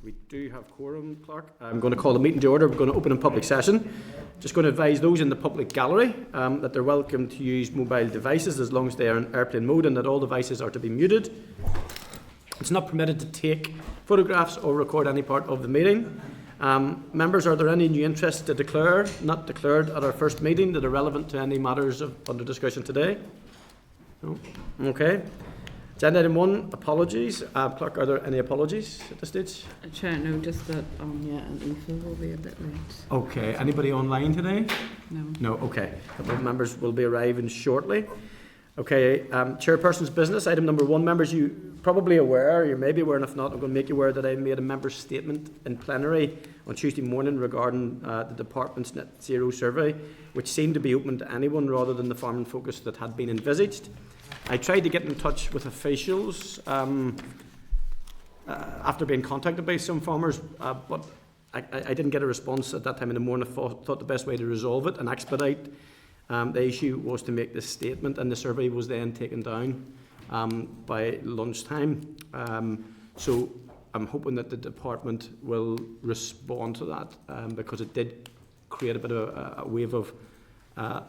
We do have quorum, Clerk. I'm going to call the meeting to order. We're going to open in public session. Just going to advise those in the public gallery that they're welcome to use mobile devices as long as they are in airplane mode and that all devices are to be muted. It's not permitted to take photographs or record any part of the meeting. Members, are there any new interests to declare, not declared at our first meeting, that are relevant to any matters under discussion today? No? Okay. Agenda item 1, apologies. Clerk, are there any apologies at this stage? Chair, no, just that Anya and Aoife will be a bit late. Okay. Anybody online today? No. No, okay. A couple of members will be arriving shortly. Okay, Chairperson's business. Item number 1, members, you probably aware, you may be aware, and if not, I'm going to make you aware that I made a member's statement in plenary on Tuesday morning regarding the Department's Net Zero survey, which seemed to be open to anyone rather than the farming focus that had been envisaged. I tried to get in touch with officials after being contacted by some farmers, but I didn't get a response at that time in the morning. I thought the best way to resolve it and expedite the issue was to make this statement, and the survey was then taken down by lunchtime. So I'm hoping that the department will respond to that because it did create a bit of a wave of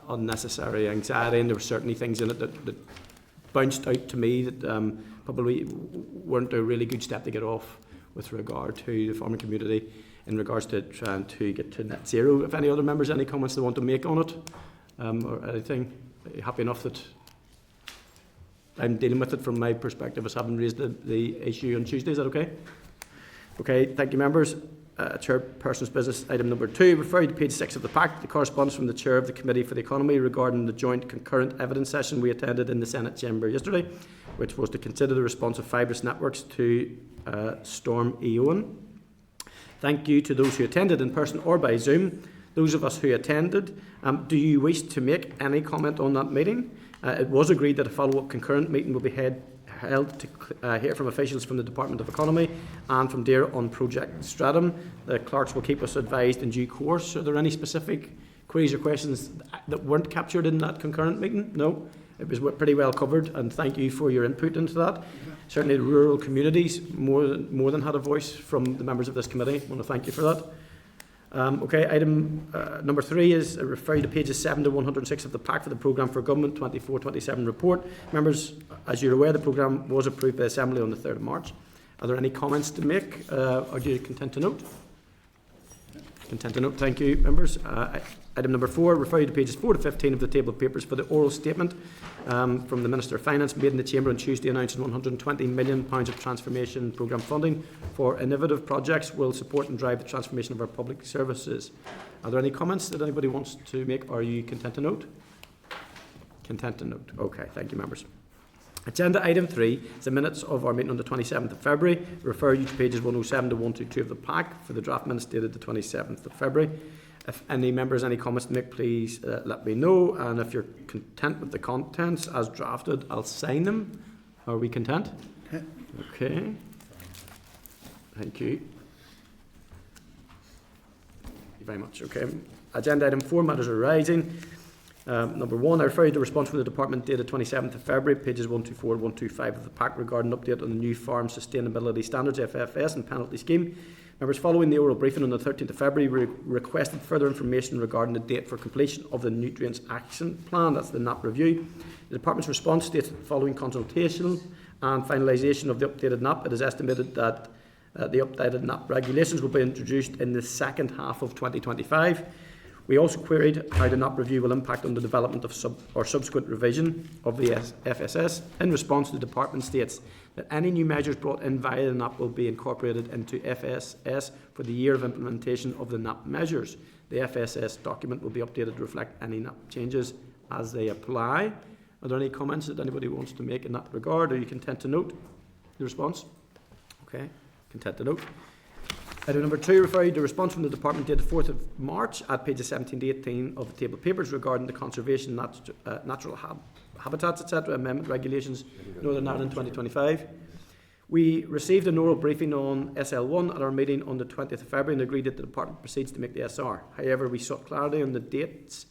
unnecessary anxiety, and there were certainly things in it that bounced out to me that probably weren't a really good step to get off with regard to the farming community in regards to trying to get to net zero. If any other members, any comments they want to make on it or anything, are you happy enough that I'm dealing with it from my perspective as having raised the issue on Tuesday? Is that okay? Okay, thank you, members. Chairperson's business. Item number 2, referring to page 6 of the pack, the correspondence from the Chair of the Committee for the Economy regarding the joint concurrent evidence session we attended in the Senate chamber yesterday, which was to consider the response of fibrous networks to Storm Eowyn. Thank you to those who attended in person or by Zoom. Those of us who attended, do you wish to make any comment on that meeting? It was agreed that a follow-up concurrent meeting will be held to hear from officials from the Department of Economy and from DAERA on Project Stratum. The clerks will keep us advised in due course. Are there any specific queries or questions that weren't captured in that concurrent meeting? No? It was pretty well covered, and thank you for your input into that. Certainly the rural communities more than had a voice from the members of this committee. I want to thank you for that. Okay, item number 3 is referring to pages 7 to 106 of the pack for the Programme for Government 24-27 report. Members, as you're aware, the programme was approved by Assembly on the 3rd of March. Are there any comments to make? Are you content to note? Content to note, thank you, members. Item number 4, referring to pages 4 to 15 of the table of papers for the oral statement from the Minister of Finance made in the Chamber on Tuesday, announcing £120 million of transformation programme funding for innovative projects will support and drive the transformation of our public services. Are there any comments that anybody wants to make? Are you content to note? Content to note. Okay, thank you, members. Agenda item 3 is the minutes of our meeting on the 27th of February. Refer you to pages 107 to 122 of the pack for the draft minutes dated the 27th of February. If any members any comments to make, please let me know. And if you're content with the contents as drafted, I'll sign them. Are we content? Okay. Thank you. Thank you very much. Okay. Agenda item 4, matters arising. Number 1, I refer you to response from the Department dated 27th of February, pages 124 and 125 of the pack regarding an update on the new Farm Sustainability Standards FFS and penalty scheme. Members, following the oral briefing on the 13th of February, we requested further information regarding the date for completion of the Nutrients Action Plan, that's the NAP review. The Department's response states that following consultation and finalisation of the updated NAP, it is estimated that the updated NAP regulations will be introduced in the second half of 2025. We also queried how the NAP review will impact on the development of subsequent revision of the FSS. In response, the Department states that any new measures brought in via the NAP will be incorporated into FSS for the year of implementation of the NAP measures. The FSS document will be updated to reflect any NAP changes as they apply. Are there any comments that anybody wants to make in that regard? Are you content to note the response? Okay, content to note. Item number 2, referring to response from the Department dated 4th of March at pages 17 to 18 of the table of papers regarding the conservation, natural habitats, etc., amendment regulations, Northern Ireland 2025. We received an oral briefing on SL1 at our meeting on the 20th of February and agreed that the Department proceeds to make the SR. However, we sought clarity on the dates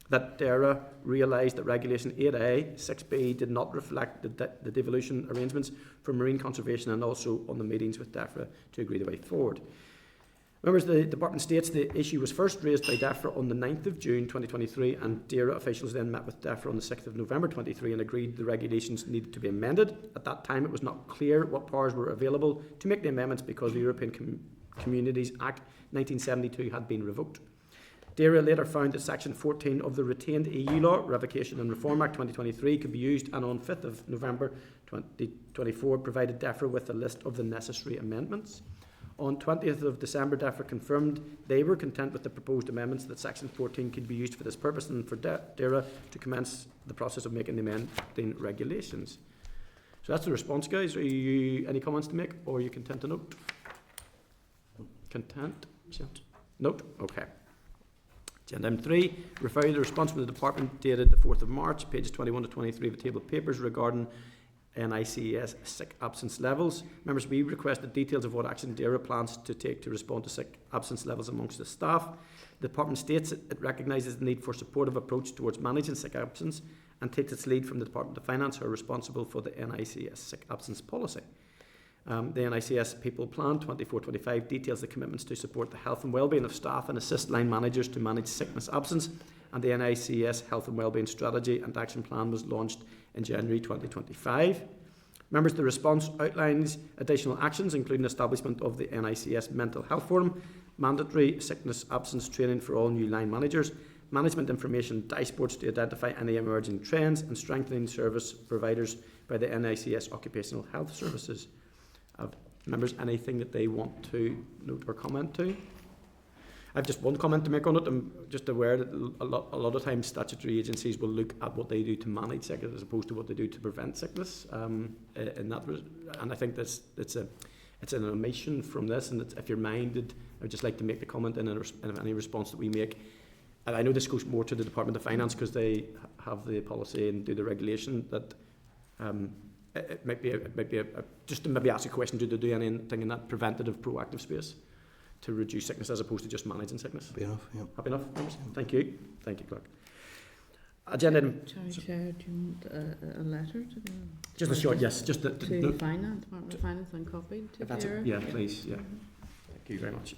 that DERA realised that Regulation 8A 6B did not reflect the devolution arrangements for marine conservation, and also on the meetings with DEFRA to agree the way forward. Members, the Department states the issue was first raised by DEFRA on the 9th of June 2023, and DERA officials then met with DEFRA on the 6th of November 2023 and agreed the regulations needed to be amended. At that time, it was not clear what powers were available to make the amendments because the European Communities Act 1972 had been revoked. DERA later found that Section 14 of the retained EU Law, Revocation and Reform Act 2023, could be used, and on 5th of November 2024 provided DEFRA with a list of the necessary amendments. On 20th of December, DEFRA confirmed they were content with the proposed amendments, that Section 14 could be used for this purpose, and for DERA to commence the process of making the amending regulations. So that's the response, guys. Are you any comments to make, or are you content to note? Content? Note? Okay. Agenda item 3, refer you the response from the Department dated the 4th of March, pages 21 to 23 of the table of papers regarding NICES sick absence levels. Members, we requested details of what action DERA plans to take to respond to sick absence levels amongst the staff. The Department states it recognises the need for a supportive approach towards managing sick absence and takes its lead from the Department of Finance, who are responsible for the NICES sick absence policy. The NICES People Plan 24-25 details the commitments to support the health and wellbeing of staff and assist line managers to manage sickness absence, and the NICES Health and Wellbeing Strategy and Action Plan was launched in January 2025. Members, the response outlines additional actions, including establishment of the NICES Mental Health Forum, mandatory sickness absence training for all new line managers, management information dashboards to identify any emerging trends, and strengthening service providers by the NICES Occupational Health Services. Members, anything that they want to note or comment to? I have just one comment to make on it. I'm just aware that a lot of times statutory agencies will look at what they do to manage sickness as opposed to what they do to prevent sickness. And I think it's an omission from this. And if you're minded, I'd just like to make the comment in any response that we make. And I know this goes more to the Department of Finance because they have the policy and do the regulation. That it might be just to maybe ask a question: do they do anything in that preventative, proactive space to reduce sickness as opposed to just managing sickness? Happy enough, yeah. Happy enough? Thank you. Thank you, Clerk. Agenda item... Sorry, Chair, do you want a letter to the... Just a short, yes. Just to Finance, Department of Finance, and copied to DERA? Yeah, please, yeah. Thank you very much.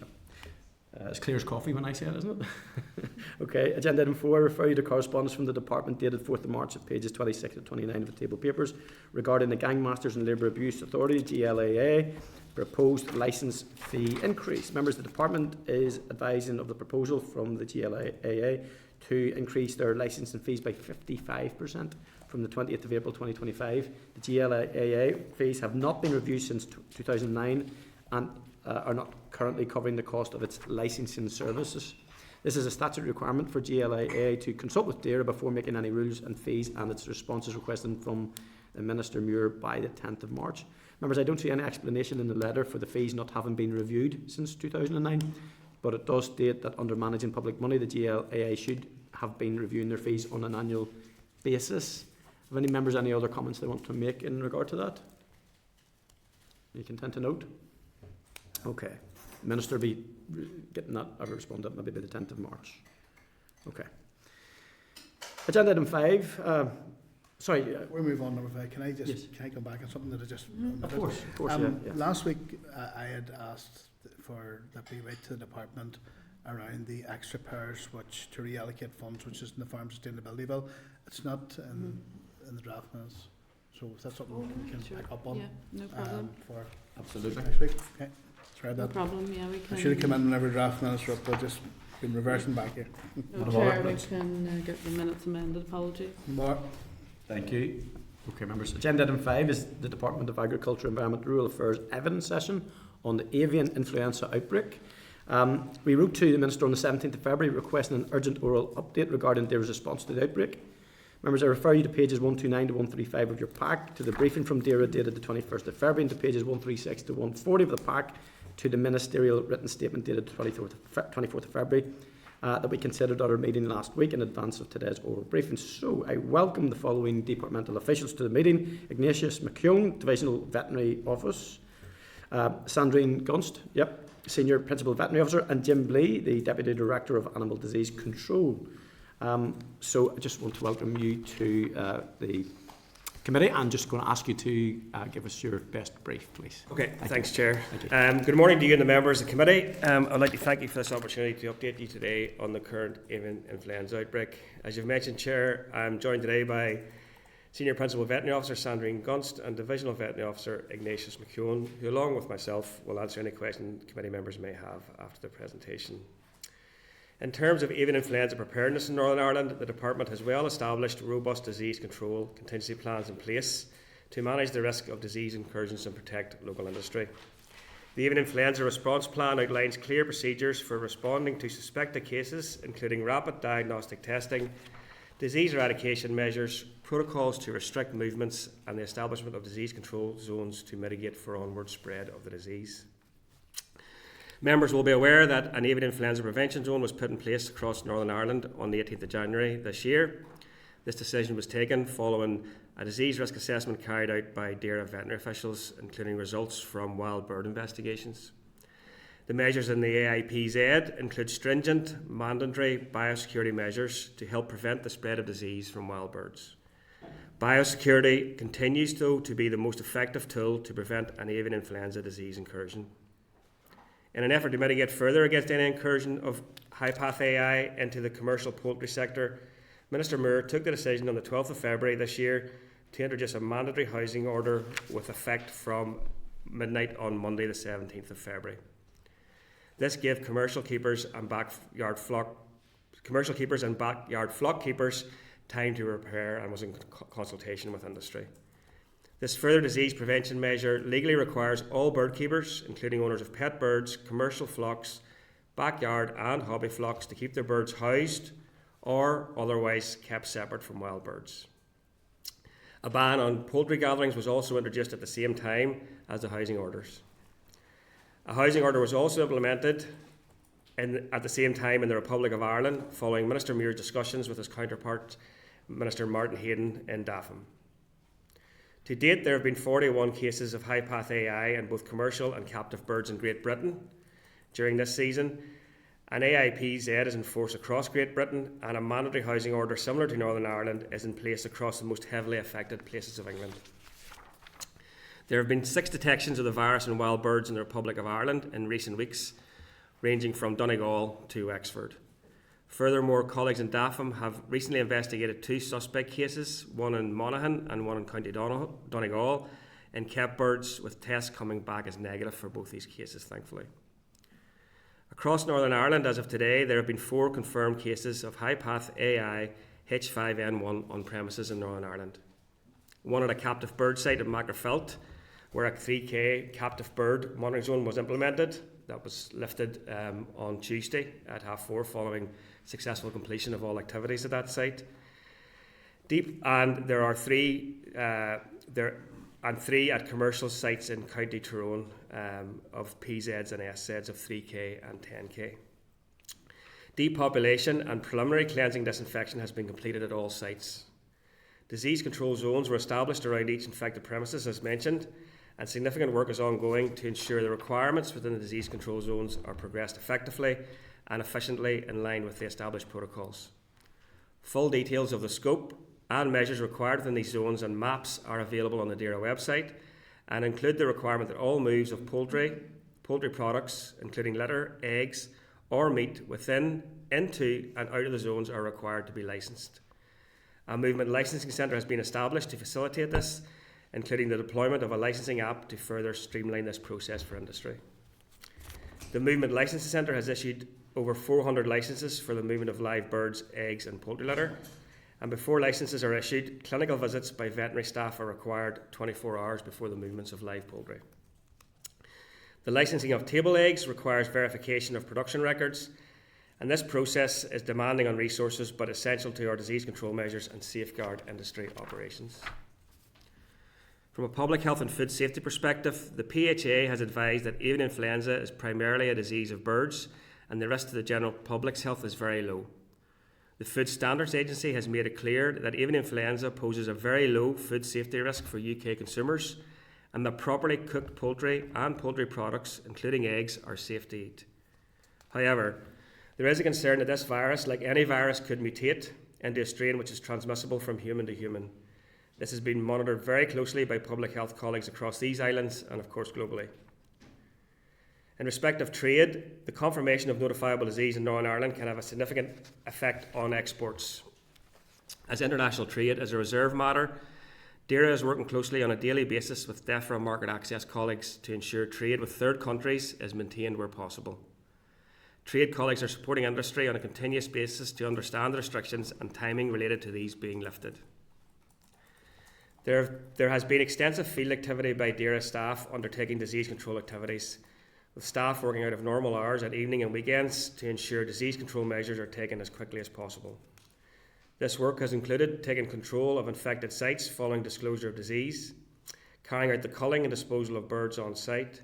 It's clear as coffee when I say it, isn't it? Okay, agenda item 4, refer you to correspondence from the Department dated 4th of March at pages 26 to 29 of the table papers regarding the Gangmasters and Labour Abuse Authority, GLAA, proposed licence fee increase. Members, the Department is advising of the proposal from the GLAA to increase their licensing fees by 55% from the 20th of April 2025. The GLAA fees have not been reviewed since 2009 and are not currently covering the cost of its licensing services. This is a statutory requirement for GLAA to consult with DERA before making any rules and fees, and its response is requested from Minister Muir by the 10th of March. Members, I don't see any explanation in the letter for the fees not having been reviewed since 2009, but it does state that under managing public money, the GLAA should have been reviewing their fees on an annual basis. Have any members any other comments they want to make in regard to that? Are you content to note? Okay. The Minister will be getting that, I will respond to that maybe by the 10th of March. Okay. Agenda item 5. Sorry. We move on to number 5. Can I come back on something that I just... Of course, yeah. Last week I had asked for that be right to the Department around the extra powers which to reallocate funds, which is in the Farm Sustainability Bill. It's not in the draft minutes. So is that something we can pick up on? Yeah, no problem. For absolutely next week? Okay. No problem, yeah, we can... I should have come in whenever draft minutes were up, but just been reversing back here. No, Chair, we can get the minutes amended, apologies. More. Thank you. Okay, members. Agenda item 5 is the Department of Agriculture, Environment and Rural Affairs evidence session on the avian influenza outbreak. We wrote to the Minister on the 17th of February requesting an urgent oral update regarding DERA's response to the outbreak. Members, I refer you to pages 129 to 135 of your pack, to the briefing from DERA dated the 21st of February, and to pages 136 to 140 of the pack, to the ministerial written statement dated the 24th of February that we considered at our meeting last week in advance of today's oral briefing. So I welcome the following departmental officials to the meeting: Ignatius McKeown, Divisional Veterinary Office, Sandrine Gunst, Senior Principal Veterinary Officer, and Jim Blee, the Deputy Director of Animal Disease Control. So I just want to welcome you to the committee. I'm just going to ask you to give us your best brief, please. Okay, thanks, Chair. Thank you. Good morning to you and the members of the committee. I'd like to thank you for this opportunity to update you today on the current avian influenza outbreak. As you've mentioned, Chair, I'm joined today by Senior Principal Veterinary Officer Sandrine Gunst and Divisional Veterinary Officer Ignatius McKeown, who along with myself will answer any questions committee members may have after the presentation. In terms of avian influenza preparedness in Northern Ireland, the Department has well established robust disease control contingency plans in place to manage the risk of disease incursions and protect local industry. The avian influenza response plan outlines clear procedures for responding to suspected cases, including rapid diagnostic testing, disease eradication measures, protocols to restrict movements, and the establishment of disease control zones to mitigate for onward spread of the disease. Members will be aware that an avian influenza prevention zone was put in place across Northern Ireland on the 18th of January this year. This decision was taken following a disease risk assessment carried out by DAERA veterinary officials, including results from wild bird investigations. The measures in the AIPZ include stringent, mandatory biosecurity measures to help prevent the spread of disease from wild birds. Biosecurity continues, though, to be the most effective tool to prevent an avian influenza disease incursion. In an effort to mitigate further against any incursion of high-path AI into the commercial poultry sector, Minister Moore took the decision on the 12th of February this year to introduce a mandatory housing order with effect from midnight on Monday the 17th of February. This gave commercial keepers and backyard flock keepers time to prepare and was in consultation with industry. This further disease prevention measure legally requires all bird keepers, including owners of pet birds, commercial flocks, backyard and hobby flocks, to keep their birds housed or otherwise kept separate from wild birds. A ban on poultry gatherings was also introduced at the same time as the housing orders. A housing order was also implemented at the same time in the Republic of Ireland, following Minister Muir's discussions with his counterpart, Minister Martin Hayden, in Daphne. To date, there have been 41 cases of high-path AI in both commercial and captive birds in Great Britain during this season. An AIPZ is in force across Great Britain, and a mandatory housing order similar to Northern Ireland is in place across the most heavily affected places of England. There have been 6 detections of the virus in wild birds in the Republic of Ireland in recent weeks, ranging from Donegal to Wexford. Furthermore, colleagues in Daphne have recently investigated 2 suspect cases, one in Monaghan and one in County Donegal, in kept birds, with tests coming back as negative for both these cases, thankfully. Across Northern Ireland, as of today, there have been 4 confirmed cases of high-path AI H5N1 on premises in Northern Ireland. One at a captive bird site in Magherafelt, where a 3K captive bird monitoring zone was implemented. That was lifted on Tuesday at 4:30 following successful completion of all activities at that site. There are 3 at commercial sites in County Tyrone of PZs and SZs of 3K and 10K. Depopulation and preliminary cleansing disinfection has been completed at all sites. Disease control zones were established around each infected premises, as mentioned, and significant work is ongoing to ensure the requirements within the disease control zones are progressed effectively and efficiently in line with the established protocols. Full details of the scope and measures required within these zones and maps are available on the DAERA website, and include the requirement that all moves of poultry products, including litter, eggs or meat, within, into and out of the zones are required to be licensed. A movement licensing centre has been established to facilitate this, including the deployment of a licensing app to further streamline this process for industry. The Movement Licensing Centre has issued over 400 licences for the movement of live birds, eggs and poultry litter, and before licences are issued, clinical visits by veterinary staff are required 24 hours before the movements of live poultry. The licensing of table eggs requires verification of production records, and this process is demanding on resources but essential to our disease control measures and safeguard industry operations. From a public health and food safety perspective, the PHA has advised that avian influenza is primarily a disease of birds and the risk to the general public's health is very low. The Food Standards Agency has made it clear that avian influenza poses a very low food safety risk for UK consumers, and that properly cooked poultry and poultry products, including eggs, are safe to eat. However, There is a concern that this virus, like any virus, could mutate into a strain which is transmissible from human to human. This has been monitored very closely by public health colleagues across these islands and, of course, globally. In respect of trade, the confirmation of notifiable disease in Northern Ireland can have a significant effect on exports. As international trade is a reserve matter, DAERA is working closely on a daily basis with DEFRA market access colleagues to ensure trade with third countries is maintained where possible. Trade colleagues are supporting industry on a continuous basis to understand the restrictions and timing related to these being lifted. There has been extensive field activity by DAERA staff undertaking disease control activities, with staff working out of normal hours at evening and weekends to ensure disease control measures are taken as quickly as possible. This work has included taking control of infected sites following disclosure of disease, carrying out the culling and disposal of birds on site,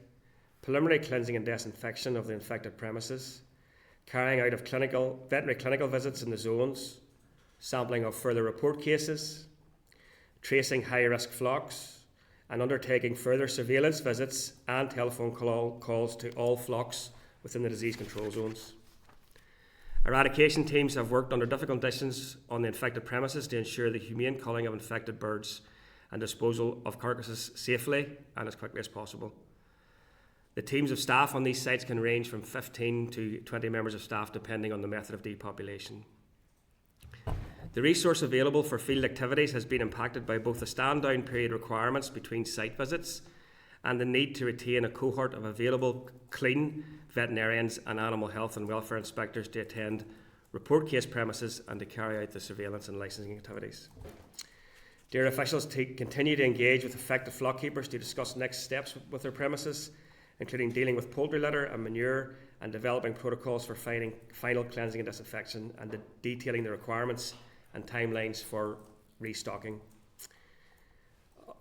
preliminary cleansing and disinfection of the infected premises, carrying out of veterinary clinical visits in the zones, sampling of further report cases, tracing high-risk flocks, and undertaking further surveillance visits and telephone calls to all flocks within the disease control zones. Eradication teams have worked under difficult conditions on the infected premises to ensure the humane culling of infected birds and disposal of carcasses safely and as quickly as possible. The teams of staff on these sites can range from 15 to 20 members of staff depending on the method of depopulation. The resource available for field activities has been impacted by both the stand-down period requirements between site visits and the need to retain a cohort of available clean veterinarians and animal health and welfare inspectors to attend report case premises and to carry out the surveillance and licensing activities. DAERA officials continue to engage with affected flock keepers to discuss next steps with their premises, including dealing with poultry litter and manure and developing protocols for final cleansing and disinfection and detailing the requirements and timelines for restocking.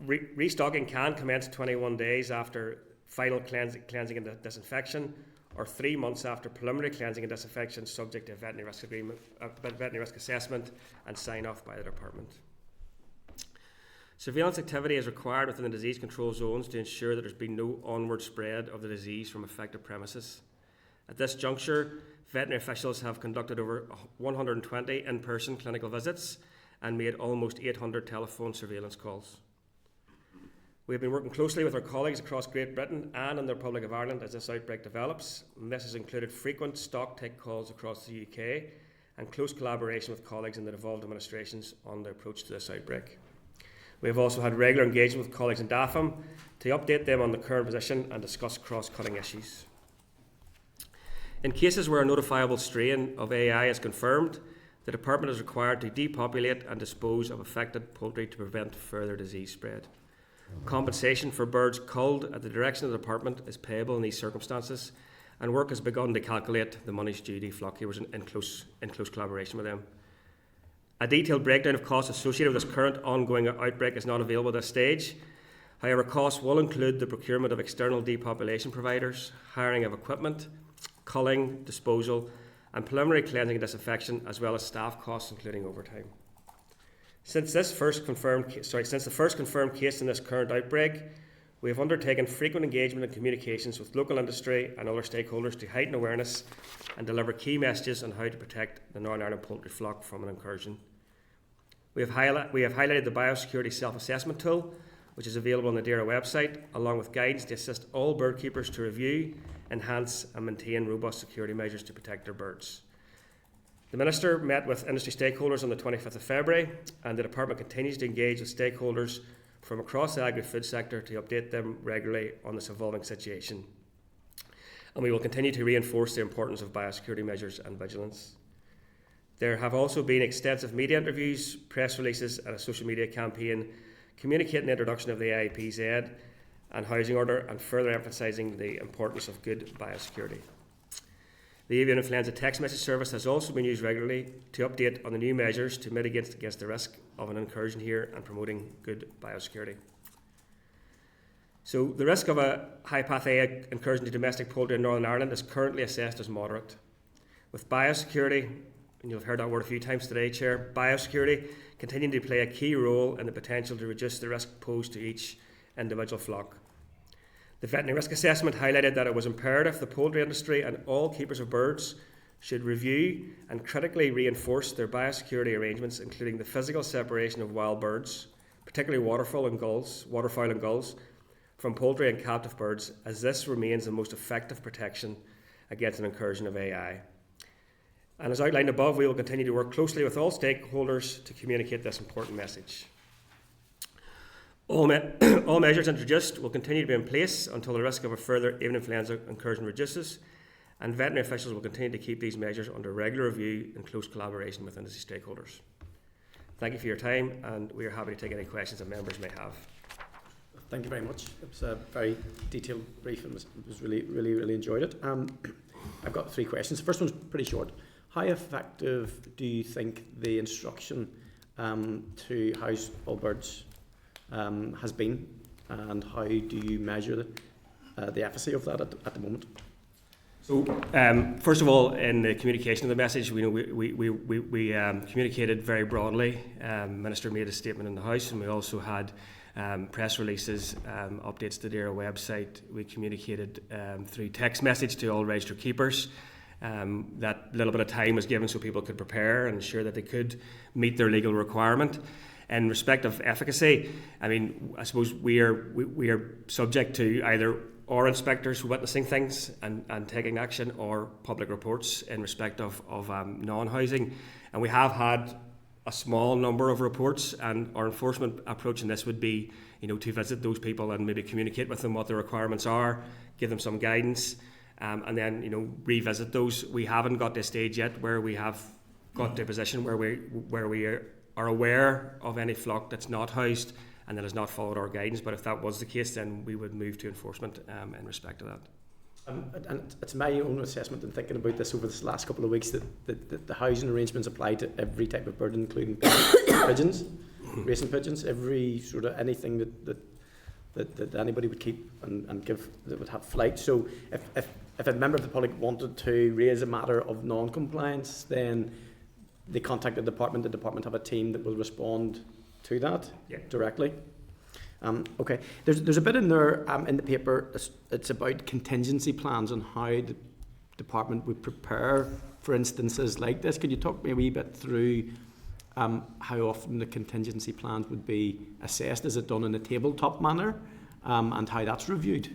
Restocking can commence 21 days after final cleansing and disinfection, or 3 months after preliminary cleansing and disinfection, subject to a veterinary risk assessment and sign off by the department. Surveillance activity is required within the disease control zones to ensure that there's been no onward spread of the disease from affected premises. At this juncture, veterinary officials have conducted over 120 in-person clinical visits and made almost 800 telephone surveillance calls. We have been working closely with our colleagues across Great Britain and in the Republic of Ireland as this outbreak develops, and this has included frequent stock take calls across the UK and close collaboration with colleagues in the devolved administrations on the approach to this outbreak. We have also had regular engagement with colleagues in DAFM to update them on the current position and discuss cross-cutting issues. In cases where a notifiable strain of AI is confirmed, the department is required to depopulate and dispose of affected poultry to prevent further disease spread. Compensation for birds culled at the direction of the department is payable in these circumstances, and work has begun to calculate the monies due to flock keepers in close collaboration with them. A detailed breakdown of costs associated with this current ongoing outbreak is not available at this stage. However, costs will include the procurement of external depopulation providers, hiring of equipment, culling, disposal, and preliminary cleansing and disinfection, as well as staff costs, including overtime. Since the first confirmed case in this current outbreak, we have undertaken frequent engagement and communications with local industry and other stakeholders to heighten awareness and deliver key messages on how to protect the Northern Ireland poultry flock from an incursion. We have highlighted the biosecurity self-assessment tool, which is available on the DAERA website, along with guidance to assist all bird keepers to review, enhance and maintain robust security measures to protect their birds. The Minister met with industry stakeholders on the 25th of February, and the Department continues to engage with stakeholders from across the agri-food sector to update them regularly on this evolving situation. And we will continue to reinforce the importance of biosecurity measures and vigilance. There have also been extensive media interviews, press releases and a social media campaign communicating the introduction of the IEPZ and housing order and further emphasising the importance of good biosecurity. The avian influenza text message service has also been used regularly to update on the new measures to mitigate against the risk of an incursion here and promoting good biosecurity. So the risk of a high path A incursion to domestic poultry in Northern Ireland is currently assessed as moderate. With biosecurity, and you've heard that word a few times today, Chair, biosecurity continuing to play a key role in the potential to reduce the risk posed to each individual flock. The veterinary risk assessment highlighted that it was imperative the poultry industry and all keepers of birds should review and critically reinforce their biosecurity arrangements, including the physical separation of wild birds, particularly waterfowl and gulls, from poultry and captive birds, as this remains the most effective protection against an incursion of AI. And as outlined above, we will continue to work closely with all stakeholders to communicate this important message. All measures introduced will continue to be in place until the risk of a further avian influenza incursion reduces, and veterinary officials will continue to keep these measures under regular review in close collaboration with industry stakeholders. Thank you for your time, and we are happy to take any questions that members may have. Thank you very much. It was a very detailed brief and was really enjoyed it. I've got 3 questions. The first one's pretty short. How effective do you think the instruction to house all birds has been, and how do you measure the efficacy of that at the moment? So, first of all, in the communication of the message, we communicated very broadly. Minister made a statement in the House, and we also had press releases, updates to the DAERA website. We communicated through text message to all registered keepers. That little bit of time was given so people could prepare and ensure that they could meet their legal requirement. In respect of efficacy, I mean, I suppose we are subject to either our inspectors witnessing things and taking action, or public reports in respect of non-housing. And we have had a small number of reports, and our enforcement approach in this would be, to visit those people and maybe communicate with them what the requirements are, give them some guidance, and then, revisit those. We haven't got to a stage yet where we have got to a position where we are aware of any flock that's not housed and that has not followed our guidance. But if that was the case, then we would move to enforcement in respect of that. And it's my own assessment in thinking about this over this last couple of weeks that the housing arrangements apply to every type of bird, including pigeons, racing pigeons, every sort of anything that anybody would keep and give that would have flight. So if a member of the public wanted to raise a matter of non-compliance, then they contact the department have a team that will respond to that directly. Okay, there's a bit in there in the paper. It's about contingency plans and how the department would prepare for instances like this. Could you talk me a wee bit through how often the contingency plans would be assessed? Is it done in a tabletop manner, and how that's reviewed?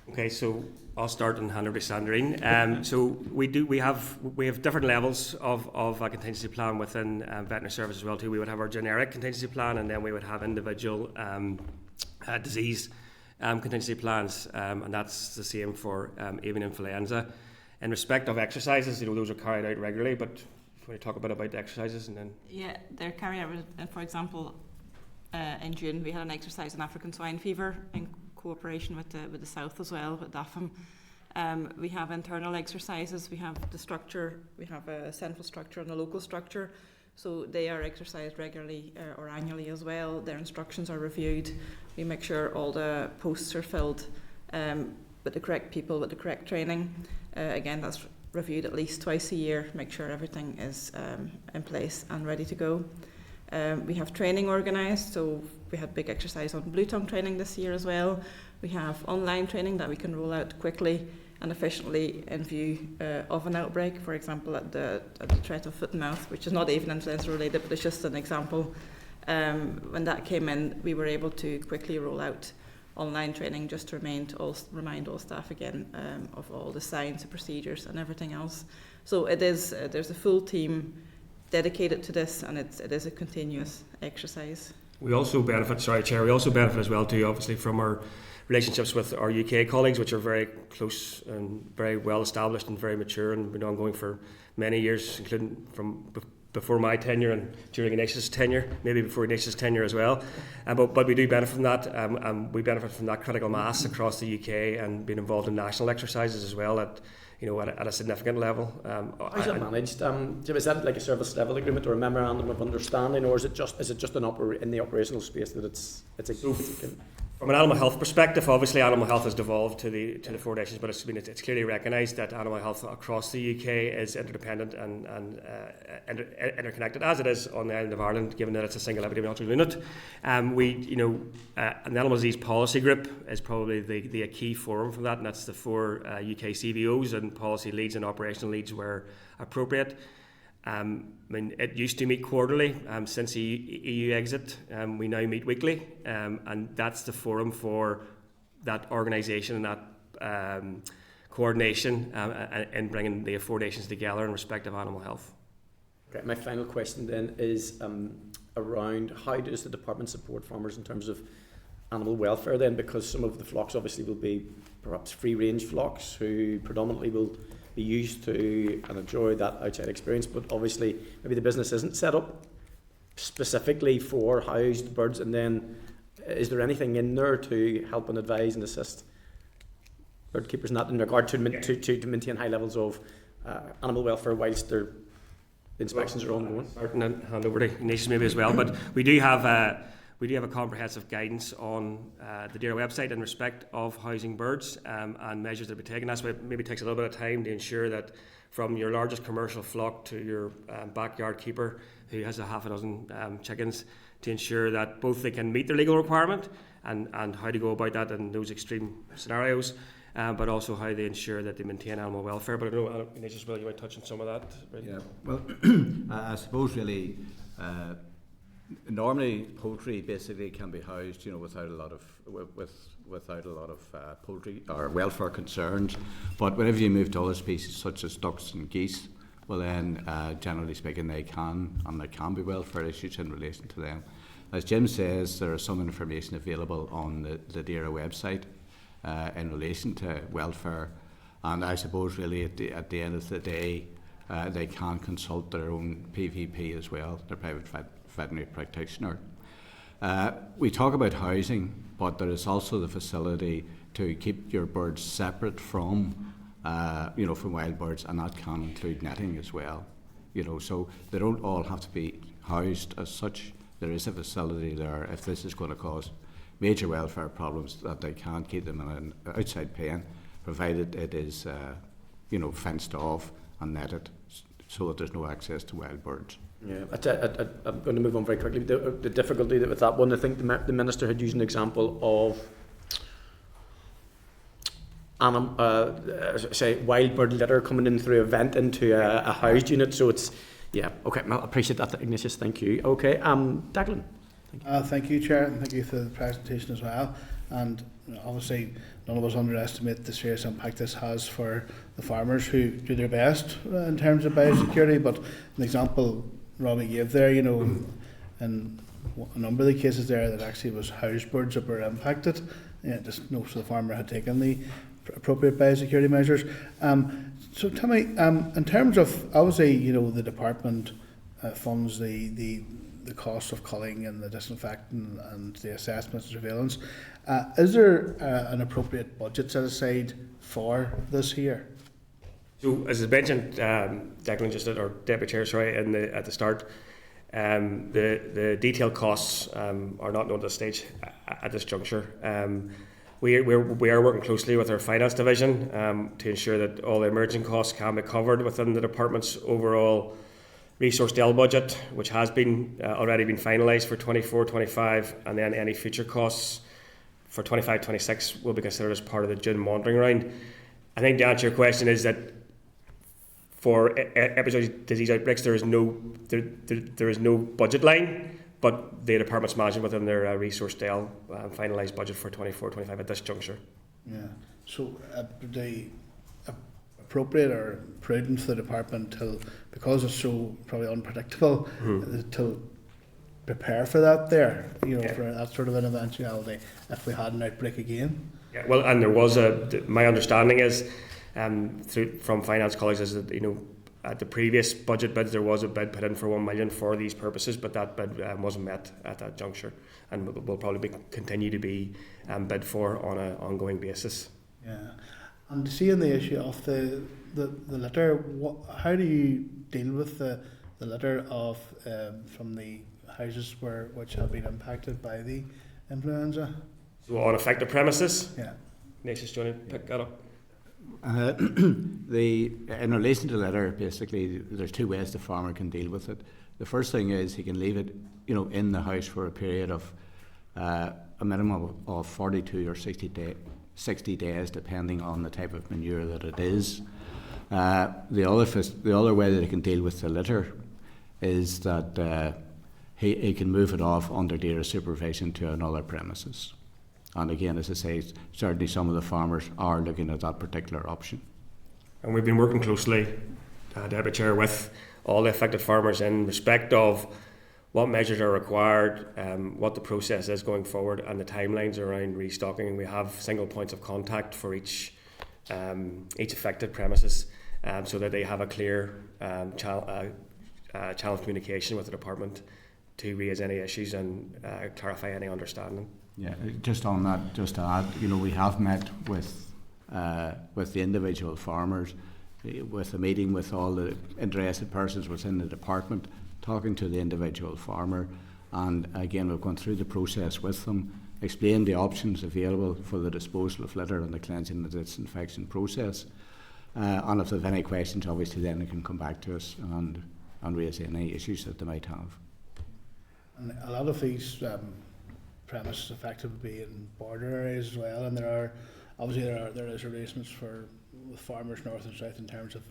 Okay, so I'll start and hand over to Sandrine. So we have different levels of a contingency plan within veterinary service as well too. We would have our generic contingency plan, and then we would have individual disease contingency plans, and that's the same for avian influenza. In respect of exercises, those are carried out regularly, but when you talk a bit about the exercises and then... Yeah, they're carried out, and for example, in June we had an exercise on African swine fever in cooperation with the South as well, with DAFM. We have internal exercises, we have the structure, we have a central structure and a local structure. So they are exercised regularly or annually as well. Their instructions are reviewed. We make sure all the posts are filled with the correct people, with the correct training. Again, that's reviewed at least twice a year, make sure everything is in place and ready to go. We have training organised, so we had big exercise on blue tongue training this year as well. We have online training that we can roll out quickly and efficiently in view of an outbreak, for example at the threat of foot and mouth, which is not even influenza related, but it's just an example. When that came in, we were able to quickly roll out online training just to remind all staff again of all the signs, the procedures and everything else. So it is, there's a full team dedicated to this, and it is a continuous exercise. We also benefit, Chair, we also benefit as well too, obviously, from our relationships with our UK colleagues, which are very close and very well established and very mature and been ongoing for many years, including from before my tenure and during Ignatius' tenure, maybe before Ignatius' tenure as well. But we do benefit from that. We benefit from that critical mass across the UK and being involved in national exercises as well at a significant level. How's that managed? Is that like a service level agreement or a memorandum of understanding, or is it just in the operational space that it's From an animal health perspective, obviously animal health has devolved to the Four Nations, but it's clearly recognised that animal health across the UK is interdependent and interconnected, as it is on the island of Ireland, given that it's a single epidemiological unit. An animal disease policy group is probably the key forum for that, and that's the 4 UK CBOs and policy leads and operational leads where appropriate. It used to meet quarterly. Since the EU exit, we now meet weekly, and that's the forum for that organisation and that coordination in bringing the 4 nations together in respect of animal health. Okay, my final question then is around how does the department support farmers in terms of animal welfare then, because some of the flocks obviously will be perhaps free-range flocks who predominantly will be used to and enjoy that outside experience, but obviously maybe the business isn't set up specifically for housed birds, and then is there anything in there to help and advise and assist bird keepers in that in regard to maintain high levels of animal welfare whilst their inspections are ongoing? Martin, and hand over to Ignatius maybe as well, but we do have a comprehensive guidance on the DAERA website in respect of housing birds and measures that we take. And that's why it maybe takes a little bit of time to ensure that from your largest commercial flock to your backyard keeper who has a half a dozen chickens, to ensure that both they can meet their legal requirement and how to go about that in those extreme scenarios, but also how they ensure that they maintain animal welfare. But I know, Ignatius, you might touch on some of that. Right? Yeah, well, I suppose really normally poultry basically can be housed, without a lot of without a lot of poultry or welfare concerns. But whenever you move to other species such as ducks and geese, well then, generally speaking, there can be welfare issues in relation to them. As Jim says, there is some information available on the DAERA website in relation to welfare, and I suppose really at the end of the day, they can consult their own PVP as well, their private veterinary practitioner. We talk about housing, but there is also the facility to keep your birds separate from wild birds, and that can include netting as well. So they don't all have to be housed as such. There is a facility there if this is going to cause major welfare problems, that they can keep them in an outside pen, provided it is fenced off and netted so that there's no access to wild birds. Yeah, I'm going to move on very quickly. The difficulty with that one, I think the Minister had used an example of say wild bird litter coming in through a vent into a housed unit. So it's, yeah, okay, I appreciate that, Ignatius, thank you. Okay, Declan. Thank you, Chair, and thank you for the presentation as well. And obviously, none of us underestimate the serious impact this has for the farmers who do their best in terms of biosecurity. But an example Robbie gave there, in a number of the cases there that actually was housed birds that were impacted. Just so the farmer had taken the appropriate biosecurity measures. So tell me, in terms of, obviously, the department funds the cost of culling and the disinfecting and the assessments and surveillance. Is there an appropriate budget set aside for this here? So, as I mentioned, Declan just or Deputy Chair, sorry, at the start, the detailed costs are not known at this stage, at this juncture. We are working closely with our finance division to ensure that all the emerging costs can be covered within the department's overall resource DEL budget, which has been already been finalised for 24-25, and then any future costs for 25-26 will be considered as part of the June monitoring round. I think the answer to your question is that for episodic disease outbreaks, there is no budget line, but the department's managing within their resource DEL finalised budget for 24-25 at this juncture. Yeah. So the appropriate or prudent for the department because it's so probably unpredictable to prepare for that there, for that sort of an eventuality if we had an outbreak again. Yeah. Well, and there was my understanding is from finance colleagues is that at the previous budget bids there was a bid put in for 1 million for these purposes, but that bid wasn't met at that juncture, and will probably continue to be bid for on an ongoing basis. Yeah. And seeing the issue of the litter, how do you deal with the litter of from the houses which have been impacted by the influenza? So on affected premises, Yeah. Ignatius, do you want to pick that up? In relation to the letter, basically, there's two ways the farmer can deal with it. The first thing is he can leave it, in the house for a period of a minimum of 42 or 60 days, depending on the type of manure that it is. The other way that he can deal with the litter is that he can move it off under DAERA supervision to another premises. And again, as I say, certainly some of the farmers are looking at that particular option. And we've been working closely, Deputy Chair, with all the affected farmers in respect of what measures are required, what the process is going forward, and the timelines around restocking. We have single points of contact for each affected premises, so that they have a clear channel of communication with the department to raise any issues and clarify any understanding. Yeah, just on that, just to add, we have met with the individual farmers, with a meeting with all the interested persons within the department, talking to the individual farmer, and again we've gone through the process with them, explained the options available for the disposal of litter and the cleansing and disinfection process. And if they have any questions, obviously then they can come back to us and raise any issues that they might have. And a lot of these premises affected would be in border areas as well, and there is arrangements for with farmers north and south in terms of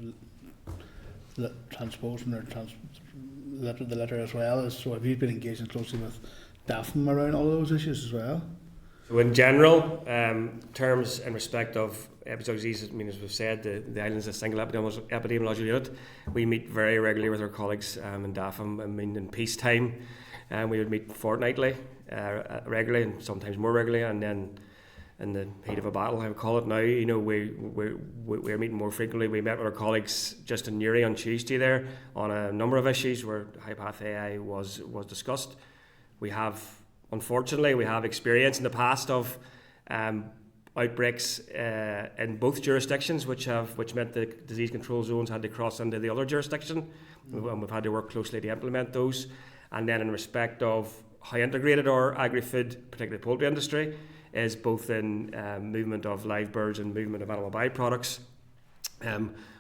transposing or the litter as well. So have you been engaging closely with DAFM around all those issues as well? So in general terms, in respect of epizootic disease, as we've said, the island is a single epidemiological unit. We meet very regularly with our colleagues in DAFM. In peacetime, we would meet fortnightly, regularly, and sometimes more regularly, and then in the heat of a battle, I would call it now, we're meeting more frequently. We met with our colleagues just in Newry on Tuesday there on a number of issues where high path AI was discussed. Unfortunately, we have experience in the past of outbreaks in both jurisdictions, which meant the disease control zones had to cross into the other jurisdiction, and we've had to work closely to implement those. And then in respect of how integrated our agri-food, particularly the poultry industry, is both in movement of live birds and movement of animal byproducts.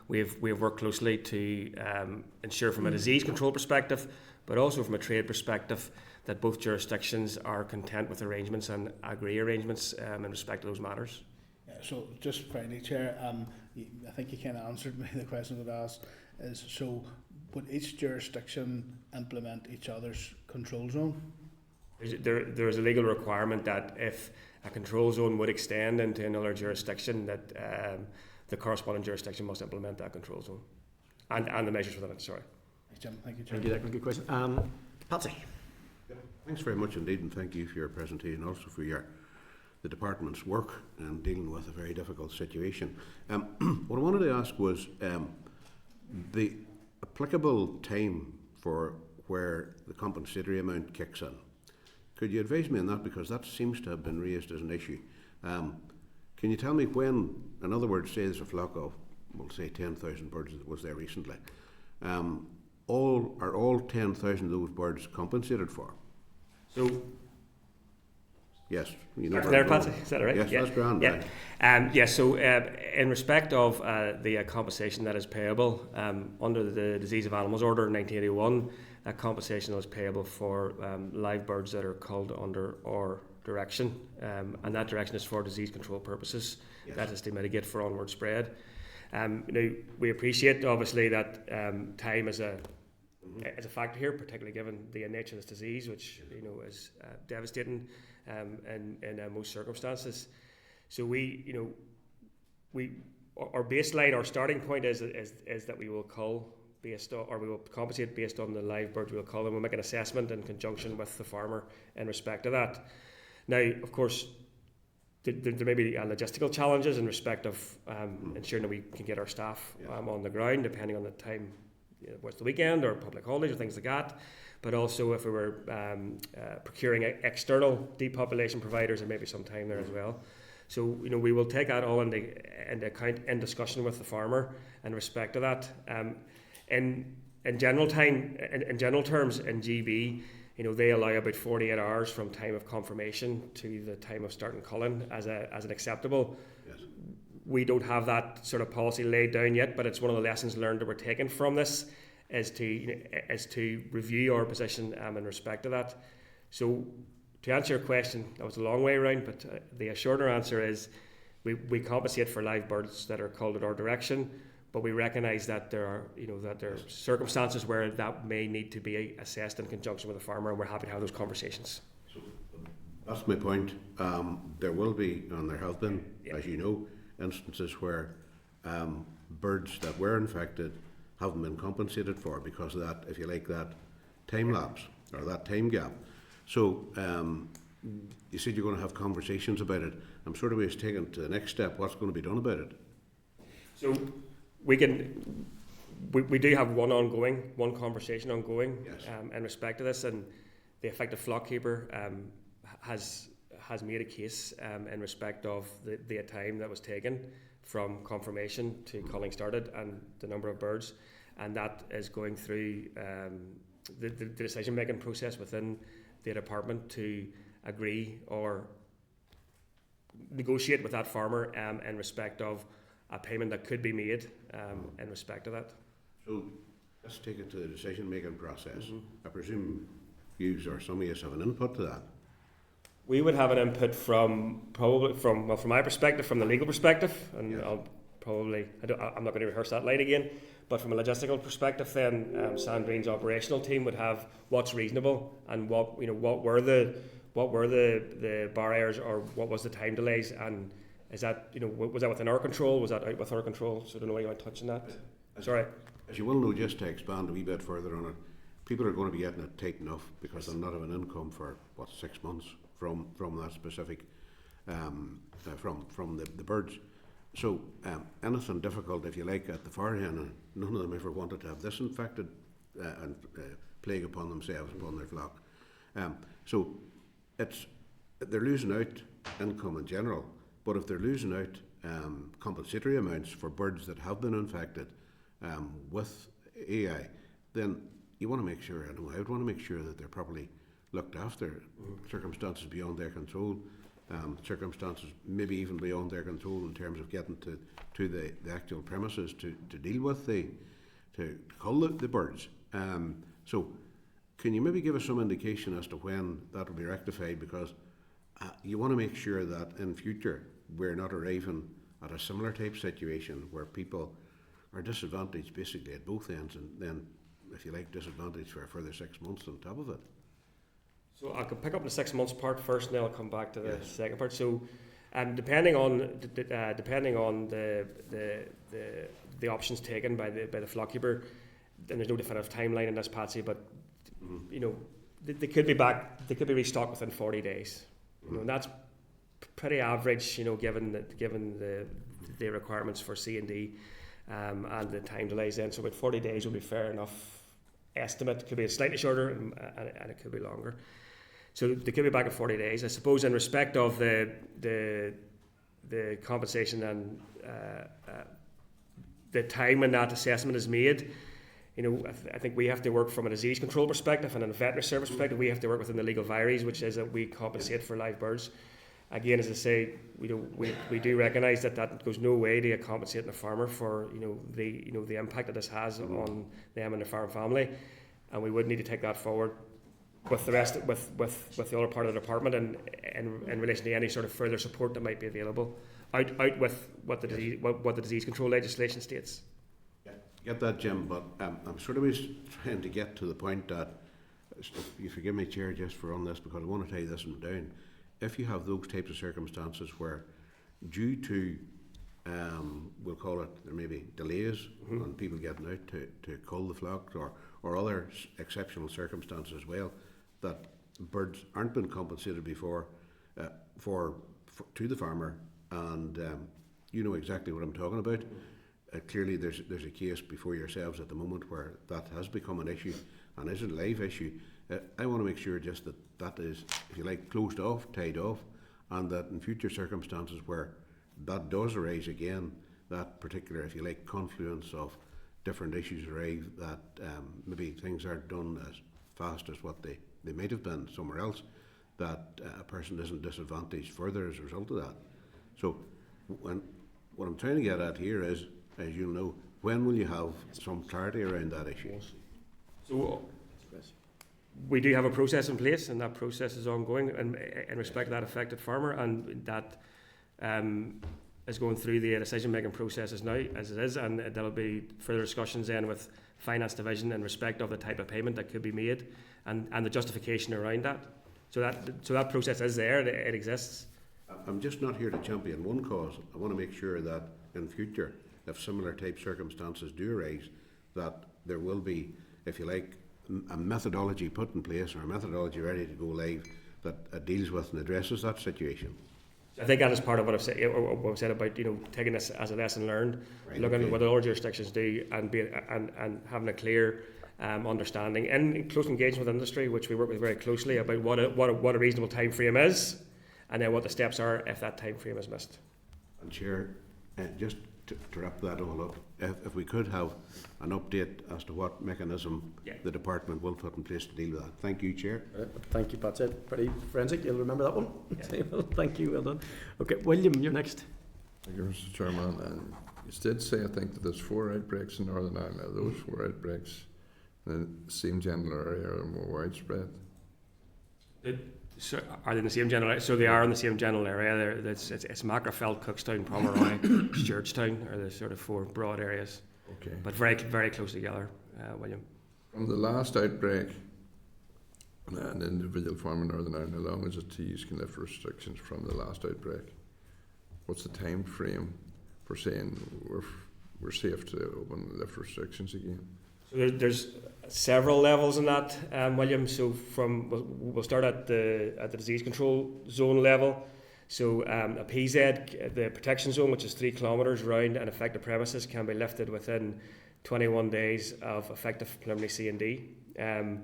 We have worked closely to ensure from a disease control perspective, but also from a trade perspective, that both jurisdictions are content with arrangements and agree arrangements in respect to those matters. Yeah, so just finally, Chair, I think you kind of answered me the question that I asked. Would each jurisdiction implement each other's control zone? There is a legal requirement that if a control zone would extend into another jurisdiction, that the corresponding jurisdiction must implement that control zone and the measures within it. Sorry. Thanks, Jim. Thank you, Chair. Thank you, that was a good question. Patsy. Thanks very much indeed, and thank you for your presentation, also for the department's work in dealing with a very difficult situation. What I wanted to ask was the applicable time for where the compensatory amount kicks in. Could you advise me on that, because that seems to have been raised as an issue? Can you tell me when, in other words, say there's a flock of, we'll say 10,000 birds that was there recently, are all 10,000 of those birds compensated for? So, yes, there, Patsy, is that right? Yes, that's grand. Yeah. So in respect of the compensation that is payable under the Disease of Animals Order in 1981, that compensation is payable for live birds that are culled under our direction, and that direction is for disease control purposes. Yes. That is to mitigate for onward spread. We appreciate obviously that time is a factor here, particularly given the nature of this disease, which is devastating in most circumstances. So our baseline, our starting point is that we will cull based on, or we will compensate based on the live birds we'll cull, and we'll make an assessment in conjunction with the farmer in respect to that. Now, of course, there may be logistical challenges in respect of ensuring that we can get our staff on the ground, depending on the time, what's the weekend or public holidays or things like that. But also if we were procuring external depopulation providers, there may be some time there as well. So we will take that all into account in discussion with the farmer in respect to that. In general terms, in GB, they allow about 48 hours from time of confirmation to the time of starting culling as an acceptable. Yes. We don't have that sort of policy laid down yet, but it's one of the lessons learned that we're taking from this is to review our position in respect to that. So to answer your question, that was a long way around, but the shorter answer is we compensate for live birds that are called in our direction, but we recognise that there are circumstances where that may need to be assessed in conjunction with the farmer, and we're happy to have those conversations. So that's my point. There will be, and there have been, as you know, instances where birds that were infected haven't been compensated for because of that, if you like, that time lapse or that time gap. So you said you're going to have conversations about it. I'm sort of taken to the next step. What's going to be done about it? So we do have one conversation ongoing, yes, in respect to this, and the effective flock keeper has made a case in respect of the time that was taken from confirmation to culling started and the number of birds, and that is going through the decision making process within the department to agree or negotiate with that farmer in respect of a payment that could be made in respect to that. So let's take it to the decision making process. I presume you or some of us have an input to that. We would have an input from my perspective, from the legal perspective, and yes, I'm not going to rehearse that line again, but from a logistical perspective then Sandrine's operational team would have what's reasonable and what were the barriers or what was the time delays, and is that was that within our control, was that out with our control? So I don't know why you want to touch on that. Sorry. As you will know, just to expand a wee bit further on it, people are going to be getting it tight enough because they'll not have an income for 6 months from that specific from the birds. So anything difficult, if you like, at the far end, and none of them ever wanted to have this infected and plague upon themselves, upon their flock. So they're losing out income in general, but if they're losing out compensatory amounts for birds that have been infected with AI, then you want to make sure, I would want to make sure that they're properly looked after. Circumstances beyond their control, circumstances maybe even beyond their control in terms of getting to the actual premises to deal with to cull the birds. So can you maybe give us some indication as to when that will be rectified, because you want to make sure that in future we're not arriving at a similar type situation where people are disadvantaged basically at both ends, and then, if you like, disadvantaged for a further 6 months on top of it. So I could pick up the 6 months part first, and then I'll come back to the yes, second part. So, depending on the options taken by the flock keeper, then there's no definitive timeline in this, Patsy. But they could be back. They could be restocked within 40 days. And that's pretty average. Given the requirements for C&D and the time delays. Then, so about 40 days would be fair enough estimate. It could be slightly shorter, and it could be longer. So they could be back in 40 days. I suppose in respect of the compensation and the time when that assessment is made, I think we have to work from a disease control perspective and a veterinary service perspective. We have to work within the legal vires, which is that we compensate for live birds. Again, as I say, we do recognise that goes no way to compensating a farmer for the impact that this has on them and their farm family, and we would need to take that forward with the rest, with the other part of the department, and in relation to any sort of further support that might be available, out with what the disease control legislation states. Get that, Jim, but I'm sort of trying to get to the point that, you forgive me, Chair, just for on this, because I want to tie this one down. If you have those types of circumstances where, due to, we'll call it, there may be delays on people getting out to cull the flock, or other exceptional circumstances as well, that birds aren't been compensated before to the farmer, and you know exactly what I'm talking about. Clearly there's a case before yourselves at the moment where that has become an issue and is a live issue. I want to make sure just that is, if you like, closed off, tied off, and that in future circumstances where that does arise again, that particular, if you like, confluence of different issues arrive, that maybe things aren't done as fast as what they they might have been somewhere else, that a person isn't disadvantaged further as a result of that. So what I'm trying to get at here is, as you know, when will you have some clarity around that issue? So we do have a process in place, and that process is ongoing in respect of that affected farmer, and that is going through the decision-making processes now, as it is, and there'll be further discussions then with Finance Division in respect of the type of payment that could be made and the justification around that. So that process is there, it exists. I'm just not here to champion one cause. I want to make sure that in future, if similar type circumstances do arise, that there will be, if you like, a methodology put in place or a methodology ready to go live that deals with and addresses that situation. I think that is part of what I've said about taking this as a lesson learned, Right, looking okay. at what other jurisdictions do and having a clear understanding and in close engagement with industry, which we work with very closely, about what a reasonable time frame is, and then what the steps are if that time frame is missed. And Chair, just to wrap that all up, if we could have an update as to what mechanism the department will put in place to deal with that. Thank you, Chair. Thank you, Pat. Said pretty forensic. You'll remember that one. Yeah. Thank you. Well done. Okay, William, you're next. Thank you, Mr. Chairman. And you did say, I think, that there's 4 outbreaks in Northern Ireland. Now, those 4 outbreaks in the same general area are more widespread. So are they in the same general area? So they are in the same general area. It's Macrofeld, Cookstown, Pomeroy, Stewartstown are the sort of 4 broad areas, Okay. but very, very close together, William. From the last outbreak, an individual farm in Northern Ireland, how long is it till you can lift restrictions from the last outbreak? What's the time frame for saying we're safe to open and lift restrictions again? So there's several levels in that, William. So we'll start at the disease control zone level. So a PZ, the protection zone, which is 3 kilometres round and affected premises, can be lifted within 21 days of effective preliminary C&D. And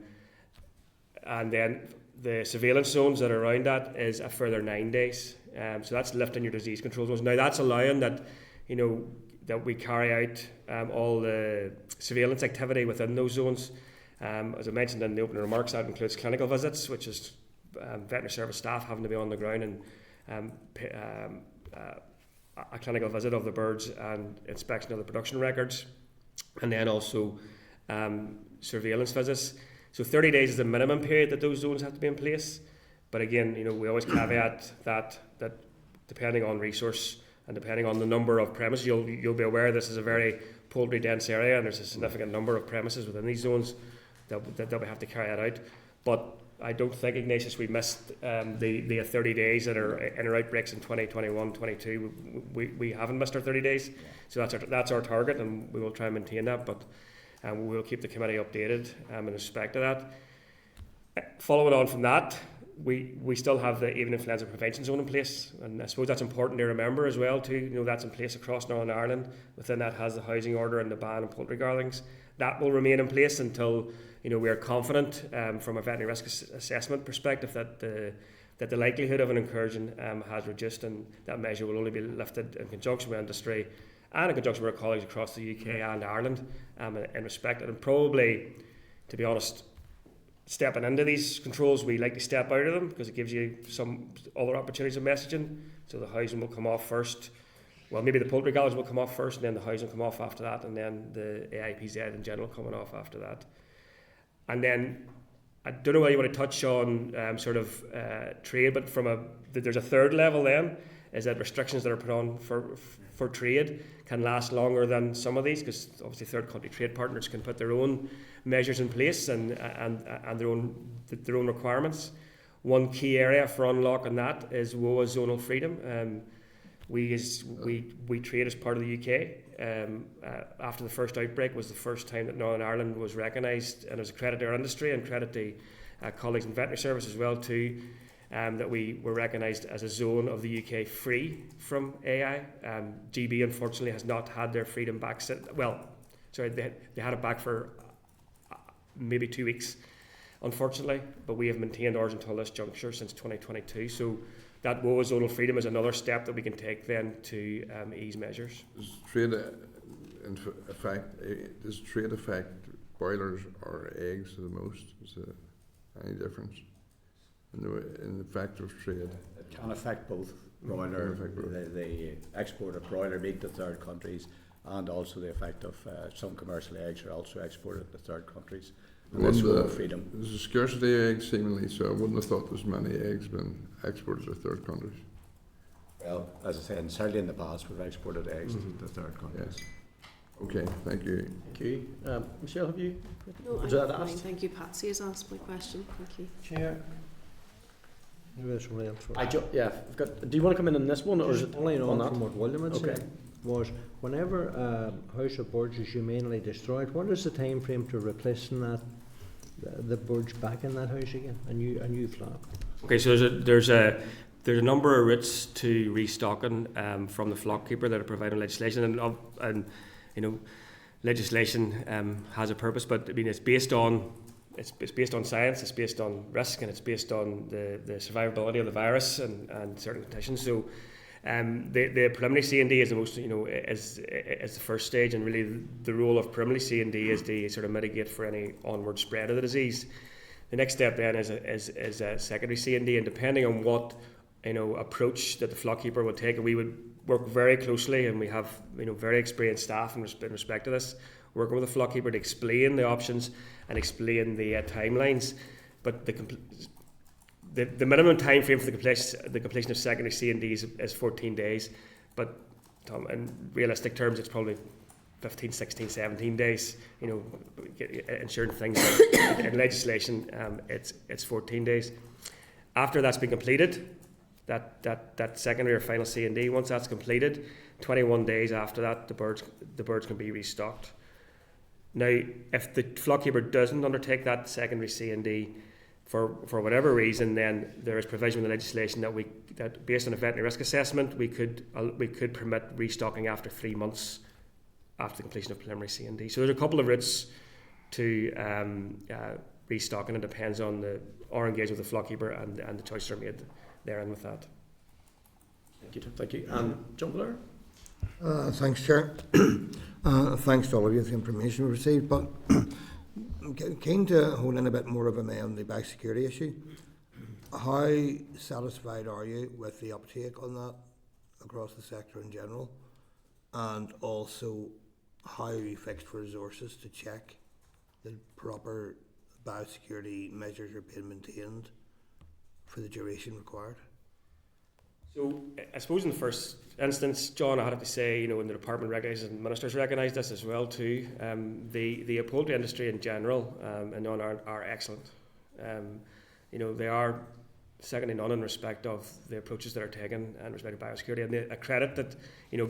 then the surveillance zones that are around that is a further 9 days. So that's lifting your disease control zones. Now that's allowing that, that we carry out all the surveillance activity within those zones. As I mentioned in the opening remarks, that includes clinical visits, which is veterinary service staff having to be on the ground and a clinical visit of the birds and inspection of the production records, and then also surveillance visits. So 30 days is the minimum period that those zones have to be in place. But again, we always caveat that depending on resource and depending on the number of premises, you'll be aware this is a very poultry dense area, and there's a significant number of premises within these zones that we have to carry that out. But I don't think, Ignatius, we missed the 30 days that are in our outbreaks in 2021, 22. We haven't missed our 30 days, so that's our target, and we will try and maintain that. But we will keep the committee updated in respect to that. Following on from that, we still have the avian influenza prevention zone in place, and I suppose that's important to remember as well too. That's in place across Northern Ireland. Within that has the housing order and the ban on poultry garlings. That will remain in place until we are confident from a veterinary risk assessment perspective that the likelihood of an incursion has reduced, and that measure will only be lifted in conjunction with industry and in conjunction with our colleagues across the UK and Ireland in respect. And probably, to be honest, stepping into these controls, we like to step out of them because it gives you some other opportunities of messaging. So the housing will come off first. Well, maybe the poultry gallons will come off first, and then the housing will come off after that, and then the AIPZ in general coming off after that. And then I don't know whether you want to touch on trade, but there's a third level then, is that restrictions that are put on for trade can last longer than some of these, because obviously third country trade partners can put their own measures in place and their own requirements. One key area for unlocking that is WOA zonal freedom. We trade as part of the UK. After the first outbreak was the first time that Northern Ireland was recognised, and as a credit to our industry and credit to colleagues in veterinary service as well too, that we were recognised as a zone of the UK free from AI. GB unfortunately has not had their freedom back they had it back for maybe 2 weeks, unfortunately, but we have maintained ours until this juncture since 2022. So that WOA zonal freedom is another step that we can take then to ease measures. Does trade affect boilers or eggs the most? any difference in the factor of trade? It can affect both broiler, the export of broiler meat to third countries, and also the effect of some commercial eggs are also exported to third countries. And this will freedom. There's a scarcity of eggs seemingly, so I wouldn't have thought there's many eggs being exported to third countries. Well, as I said, certainly in the past we've exported eggs to third countries. Yes. Okay, thank you. Thank you. Michelle, have you? No, Was I'm that fine. asked? Thank you. Patsy has asked my question. Thank you. Chair. Maybe there's somebody else. I've got. Do you want to come in this one, or is it Following on on that? from what William had Okay. said, was whenever House of Birds is humanely destroyed, what is the time frame to replacing that, the birds back in that house again, a new flock? Okay, so there's a number of routes to restocking from the flock keeper that are providing legislation, and you know, legislation has a purpose, but I mean it's based on science, it's based on risk, and it's based on the survivability of the virus and certain conditions. So the preliminary C&D is the most, is the first stage, and really the role of preliminary C&D is to sort of mitigate for any onward spread of the disease. The next step then is a secondary C&D, and depending on what approach that the flock keeper would take, and we would work very closely, and we have very experienced staff in respect to this, working with the flock keeper to explain the options and explain the timelines. But the minimum time frame for the completion of secondary C&D is 14 days. But in realistic terms, it's probably 15, 16, 17 days. Ensuring things like in legislation, it's 14 days. After that's been completed, that secondary or final C&D, once that's completed, 21 days after that, the birds can be restocked. Now, if the flock keeper doesn't undertake that secondary C&D for whatever reason, then there is provision in the legislation that based on a veterinary risk assessment, we could permit restocking after 3 months after the completion of preliminary C&D. So there's a couple of routes to restocking. It depends on our engagement with the flock keeper and the choices are made therein with that. Thank you. John Blair? Thanks, Chair. Thanks to all of you for the information we received, but keen to hone in a bit more of on the biosecurity issue. How satisfied are you with the uptake on that across the sector in general? And also, how are you fixed for resources to check the proper biosecurity measures are being maintained for the duration required? So I suppose in the first instance, John, I had to say, when the department recognises and ministers recognise this as well too, the poultry industry in general in Northern Ireland are excellent. They are second to none in respect of the approaches that are taken in respect of biosecurity, and they accredit that,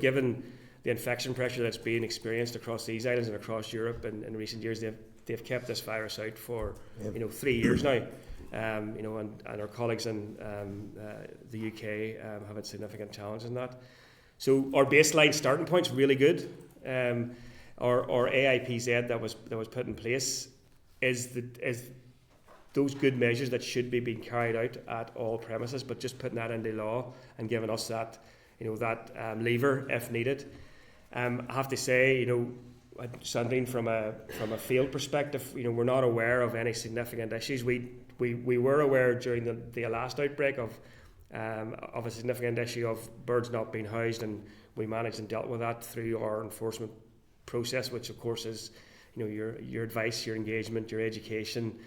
given the infection pressure that's being experienced across these islands and across Europe in recent years, they've kept this virus out for 3 years now. And our colleagues in the UK have had significant challenges in that. So our baseline starting point's really good. Our AIPZ that was put in place is those good measures that should be being carried out at all premises, but just putting that into law and giving us that lever if needed. I have to say, Sandrine, from a field perspective, we're not aware of any significant issues. We were aware during the last outbreak of a significant issue of birds not being housed, and we managed and dealt with that through our enforcement process, which of course is your advice, your engagement, your education,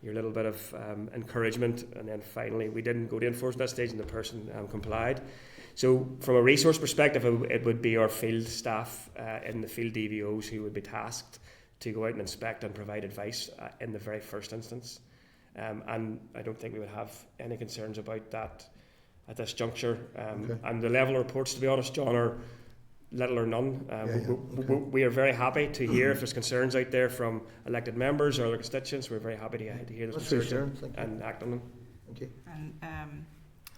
your little bit of encouragement, and then finally we didn't go to enforcement at that stage and the person complied. So from a resource perspective, it would be our field staff in the field DVOs who would be tasked to go out and inspect and provide advice in the very first instance. And I don't think we would have any concerns about that at this juncture. And the level of reports, to be honest, John, are little or none. We are very happy to hear if there's concerns out there from elected members or other constituents. We're very happy to hear those concerns and act on them. Thank you. And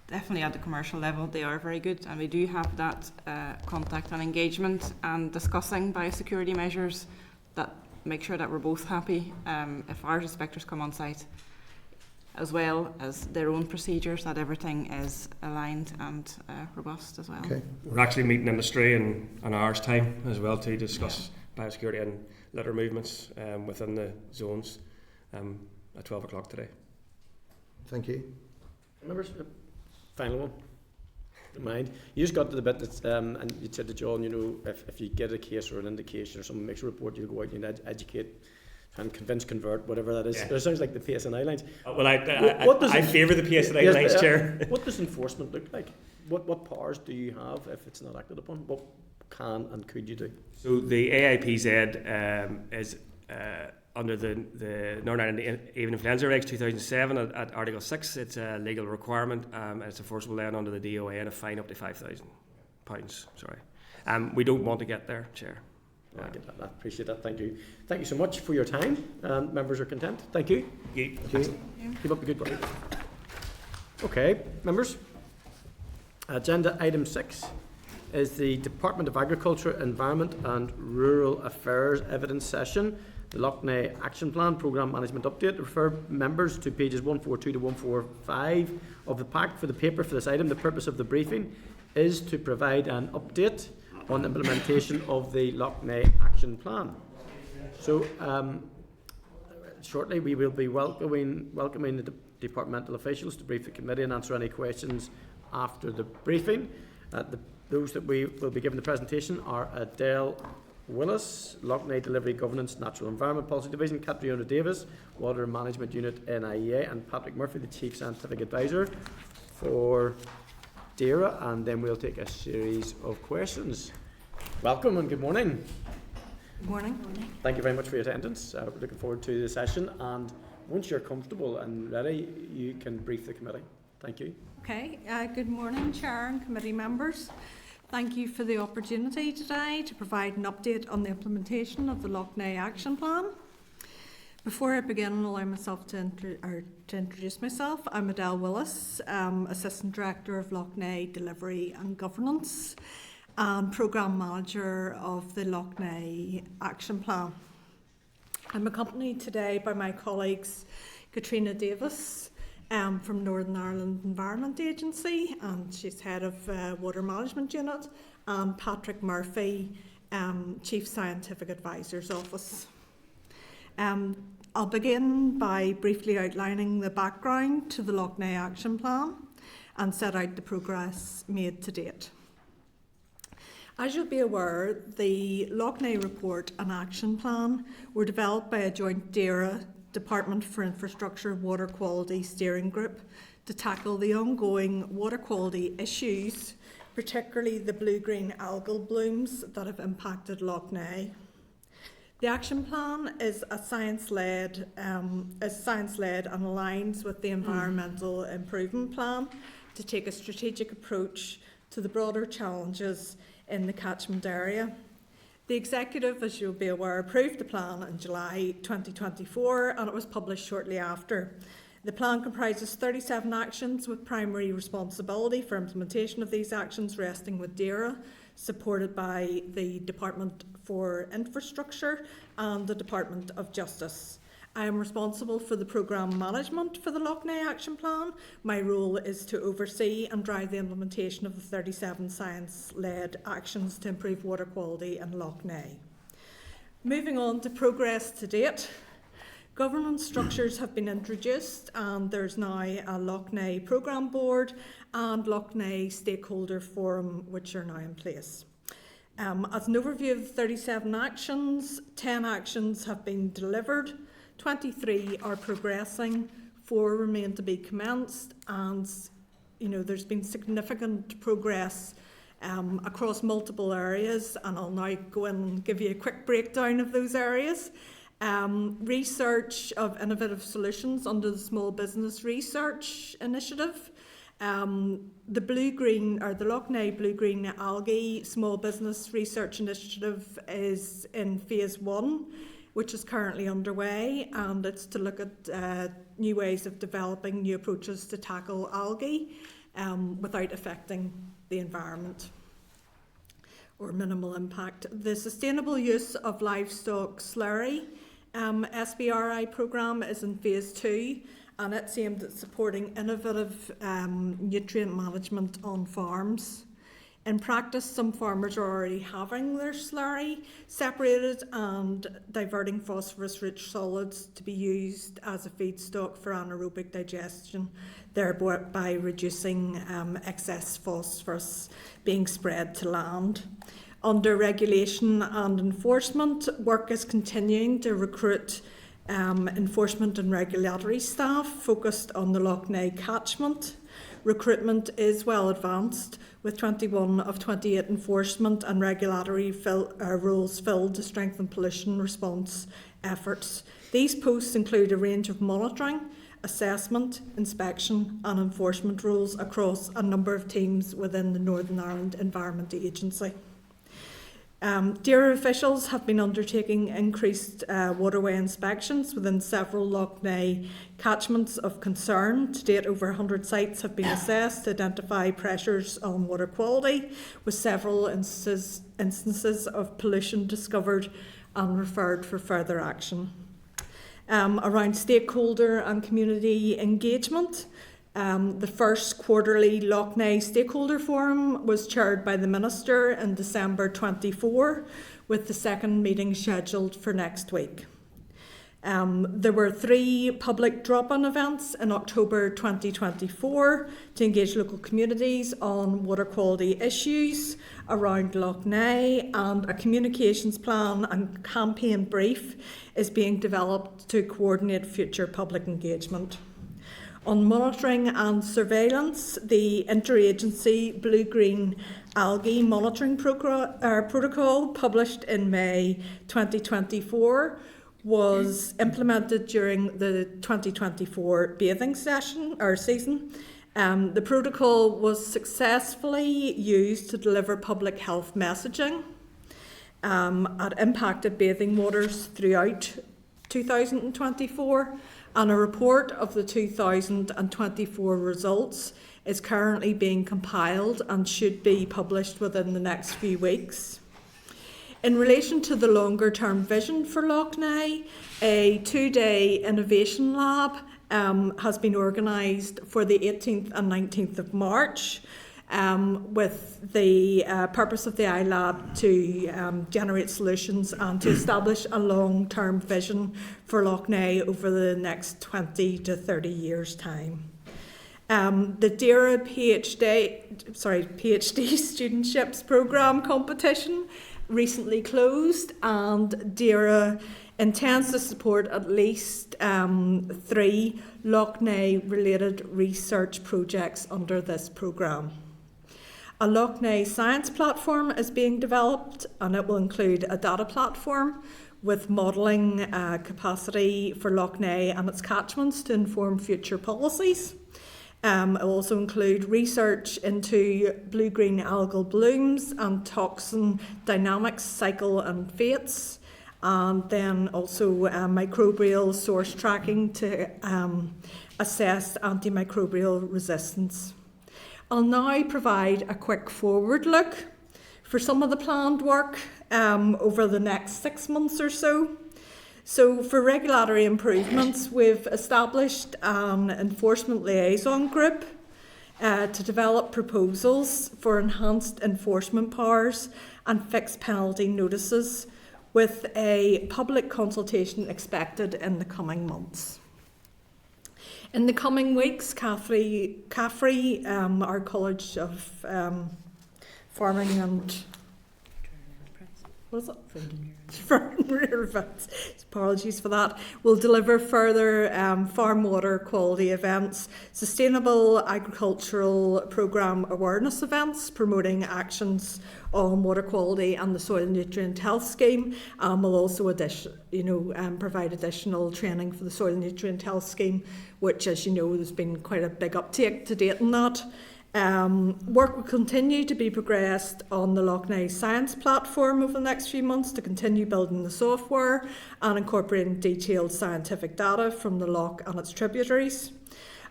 definitely at the commercial level, they are very good, and we do have that contact and engagement and discussing biosecurity measures that make sure that we're both happy if our inspectors come on site, as well as their own procedures, that everything is aligned and robust as well. Okay. We're actually meeting industry in an hour's time as well to discuss biosecurity and litter movements within the zones at 12 o'clock today. Thank you. Members, final one. Don't mind. You just got to the bit that's, and you said to John, you know, if you get a case or an indication or someone makes a report, you go out and educate and convince, convert, whatever that is. Yeah. It sounds like the PSNI lines. Well, What does I it- favour the PSNI Yes, lines, Chair. What does enforcement look like? What powers do you have if it's not acted upon? What can and could you do? So the AIPZ is under the Northern Ireland Avian Influenza Regs 2007 at Article 6. It's a legal requirement and it's enforceable then under the DOA and a fine up to £5,000. Sorry. We don't want to get there, Chair. I get that. I appreciate that. Thank you. Thank you so much for your time. Members are content. Thank you. Thank you. Keep up the good work. Okay, members. Agenda item 6 is the Department of Agriculture, Environment and Rural Affairs evidence session, the Loughney Action Plan Programme Management Update. Refer members to pages 142 to 145 of the pack for the paper for this item. The purpose of the briefing is to provide an update on the implementation of the Loughney Action Plan. So shortly we will be welcoming the departmental officials to brief the committee and answer any questions after the briefing. Those that we will be given the presentation are Adele Willis, Loughney Delivery Governance Natural Environment Policy Division, Catriona Davis, Water Management Unit NIEA, and Patrick Murphy, the Chief Scientific Advisor for DAERA, and then we'll take a series of questions. Welcome and good morning. Good morning. Thank you very much for your attendance. We're looking forward to the session, and once you're comfortable and ready, you can brief the committee. Thank you. Okay, good morning, Chair and committee members. Thank you for the opportunity today to provide an update on the implementation of the Loughney Action Plan. Before I begin, allow myself to introduce myself. I'm Adele Willis, Assistant Director of Loughney Delivery and Governance and Programme Manager of the Loughney Action Plan. I'm accompanied today by my colleagues Catriona Davis from Northern Ireland Environment Agency, and she's Head of Water Management Unit, and Patrick Murphy, Chief Scientific Advisor's Office. I'll begin by briefly outlining the background to the Loughney Action Plan and set out the progress made to date. As you'll be aware, the Loughney Report and Action Plan were developed by a joint DAERA, Department for Infrastructure Water Quality Steering Group, to tackle the ongoing water quality issues, particularly the blue-green algal blooms that have impacted Loughney. The action plan is science-led and aligns with the Environmental Improvement Plan to take a strategic approach to the broader challenges in the catchment area. The Executive, as you'll be aware, approved the plan in July 2024 and it was published shortly after. The plan comprises 37 actions with primary responsibility for implementation of these actions resting with DAERA, supported by the Department for Infrastructure and the Department of Justice. I am responsible for the programme management for the Loughney Action Plan. My role is to oversee and drive the implementation of the 37 science-led actions to improve water quality in Loughney. Moving on to progress to date. Governance structures have been introduced and there's now a Loughney Programme Board and Loughney Stakeholder Forum which are now in place. As an overview of the 37 actions, 10 actions have been delivered, 23 are progressing, 4 remain to be commenced, and there's been significant progress across multiple areas, and I'll now go in and give you a quick breakdown of those areas. Research of innovative solutions under the Small Business Research Initiative. The Loughney Blue-Green Algae Small Business Research Initiative is in phase 1, which is currently underway, and it's to look at new ways of developing new approaches to tackle algae without affecting the environment or minimal impact. The Sustainable Use of Livestock Slurry SBRI programme is in phase 2, and it's aimed at supporting innovative nutrient management on farms. In practice, some farmers are already having their slurry separated and diverting phosphorus-rich solids to be used as a feedstock for anaerobic digestion, thereby reducing excess phosphorus being spread to land. Under regulation and enforcement, work is continuing to recruit enforcement and regulatory staff focused on the Lough Neagh catchment. Recruitment is well advanced, with 21 of 28 enforcement and regulatory roles filled to strengthen pollution response efforts. These posts include a range of monitoring, assessment, inspection and enforcement roles across a number of teams within the Northern Ireland Environment Agency. DAERA officials have been undertaking increased waterway inspections within several Lough Neagh catchments of concern. To date, over 100 sites have been assessed to identify pressures on water quality, with several instances of pollution discovered and referred for further action. Around stakeholder and community engagement, the first quarterly Lough Neagh Stakeholder Forum was chaired by the Minister in December 24, with the second meeting scheduled for next week. There were 3 public drop-in events in October 2024 to engage local communities on water quality issues around Lough Neagh, and a communications plan and campaign brief is being developed to coordinate future public engagement. On monitoring and surveillance, the interagency blue-green algae monitoring protocol published in May 2024 was implemented during the 2024 bathing season. The protocol was successfully used to deliver public health messaging at impacted bathing waters throughout 2024, and a report of the 2024 results is currently being compiled and should be published within the next few weeks. In relation to the longer term vision for Lough Neagh, a 2-day innovation lab has been organised for the 18th and 19th of March, with the purpose of the iLab to generate solutions and to establish a long-term vision for Lough Neagh over the next 20 to 30 years' time. The DAERA PhD Studentships Programme competition recently closed, and DAERA intends to support at least 3 Lough Neagh related research projects under this programme. A Lough Neagh science platform is being developed, and it will include a data platform with modelling capacity for Lough Neagh and its catchments to inform future policies. It will also include research into blue-green algal blooms and toxin dynamics, cycle and fates, and then also microbial source tracking to assess antimicrobial resistance. I'll now provide a quick forward look for some of the planned work over the next 6 months or so. So for regulatory improvements, we've established an enforcement liaison group to develop proposals for enhanced enforcement powers and fixed penalty notices, with a public consultation expected in the coming months. In the coming weeks, CAFRE, our College of Farming and apologies for that, will deliver further farm water quality events, sustainable agricultural programme awareness events promoting actions on water quality and the soil nutrient health scheme. We'll also provide additional training for the soil nutrient health scheme, which, as you know, there's been quite a big uptake to date in that. Work will continue to be progressed on the Lough Neagh Science platform over the next few months to continue building the software and incorporating detailed scientific data from the loch and its tributaries.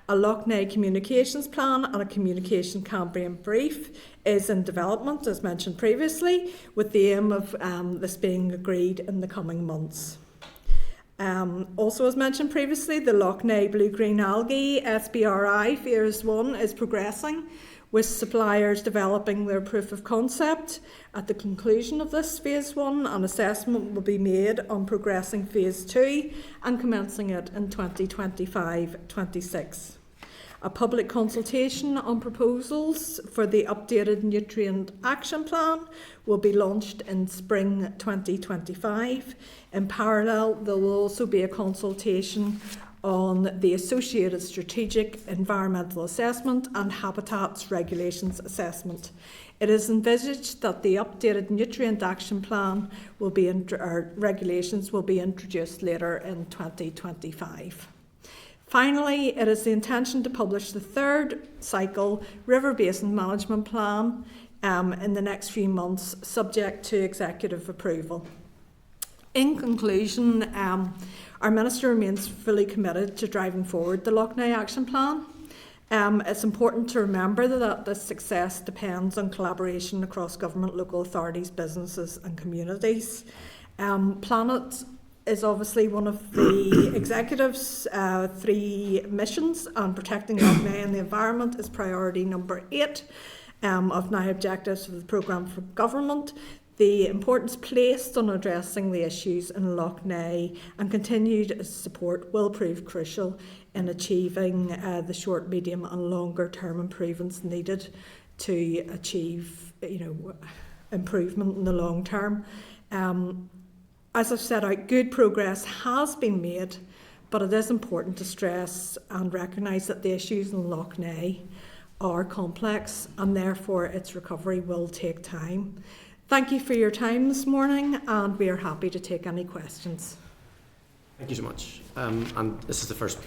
A Lough Neagh communications plan and a communication campaign brief is in development, as mentioned previously, with the aim of this being agreed in the coming months. Also, as mentioned previously, the Lough Neagh blue-green algae SBRI Phase 1 is progressing, with suppliers developing their proof of concept. At the conclusion of this phase 1, an assessment will be made on progressing phase 2 and commencing it in 2025-26. A public consultation on proposals for the updated Nutrient Action Plan will be launched in spring 2025. In parallel, there will also be a consultation on the associated strategic environmental assessment and habitats regulations assessment. It is envisaged that the updated Nutrient Action Plan will be regulations will be introduced later in 2025. Finally, it is the intention to publish the third cycle River Basin Management Plan in the next few months, subject to executive approval. In conclusion, our Minister remains fully committed to driving forward the Lough Neagh Action Plan. It's important to remember that the success depends on collaboration across government, local authorities, businesses and communities. Planet is obviously one of the executive's 3 missions, and protecting Lough Neagh and the environment is priority number 8 of 9 objectives of the programme for government. The importance placed on addressing the issues in Lough Neagh and continued support will prove crucial in achieving the short, medium and longer term improvements needed to achieve improvement in the long term. As I've set out, good progress has been made, but it is important to stress and recognise that the issues in Lough Neagh are complex and therefore its recovery will take time. Thank you for your time this morning, and we are happy to take any questions. Thank you so much. And this is the first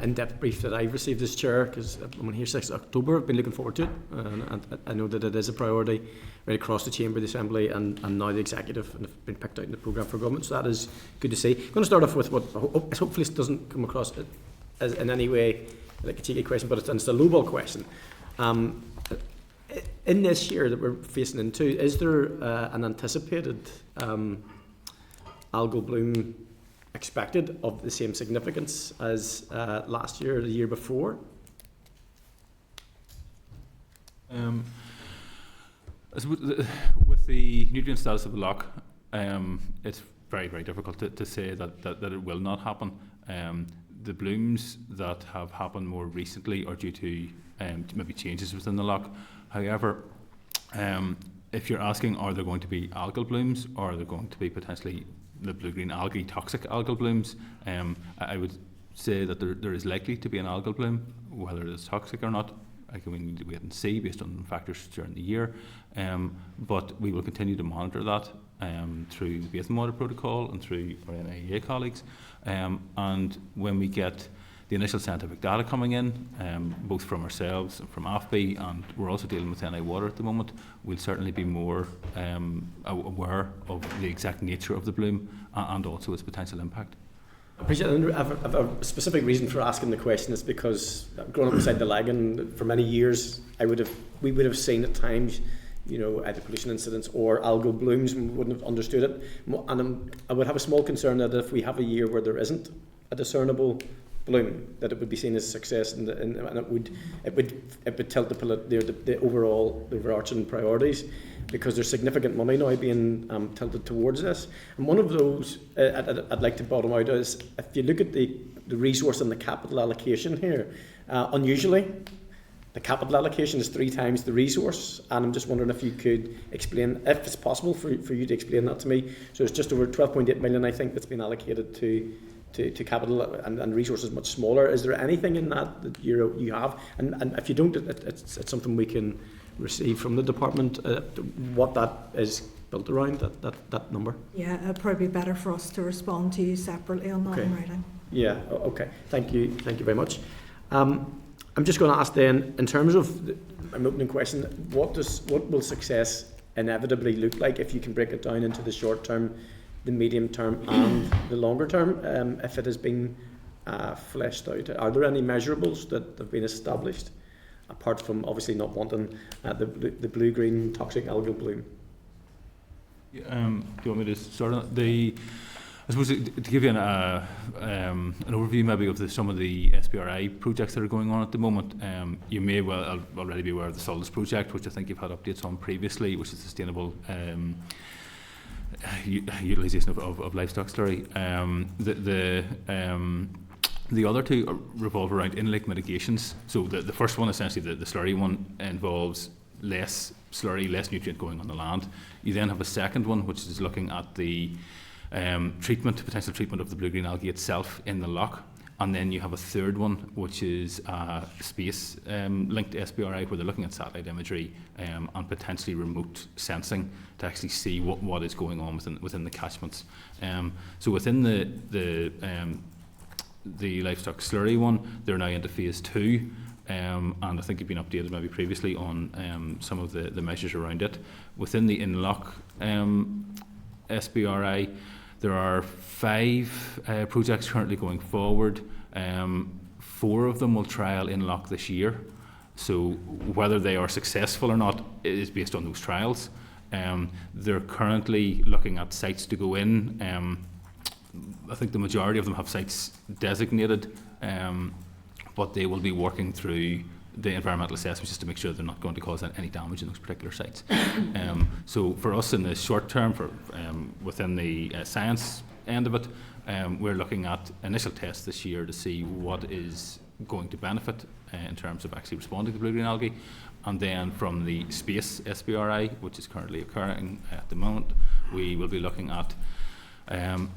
in-depth brief that I've received as chair, because I'm here 6th October. I've been looking forward to it, and I know that it is a priority right across the Chamber, the Assembly, and now the Executive, and have been picked out in the programme for government, so that is good to see. I'm going to start off with what hopefully doesn't come across as in any way like a cheeky question, but it's a lowball question. In this year that we're facing into, is there an anticipated algal bloom expected of the same significance as last year or the year before? With the nutrient status of the loch, it's very, very difficult to say that it will not happen. The blooms that have happened more recently are due to maybe changes within the loch. However, if you're asking are there going to be algal blooms or are there going to be potentially the blue-green algae, toxic algal blooms, I would say that there is likely to be an algal bloom. Whether it's toxic or not, we need to wait and see based on factors during the year. But we will continue to monitor that through the Basin Water Protocol and through our NIEA colleagues. And when we get the initial scientific data coming in, both from ourselves and from AFBI, and we're also dealing with NI Water at the moment, we'll certainly be more aware of the exact nature of the bloom and also its potential impact. I appreciate it. I have a specific reason for asking the question. Is because growing up beside the Lagan for many years, we would have seen at times, either pollution incidents or algal blooms, and we wouldn't have understood it. And I would have a small concern that if we have a year where there isn't a discernible bloom, that it would be seen as a success, and it would tilt the overall overarching priorities, because there's significant money now being tilted towards this. And one of those I'd like to bottom out is, if you look at the resource and the capital allocation here, unusually the capital allocation is 3 times the resource, and I'm just wondering if you could explain, if it's possible for you to explain that to me. So it's just over 12.8 million, I think, that's been allocated to capital, and resources much smaller. Is there anything in that you have? And if you don't, it's something we can receive from the department, what that is built around, that number? Yeah, it'd probably be better for us to respond to you separately on that in writing. Yeah, okay. Thank you very much. I'm just going to ask then, in terms of an opening question, what will success inevitably look like if you can break it down into the short term, the medium term and the longer term, if it has been fleshed out? Are there any measurables that have been established, apart from obviously not wanting the blue-green toxic algal bloom? Do you want me to start on the I suppose to give you an overview maybe of some of the SBRI projects that are going on at the moment, you may well already be aware of the SOLIS project, which I think you've had updates on previously, which is sustainable utilisation of livestock slurry. The other two revolve around in-lake mitigations. So the first one, essentially the slurry one, involves less slurry, less nutrient going on the land. You then have a second one, which is looking at the potential treatment of the blue-green algae itself in the loch. And then you have a third one, which is space linked to SBRI, where they're looking at satellite imagery and potentially remote sensing to actually see what is going on within the catchments. So within the livestock slurry one, they're now into phase 2. And I think you've been updated maybe previously on some of the measures around it. Within the in-loch SBRI, there are 5 projects currently going forward. 4 of them will trial in-loch this year. So whether they are successful or not is based on those trials. They're currently looking at sites to go in. I think the majority of them have sites designated, but they will be working through the environmental assessments just to make sure they're not going to cause any damage in those particular sites. So for us in the short term, within the science end of it, we're looking at initial tests this year to see what is going to benefit in terms of actually responding to blue-green algae. And then from the space SBRI, which is currently occurring at the moment, we will be looking at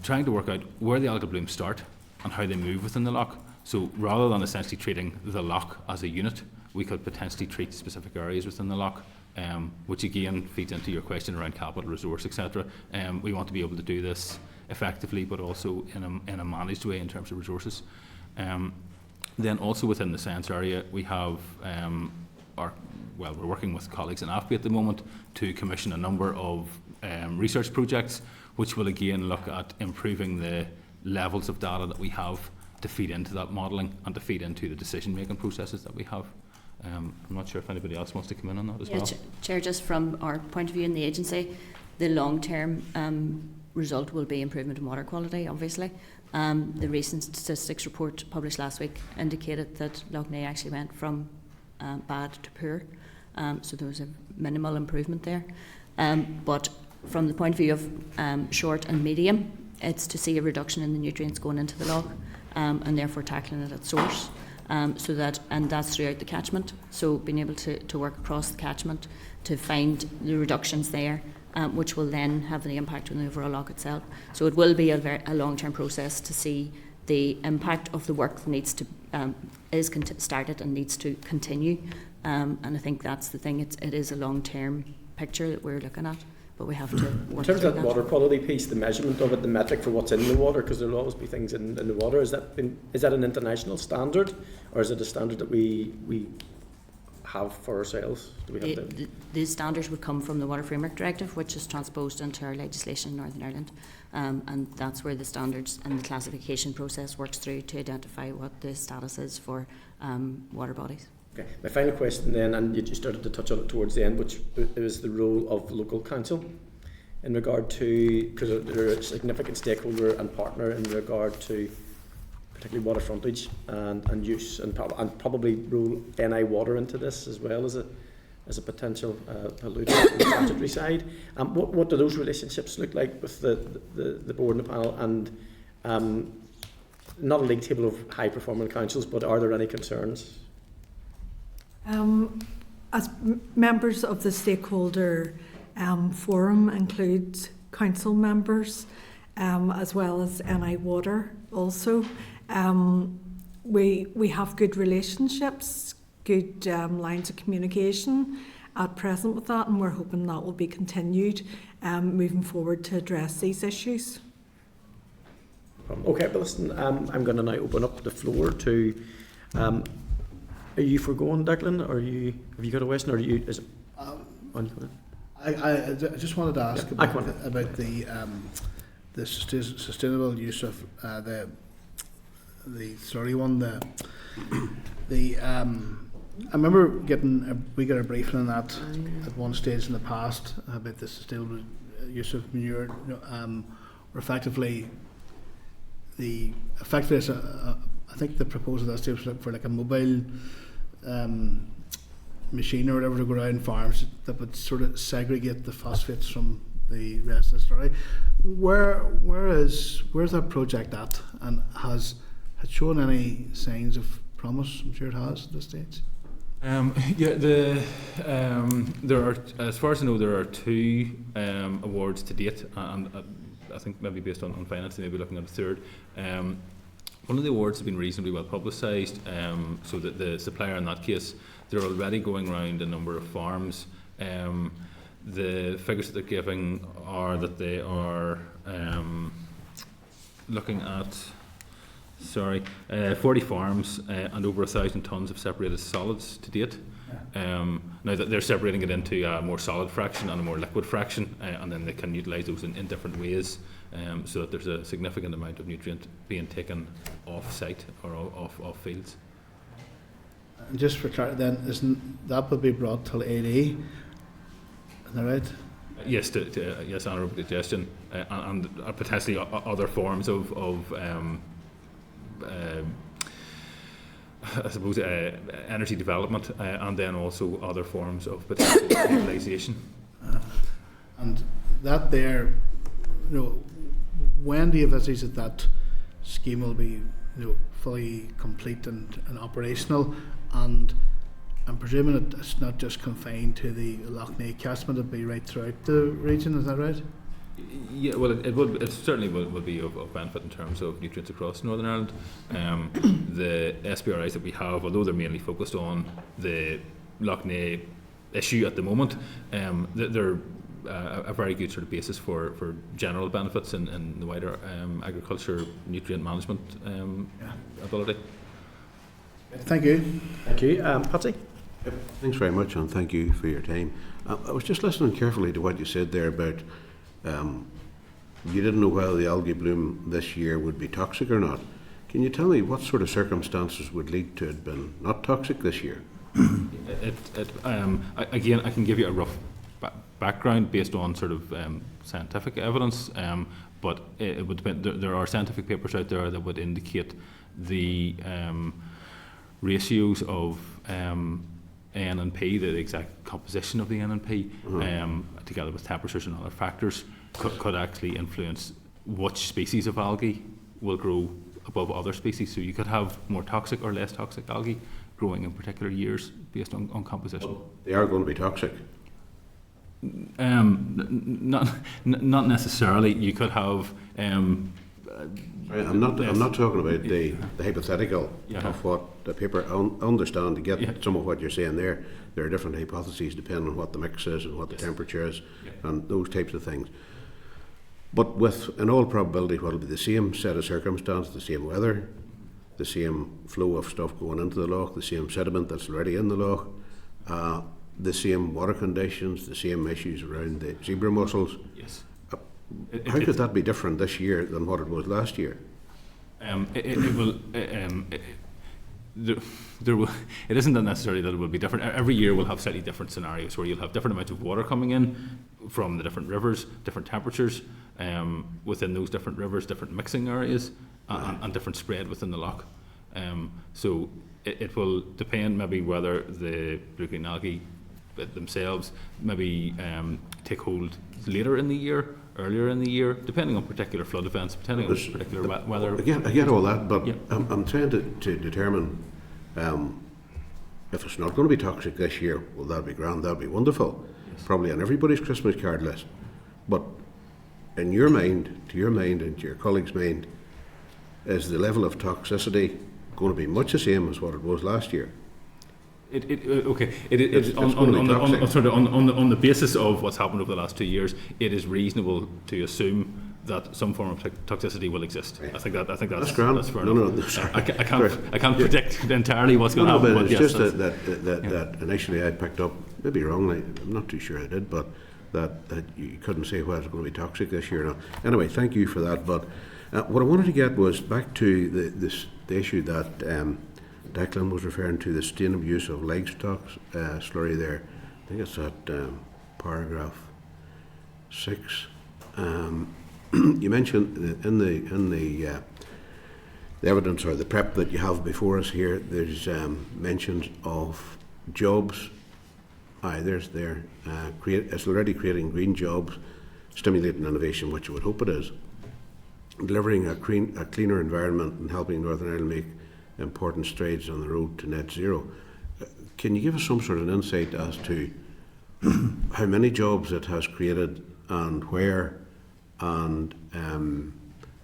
trying to work out where the algal blooms start and how they move within the loch. So rather than essentially treating the loch as a unit, we could potentially treat specific areas within the loch, which again feeds into your question around capital, resource, etc. We want to be able to do this effectively, but also in a managed way in terms of resources. Then also within the science area, we have we're working with colleagues in AFBI at the moment to commission a number of research projects, which will again look at improving the levels of data that we have to feed into that modelling and to feed into the decision-making processes that we have. I'm not sure if anybody else wants to come in on that as well. Chair, just from our point of view in the agency, the long-term result will be improvement in water quality, obviously. The recent statistics report published last week indicated that Lough Neagh actually went from bad to poor, so there was a minimal improvement there. But from the point of view of short and medium, it's to see a reduction in the nutrients going into the loch, and therefore tackling it at source. And that's throughout the catchment. So being able to work across the catchment to find the reductions there, which will then have the impact on the overall loch itself. So it will be a long-term process to see the impact of the work that needs to started and needs to continue. And I think that's the thing. It is a long-term picture that we're looking at. But we have to work in terms of that water quality piece, the measurement of it, the metric for what's in the water, because there will always be things in the water. Is that an international standard, or is it a standard that we have for ourselves? Do we have the standards would come from the Water Framework Directive, which is transposed into our legislation in Northern Ireland, and that's where the standards and the classification process works through to identify what the status is for water bodies. Okay. My final question then, and you started to touch on it towards the end, which is the role of local council in regard to, because they're a significant stakeholder and partner in regard to particularly water frontage and use, and probably roll NI water into this as well as a potential pollutant on the statutory side. What do those relationships look like with the board and the panel, and not a league table of high performing councils, but are there any concerns? As members of the stakeholder forum includes council members as well as NI Water also. We have good relationships, good lines of communication at present with that, and we're hoping that will be continued moving forward to address these issues. Okay, but listen, I'm going to now open up the floor to are you foregoing, Declan, or have you got a question, or I just wanted to ask about the sustainable use of the slurry one. I remember we got a briefing on that at one stage in the past about the sustainable use of manure. We're effectively effectively, I think the proposal that's just for like a mobile machine or whatever to go around farms that would sort of segregate the phosphates from the rest of the story. Where's that project at, and has it shown any signs of promise? I'm sure it has at this stage. There are, as far as I know, there are 2 awards to date, and I think maybe based on finance, they may be looking at a third. One of the awards has been reasonably well publicised, so that the supplier in that case, they're already going around a number of farms. The figures that they're giving are that they are looking at 40 farms and over 1,000 tonnes of separated solids to date. Now that they're separating it into a more solid fraction and a more liquid fraction, and then they can utilise those in different ways, so that there's a significant amount of nutrient being taken off site or off fields. And just for clarity, then, isn't that would be brought till 8A? Is that right? Yes, yes, honourable digestion, and potentially other forms of I suppose energy development, and then also other forms of potential utilisation. And that there, when do you envisage that scheme will be, fully complete and operational? And I'm presuming it's not just confined to the Lough Neagh catchment; it'll be right throughout the region. Is that right? Yeah, well, it certainly will be of benefit in terms of nutrients across Northern Ireland. The SPRIs that we have, although they're mainly focused on the Lough Neagh issue at the moment, they're a very good sort of basis for general benefits in the wider agriculture nutrient management ability. Thank you. Thank you. Patsy? Thanks very much, and thank you for your time. I was just listening carefully to what you said there about you didn't know whether the algae bloom this year would be toxic or not. Can you tell me what sort of circumstances would lead to it being not toxic this year? Again, I can give you a rough background based on sort of scientific evidence, but it would depend. There are scientific papers out there that would indicate the ratios of N and P, the exact composition of the N and P, together with temperatures and other factors, could actually influence which species of algae will grow above other species. So you could have more toxic or less toxic algae growing in particular years based on composition. Well, they are going to be toxic. Not necessarily. You could have. I'm not talking about the hypothetical of what the paper. I understand to get some of what you're saying there. There are different hypotheses depending on what the mix is and what the temperature is, and those types of things. But with, in all probability, what will be the same set of circumstances, the same weather, the same flow of stuff going into the loch, the same sediment that's already in the loch, the same water conditions, the same issues around the zebra mussels. Yes. How could that be different this year than what it was last year? It will. It isn't necessarily that it will be different. Every year we'll have slightly different scenarios where you'll have different amounts of water coming in from the different rivers, different temperatures within those different rivers, different mixing areas, and different spread within the loch. So it will depend maybe whether the blue-green algae themselves maybe take hold later in the year, earlier in the year, depending on particular flood events, depending on particular weather. I get all that, but I'm trying to determine if it's not going to be toxic this year. Well, that'd be grand, that'd be wonderful. Yes. Probably on everybody's Christmas card list. But in your mind, to your mind and to your colleagues' mind, is the level of toxicity going to be much the same as what it was last year? It's on the basis of what's happened over the last 2 years, it is reasonable to assume that some form of toxicity will exist. Right. I think that's grand. That's fair enough. I can't predict entirely what's going to happen. But it's just that initially I picked up, maybe wrongly, I'm not too sure I did, but that you couldn't say whether it's going to be toxic this year or not. Anyway, thank you for that. But what I wanted to get was back to the issue that Declan was referring to, the sustainable use of livestock slurry there. I think it's at paragraph 6. You mentioned in the the evidence or the prep that you have before us here, there's mentions of jobs. Aye, there's there. It's already creating green jobs, stimulating innovation, which you would hope it is, delivering a cleaner environment and helping Northern Ireland make important strides on the road to net zero. Can you give us some sort of insight as to how many jobs it has created and where, and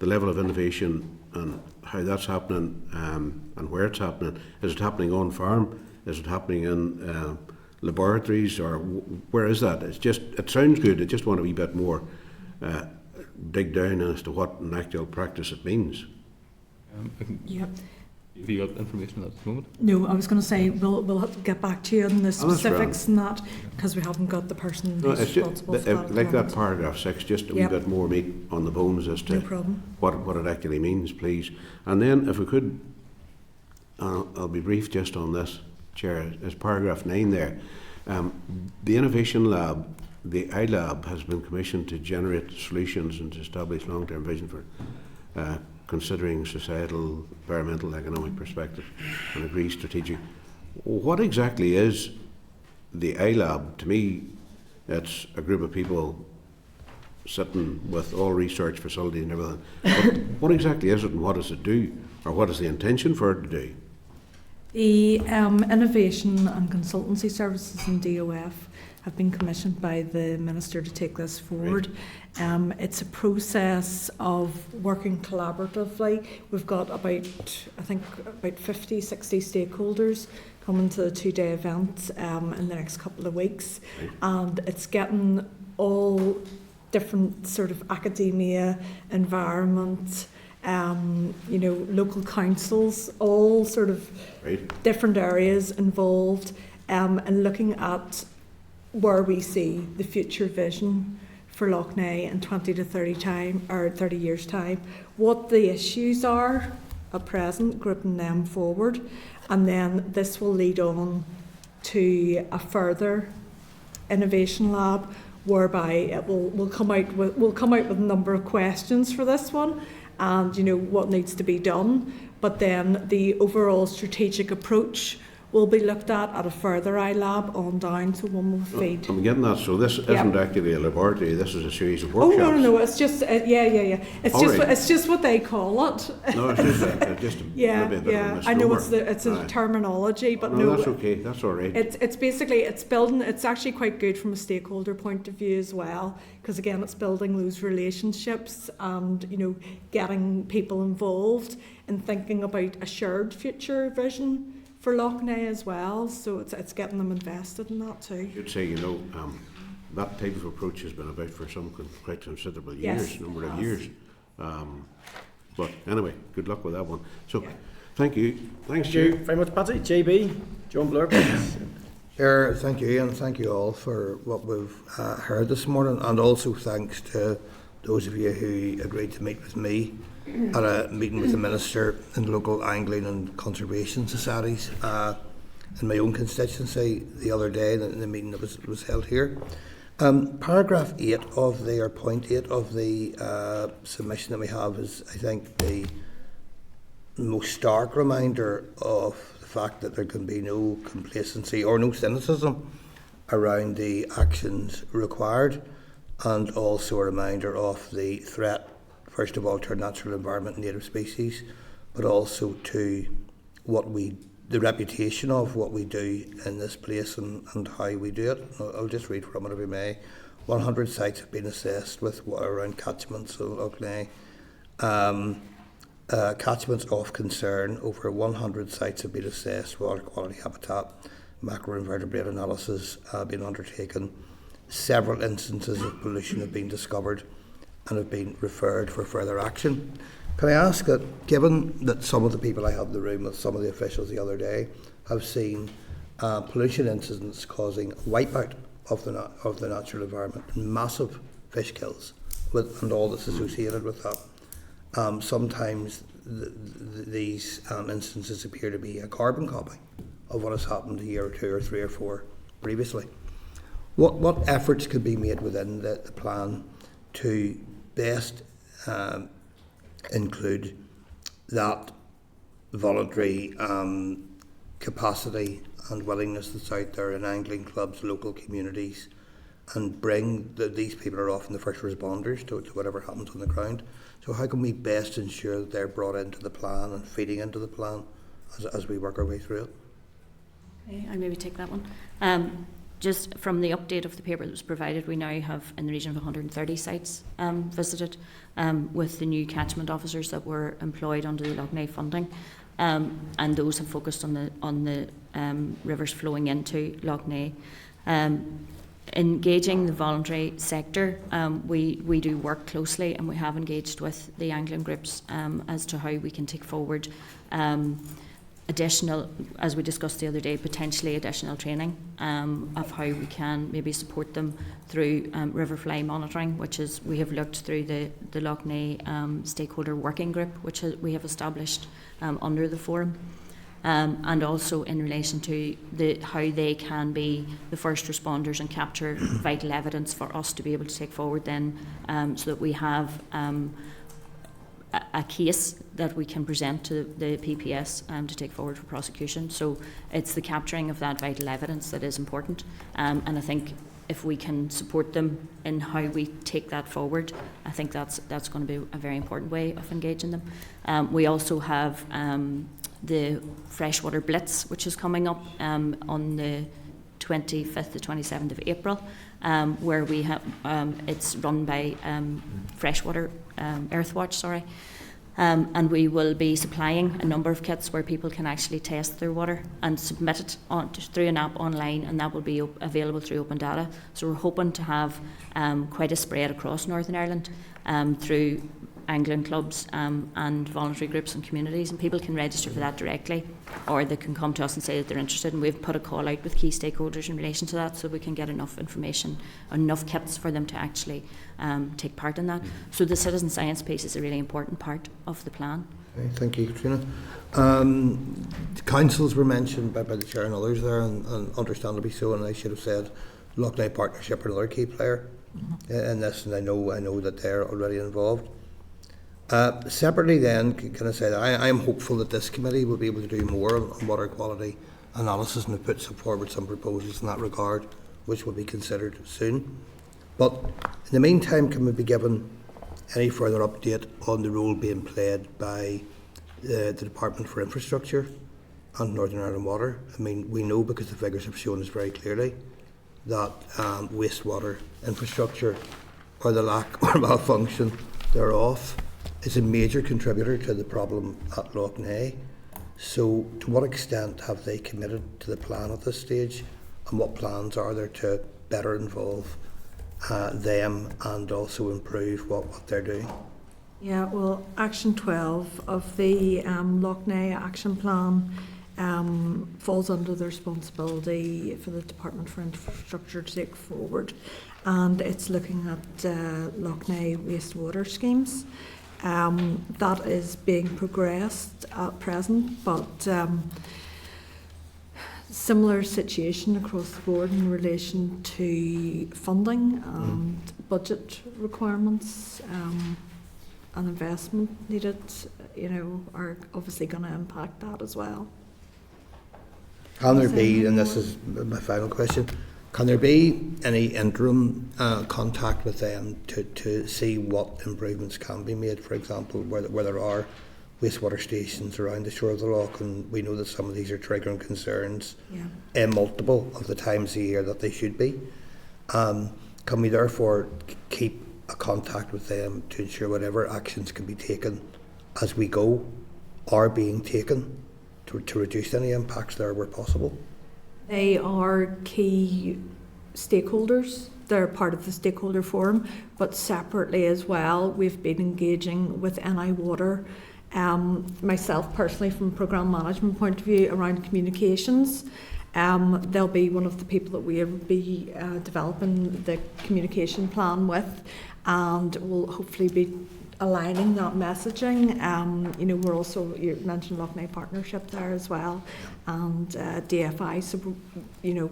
the level of innovation and how that's happening and where it's happening? Is it happening on farm? Is it happening in laboratories, or where is that? It sounds good. I just want a wee bit more dig down as to what in actual practice it means. Yep. Have you got information on that at the moment? No, I was going to say we'll have to get back to you on the specifics and that, because we haven't got the person who's responsible for that. Like that paragraph 6, just a wee bit more meat on the bones as to what it actually means, please. And then if we could, I'll be brief just on this, Chair, is paragraph 9 there. The Innovation Lab, the iLab, has been commissioned to generate solutions and to establish long-term vision for considering societal, environmental, economic perspective and agree strategic. What exactly is the iLab? To me, it's a group of people sitting with all research facilities and everything. But what exactly is it, and what does it do, or what is the intention for it to do? The Innovation and Consultancy Services in DOF have been commissioned by the Minister to take this forward. Right. It's a process of working collaboratively. We've got about 50, 60 stakeholders coming to the 2-day event in the next couple of weeks. Right. And it's getting all different sort of academia, environment, local councils, all sort of different areas involved, and looking at where we see the future vision for Loughnane in 20 to 30 years time, what the issues are at present, grouping them forward, and then this will lead on to a further innovation lab whereby it will come out with a number of questions for this one, and what needs to be done, but then the overall strategic approach will be looked at a further iLab on down, so one will feed. I'm getting that. So this isn't actually a laboratory. This is a series of workshops. Oh no! It's just It's just what they call it. No, it's just maybe a bit of a misnomer. I know it's a terminology, but no, that's okay. That's all right. It's basically it's building. It's actually quite good from a stakeholder point of view as well, because again, it's building those relationships and getting people involved in thinking about a shared future vision for Loughnane as well, so it's getting them invested in that too. I should say, that type of approach has been about for quite considerable years, number of years. But anyway, good luck with that one. So, thank you. Thanks, Thank you very much, Patsy. JB, John Blair, please. Chair, thank you, and thank you all for what we've heard this morning, and also thanks to those of you who agreed to meet with me at a meeting with the Minister in local angling and conservation societies in my own constituency the other day, in the meeting that was held here. Paragraph 8 of the, or point 8 of the submission that we have is, I think, the most stark reminder of the fact that there can be no complacency or no cynicism around the actions required, and also a reminder of the threat, first of all, to our natural environment and native species, but also to the reputation of what we do in this place and how we do it. I'll just read from it if I may. 100 sites have been assessed with around catchments of Loughnane. Catchments of concern, over 100 sites have been assessed, water quality, habitat, macroinvertebrate analysis been undertaken. Several instances of pollution have been discovered and have been referred for further action. Can I ask that, given that some of the people I had in the room with some of the officials the other day have seen pollution incidents causing wipeout of the natural environment, massive fish kills, and all that's associated with that, sometimes these instances appear to be a carbon copy of what has happened a year or 2 or 3 or 4 previously. What efforts could be made within the plan to best include that voluntary capacity and willingness that's out there in angling clubs, local communities, and bring these people are often the first responders to whatever happens on the ground. So how can we best ensure that they're brought into the plan and feeding into the plan as we work our way through it? Okay, I'll maybe take that one. Just from the update of the paper that was provided, we now have in the region of 130 sites visited with the new catchment officers that were employed under the Lough Neagh funding, and those have focused on the rivers flowing into Lough Neagh. Engaging the voluntary sector, we do work closely, and we have engaged with the angling groups as to how we can take forward additional, as we discussed the other day, potentially additional training of how we can maybe support them through river fly monitoring, which is, we have looked through the Lough Neagh stakeholder working group, which we have established under the forum. And also in relation to how they can be the first responders and capture vital evidence for us to be able to take forward then, so that we have a case that we can present to the PPS to take forward for prosecution. So it's the capturing of that vital evidence that is important, and I think if we can support them in how we take that forward, I think that's going to be a very important way of engaging them. We also have the Freshwater Blitz, which is coming up on the 25th to 27th of April, where we have it's run by Freshwater Earthwatch, sorry, and we will be supplying a number of kits where people can actually test their water and submit it through an app online, and that will be available through open data. So we're hoping to have quite a spread across Northern Ireland through angling clubs and voluntary groups and communities, and people can register for that directly, or they can come to us and say that they're interested, and we've put a call out with key stakeholders in relation to that, so we can get enough information, enough kits for them to actually take part in that. So the citizen science piece is a really important part of the plan. Okay, thank you, Katrina. The councils were mentioned by the chair and others there, and understandably so, and I should have said Lough Neagh Partnership are another key player in this, and I know that they're already involved. Separately then, can I say that I am hopeful that this committee will be able to do more on water quality analysis, and have put forward some proposals in that regard, which will be considered soon. But in the meantime, can we be given any further update on the role being played by the Department for Infrastructure and Northern Ireland Water? I mean, we know, because the figures have shown us very clearly, that wastewater infrastructure, or the lack or malfunction thereof, is a major contributor to the problem at Lough Neagh. So to what extent have they committed to the plan at this stage, and what plans are there to better involve them and also improve what they're doing? Yeah, well, Action 12 of the Lough Neagh Action Plan falls under the responsibility for the Department for Infrastructure to take forward, and it's looking at Lough Neagh wastewater schemes. That is being progressed at present, but similar situation across the board in relation to funding and budget requirements and investment needed, are obviously going to impact that as well. Can there be, and this is my final question, can there be any interim contact with them to see what improvements can be made, for example, where there are wastewater stations around the shore of the loch, and we know that some of these are triggering concerns in multiple of the times a year that they should be. Can we therefore keep a contact with them to ensure whatever actions can be taken as we go are being taken to reduce any impacts there where possible? They are key stakeholders. They're part of the stakeholder forum, but separately as well, we've been engaging with NI Water, myself personally from a programme management point of view around communications. They'll be one of the people that we'll be developing the communication plan with, and we'll hopefully be aligning that messaging. We're also, you mentioned Lough Neagh Partnership there as well, and DFI. So,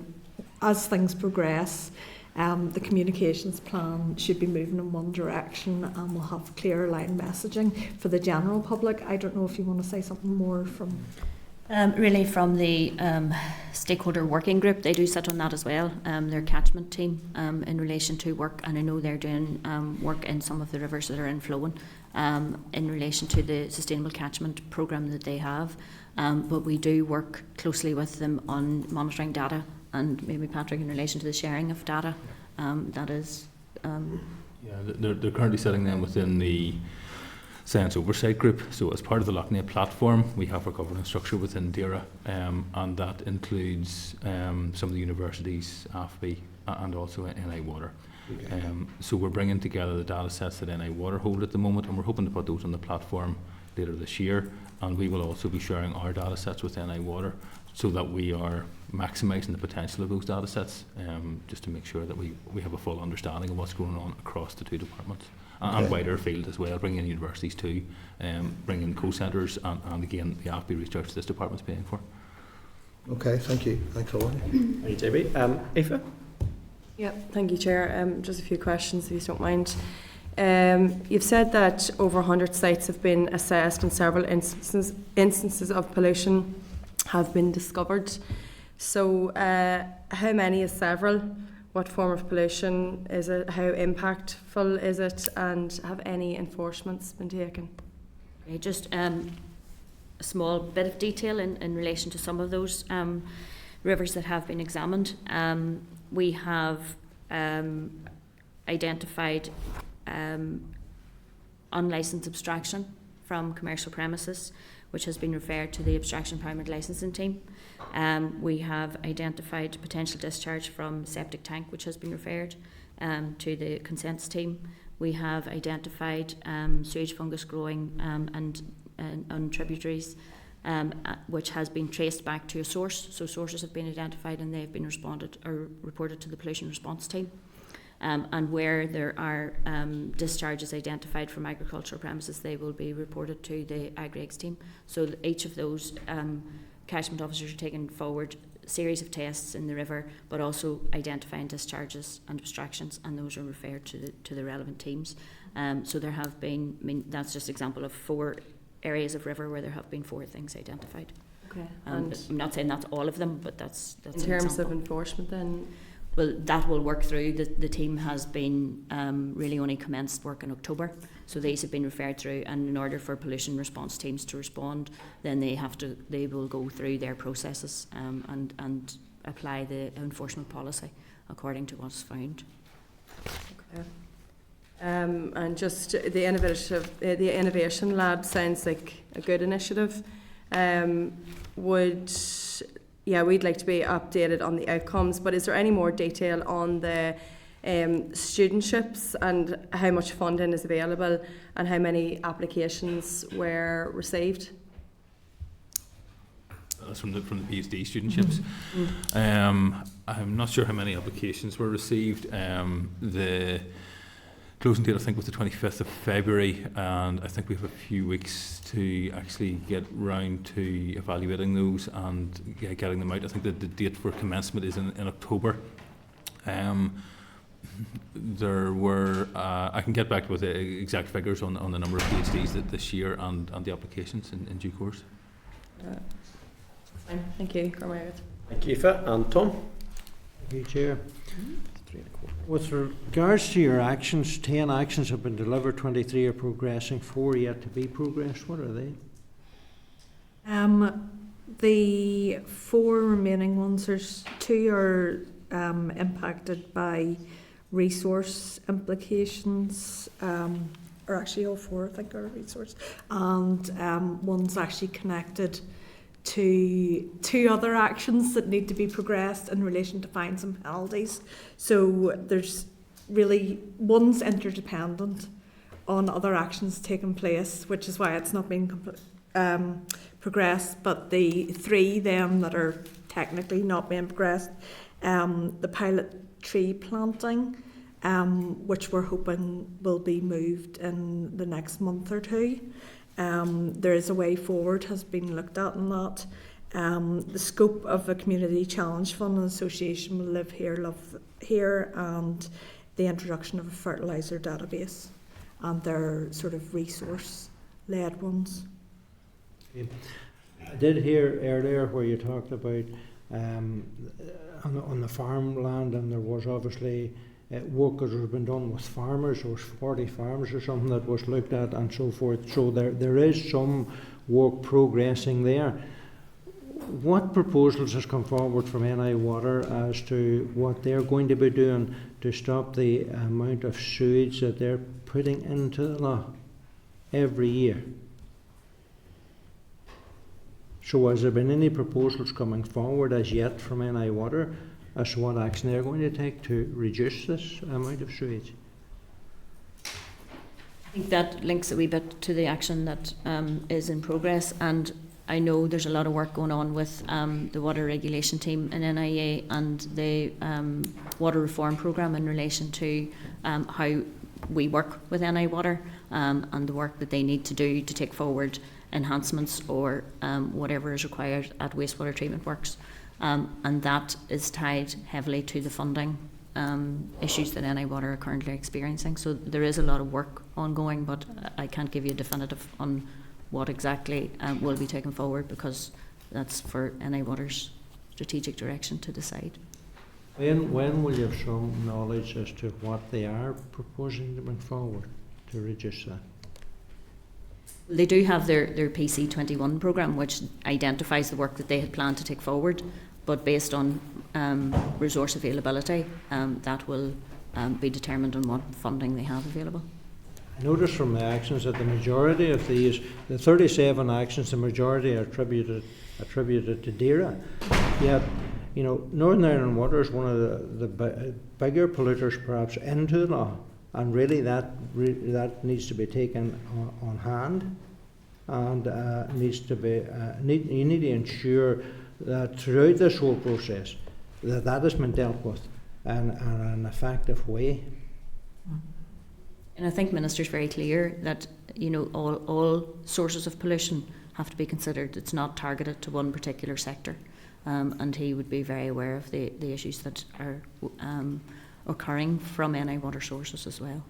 as things progress, The communications plan should be moving in one direction, and we'll have clear line messaging for the general public. I don't know if you want to say something more from... Really from the stakeholder working group, they do sit on that as well, their catchment team in relation to work, and I know they're doing work in some of the rivers that are inflowing in relation to the sustainable catchment programme that they have, but we do work closely with them on monitoring data, and maybe Patrick in relation to the sharing of data, that is... Yeah, they're currently sitting then within the Science Oversight Group. So as part of the Loughnane platform, we have our governance structure within DAERA, and that includes some of the universities, AFBI, and also NI Water. Okay. So we're bringing together the data sets that NI Water hold at the moment, and we're hoping to put those on the platform later this year, and we will also be sharing our data sets with NI Water so that we are maximising the potential of those data sets, just to make sure that we have a full understanding of what's going on across the two departments. And wider field as well, bringing in universities too, bringing co-centres, and again the AFBI research this department's paying for. Okay, thank you. Thanks a lot. Thank you, JB. Aoife? Yeah, thank you, Chair. Just a few questions, if you don't mind. You've said that over 100 sites have been assessed and several instances of pollution have been discovered. So how many is several? What form of pollution is it? How impactful is it? And have any enforcements been taken? Okay, just a small bit of detail in relation to some of those rivers that have been examined. We have identified unlicensed abstraction from commercial premises, which has been referred to the Abstraction Permit Licensing Team. We have identified potential discharge from septic tank, which has been referred to the consents team. We have identified sewage fungus growing and on tributaries, which has been traced back to a source. So sources have been identified and they've been reported to the pollution response team. And where there are discharges identified from agricultural premises, they will be reported to the Agregs team. So each of those catchment officers are taking forward a series of tests in the river, but also identifying discharges and abstractions, and those are referred to the relevant teams. So there have been, I mean, that's just an example of 4 areas of river where there have been 4 things identified. Okay. And I'm not saying that's all of them, but that's in terms of enforcement then? Well, that will work through. The team has been really only commenced work in October, so these have been referred through, and in order for pollution response teams to respond, then they will go through their processes and apply the enforcement policy according to what's found. Okay. And just the innovation lab sounds like a good initiative. We'd like to be updated on the outcomes, but is there any more detail on the studentships and how much funding is available and how many applications were received? That's from the PhD studentships. I'm not sure how many applications were received. The closing date, I think, was the 25th of February, and I think we have a few weeks to actually get round to evaluating those and getting them out. I think that the date for commencement is in October. There were, I can get back with the exact figures on the number of PhDs this year and the applications in due course. Fine, thank you. Thank you, Aoife. And Tom? Thank you, Chair. With regards to your actions, 10 actions have been delivered, 23 are progressing, 4 yet to be progressed. What are they? The 4 remaining ones, there's 2 are impacted by resource implications, or actually all 4 I think are resource, and one's actually connected to 2 other actions that need to be progressed in relation to fines and penalties. So there's really, one's interdependent on other actions taking place, which is why it's not being progressed, but the 3 then that are technically not being progressed, the pilot tree planting, which we're hoping will be moved in the next month or 2. There is a way forward has been looked at in that. the scope of a community challenge fund in association with Live Here, Love Here, and the introduction of a fertiliser database, and their sort of resource-led ones. I did hear earlier where you talked about on the farmland, and there was obviously work that has been done with farmers. There was 40 farmers or something that was looked at and so forth. So there is some work progressing there. What proposals has come forward from NI Water as to what they're going to be doing to stop the amount of sewage that they're putting into the loch every year? So has there been any proposals coming forward as yet from NI Water as to what action they're going to take to reduce this amount of sewage? I think that links a wee bit to the action that is in progress, and I know there's a lot of work going on with the water regulation team in NIA and the water reform programme in relation to how we work with NI Water and the work that they need to do to take forward enhancements or whatever is required at wastewater treatment works. And that is tied heavily to the funding issues that NI Water are currently experiencing. So there is a lot of work ongoing, but I can't give you a definitive on what exactly will be taken forward, because that's for NI Water's strategic direction to decide. When will you have some knowledge as to what they are proposing to bring forward to reduce that? They do have their PC21 programme, which identifies the work that they had planned to take forward, but based on resource availability, that will be determined on what funding they have available. I noticed from the actions that the majority of these, the 37 actions, the majority are attributed to DERA. Yet, you know, Northern Ireland Water is one of the bigger polluters perhaps into the law, and really that needs to be taken on hand, and needs to be you need to ensure that throughout this whole process that has been dealt with in an effective way. And I think Minister's very clear that, you know, all sources of pollution have to be considered. It's not targeted to one particular sector, and he would be very aware of the issues that are occurring from NI Water sources as well.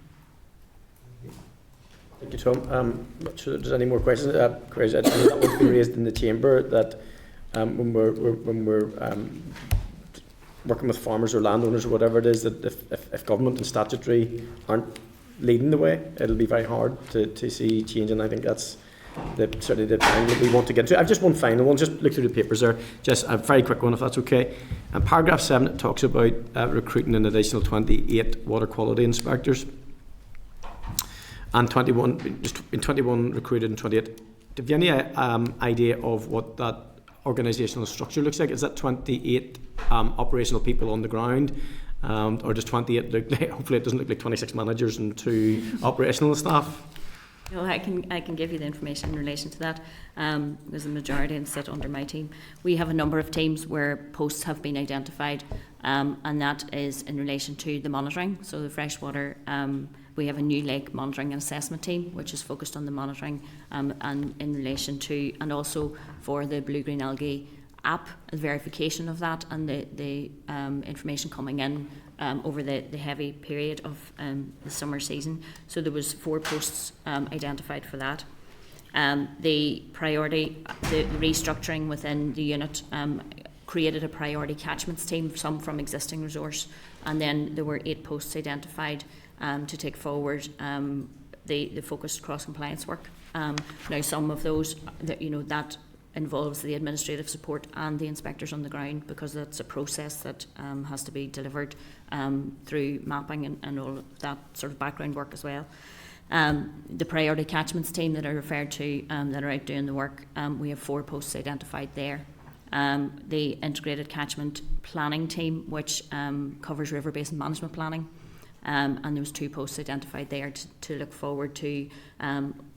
Thank you, Tom. Not sure if there's any more questions. Queries. I know that was been raised in the chamber, that when we're working with farmers or landowners or whatever it is, that if government and statutory aren't leading the way, it'll be very hard to see change, and I think that's certainly the angle we want to get to. I've just one final one, just look through the papers there, just a very quick one if that's okay. Paragraph 7, it talks about recruiting an additional 28 water quality inspectors, and 21 recruited and 28. Have you any idea of what that organisational structure looks like? Is that 28 operational people on the ground? Or does 28 look like, hopefully it doesn't look like 26 managers and 2 operational staff? No, I can give you the information in relation to that, because the majority and sit under my team. We have a number of teams where posts have been identified, and that is in relation to the monitoring. So the freshwater, we have a new lake monitoring and assessment team, which is focused on the monitoring, and in relation to, and also for the blue-green algae app, verification of that, and the information coming in over the heavy period of the summer season. So there was 4 posts identified for that. The priority, the restructuring within the unit created a priority catchments team, some from existing resource, and then there were 8 posts identified to take forward the focused cross-compliance work. Now some of those, that involves the administrative support and the inspectors on the ground, because that's a process that has to be delivered through mapping and all of that sort of background work as well. The priority catchments team that I referred to, that are out doing the work, we have 4 posts identified there. The integrated catchment planning team, which covers river basin management planning, and there was 2 posts identified there to look forward to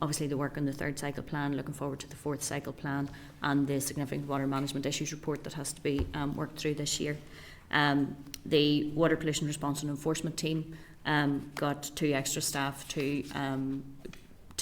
obviously the work on the 3rd cycle plan, looking forward to the 4th cycle plan, and the significant water management issues report that has to be worked through this year. The water pollution response and enforcement team got 2 extra staff to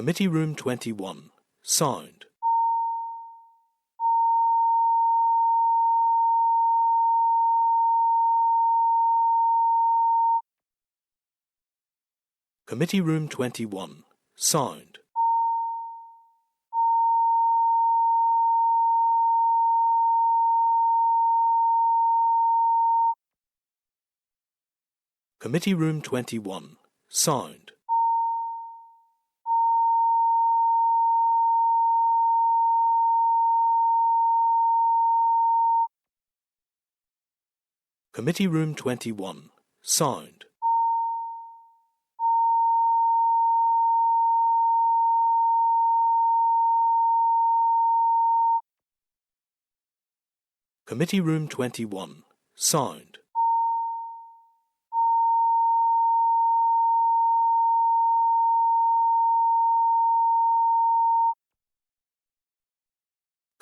Committee Room 21. Sound. Committee Room 21. Sound. Committee Room 21. Sound. Committee Room 21. Sound. Committee Room 21. Sound.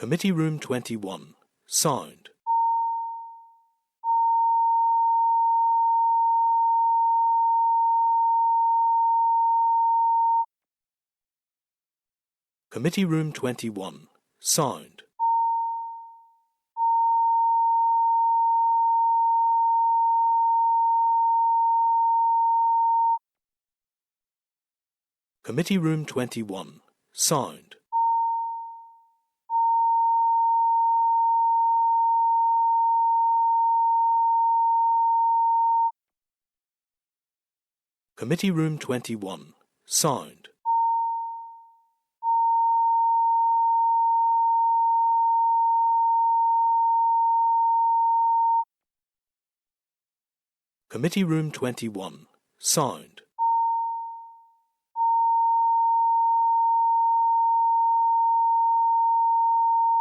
Committee Room 21. Sound. Committee Room 21. Sound. Committee Room 21. Sound. Committee Room 21. Sound. Committee Room 21. Sound. Committee Room 21. Sound.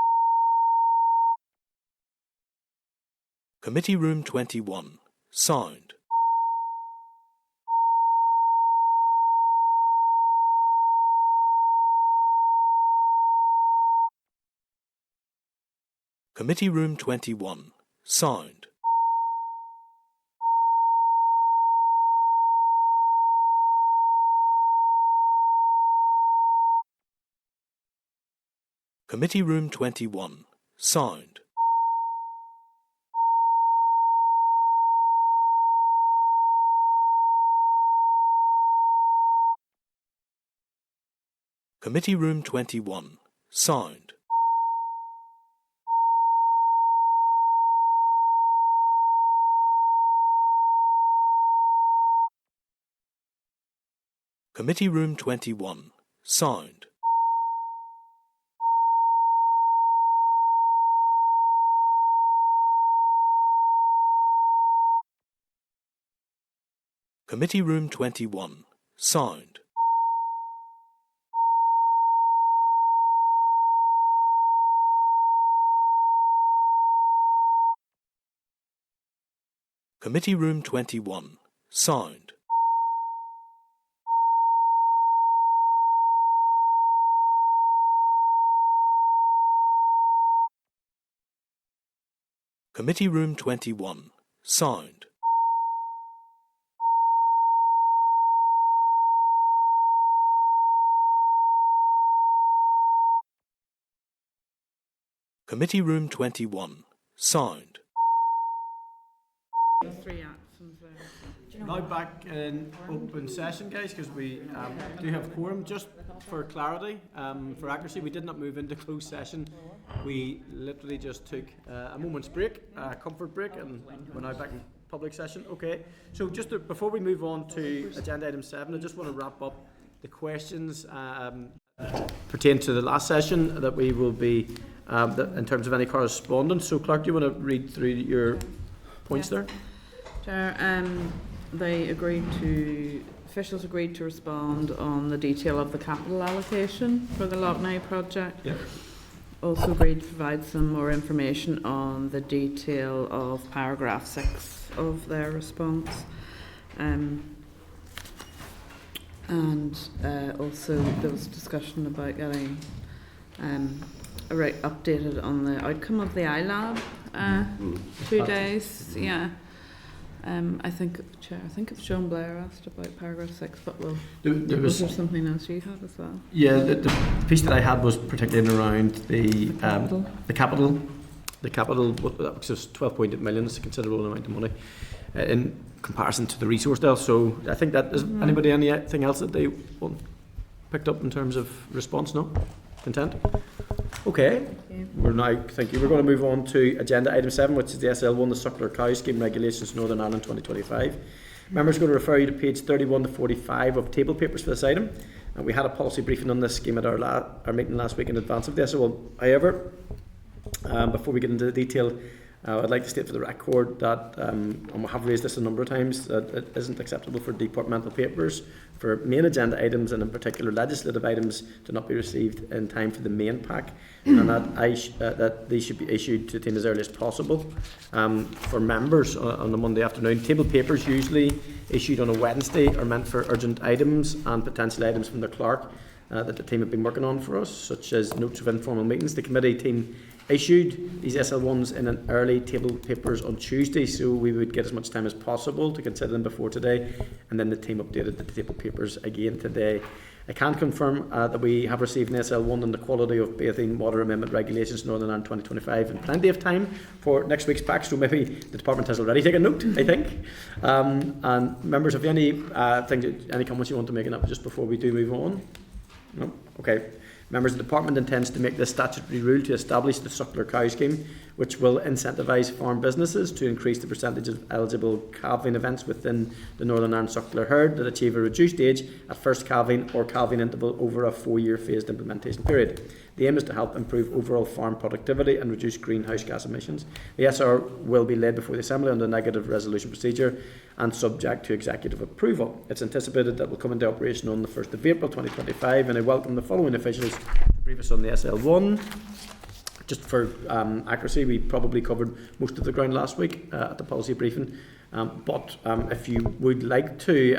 Committee Room 21. Sound. Committee Room 21. Sound. Committee Room 21. Sound. Committee Room 21. Sound. Committee Room 21. Sound. Committee Room 21. Sound. Committee Room 21. Sound. Committee Room 21. Sound. Three actions there. Now back in open session, guys, because we do have quorum. Just for clarity, for accuracy, we did not move into closed session. We literally just took a moment's break, a comfort break, and we're now back in public session. Okay, so just before we move on to agenda item 7, I just want to wrap up the questions pertain to the last session that we will be, in terms of any correspondence. So Clark, do you want to read through your points there? Chair, officials agreed to respond on the detail of the capital allocation for the Loughney project. Yeah. Also agreed to provide some more information on the detail of paragraph 6 of their response. Also there was discussion about getting updated on the outcome of the iLab 2 days. Yeah. I think, Chair, I think it's John Blair asked about paragraph 6, but There was there something else you had as well? Yeah, the piece that I had was particularly around the capital, which is 12.8 million. It's a considerable amount of money in comparison to the resource deal. So I think that is anybody anything else that they picked up in terms of response? No, content. Okay. Thank you. We're going to move on to agenda item 7, which is the SL1, the Suckler Cow Scheme Regulations Northern Ireland 2025. Members are going to refer you to page 31 to 45 of table papers for this item. And we had a policy briefing on this scheme at our meeting last week in advance of this. However, before we get into the detail, I'd like to state for the record that, and we have raised this a number of times, that it isn't acceptable for departmental papers for main agenda items and in particular legislative items to not be received in time for the main pack, and that these should be issued to the team as early as possible. For members on a Monday afternoon, table papers usually issued on a Wednesday are meant for urgent items and potential items from the clerk that the team have been working on for us, such as notes of informal meetings. The committee team issued these SL1s in an early table papers on Tuesday, so we would get as much time as possible to consider them before today, and then the team updated the table papers again today. I can confirm that we have received an SL1 on the quality of bathing water amendment regulations Northern Ireland 2025 in plenty of time for next week's pack, so maybe the department has already taken note, I think. And members, have you any any comments you want to make on that just before we do move on? No? Okay. Members, the department intends to make this statutory rule to establish the Suckler Cow Scheme, which will incentivise farm businesses to increase the percentage of eligible calving events within the Northern Ireland Suckler herd that achieve a reduced age at first calving or calving interval over a 4-year phased implementation period. The aim is to help improve overall farm productivity and reduce greenhouse gas emissions. The SR will be laid before the Assembly under negative resolution procedure and subject to executive approval. It's anticipated that it will come into operation on the 1st of April 2025, and I welcome the following officials to brief us on the SL1. Just for accuracy, we probably covered most of the ground last week at the policy briefing. But if you would like to,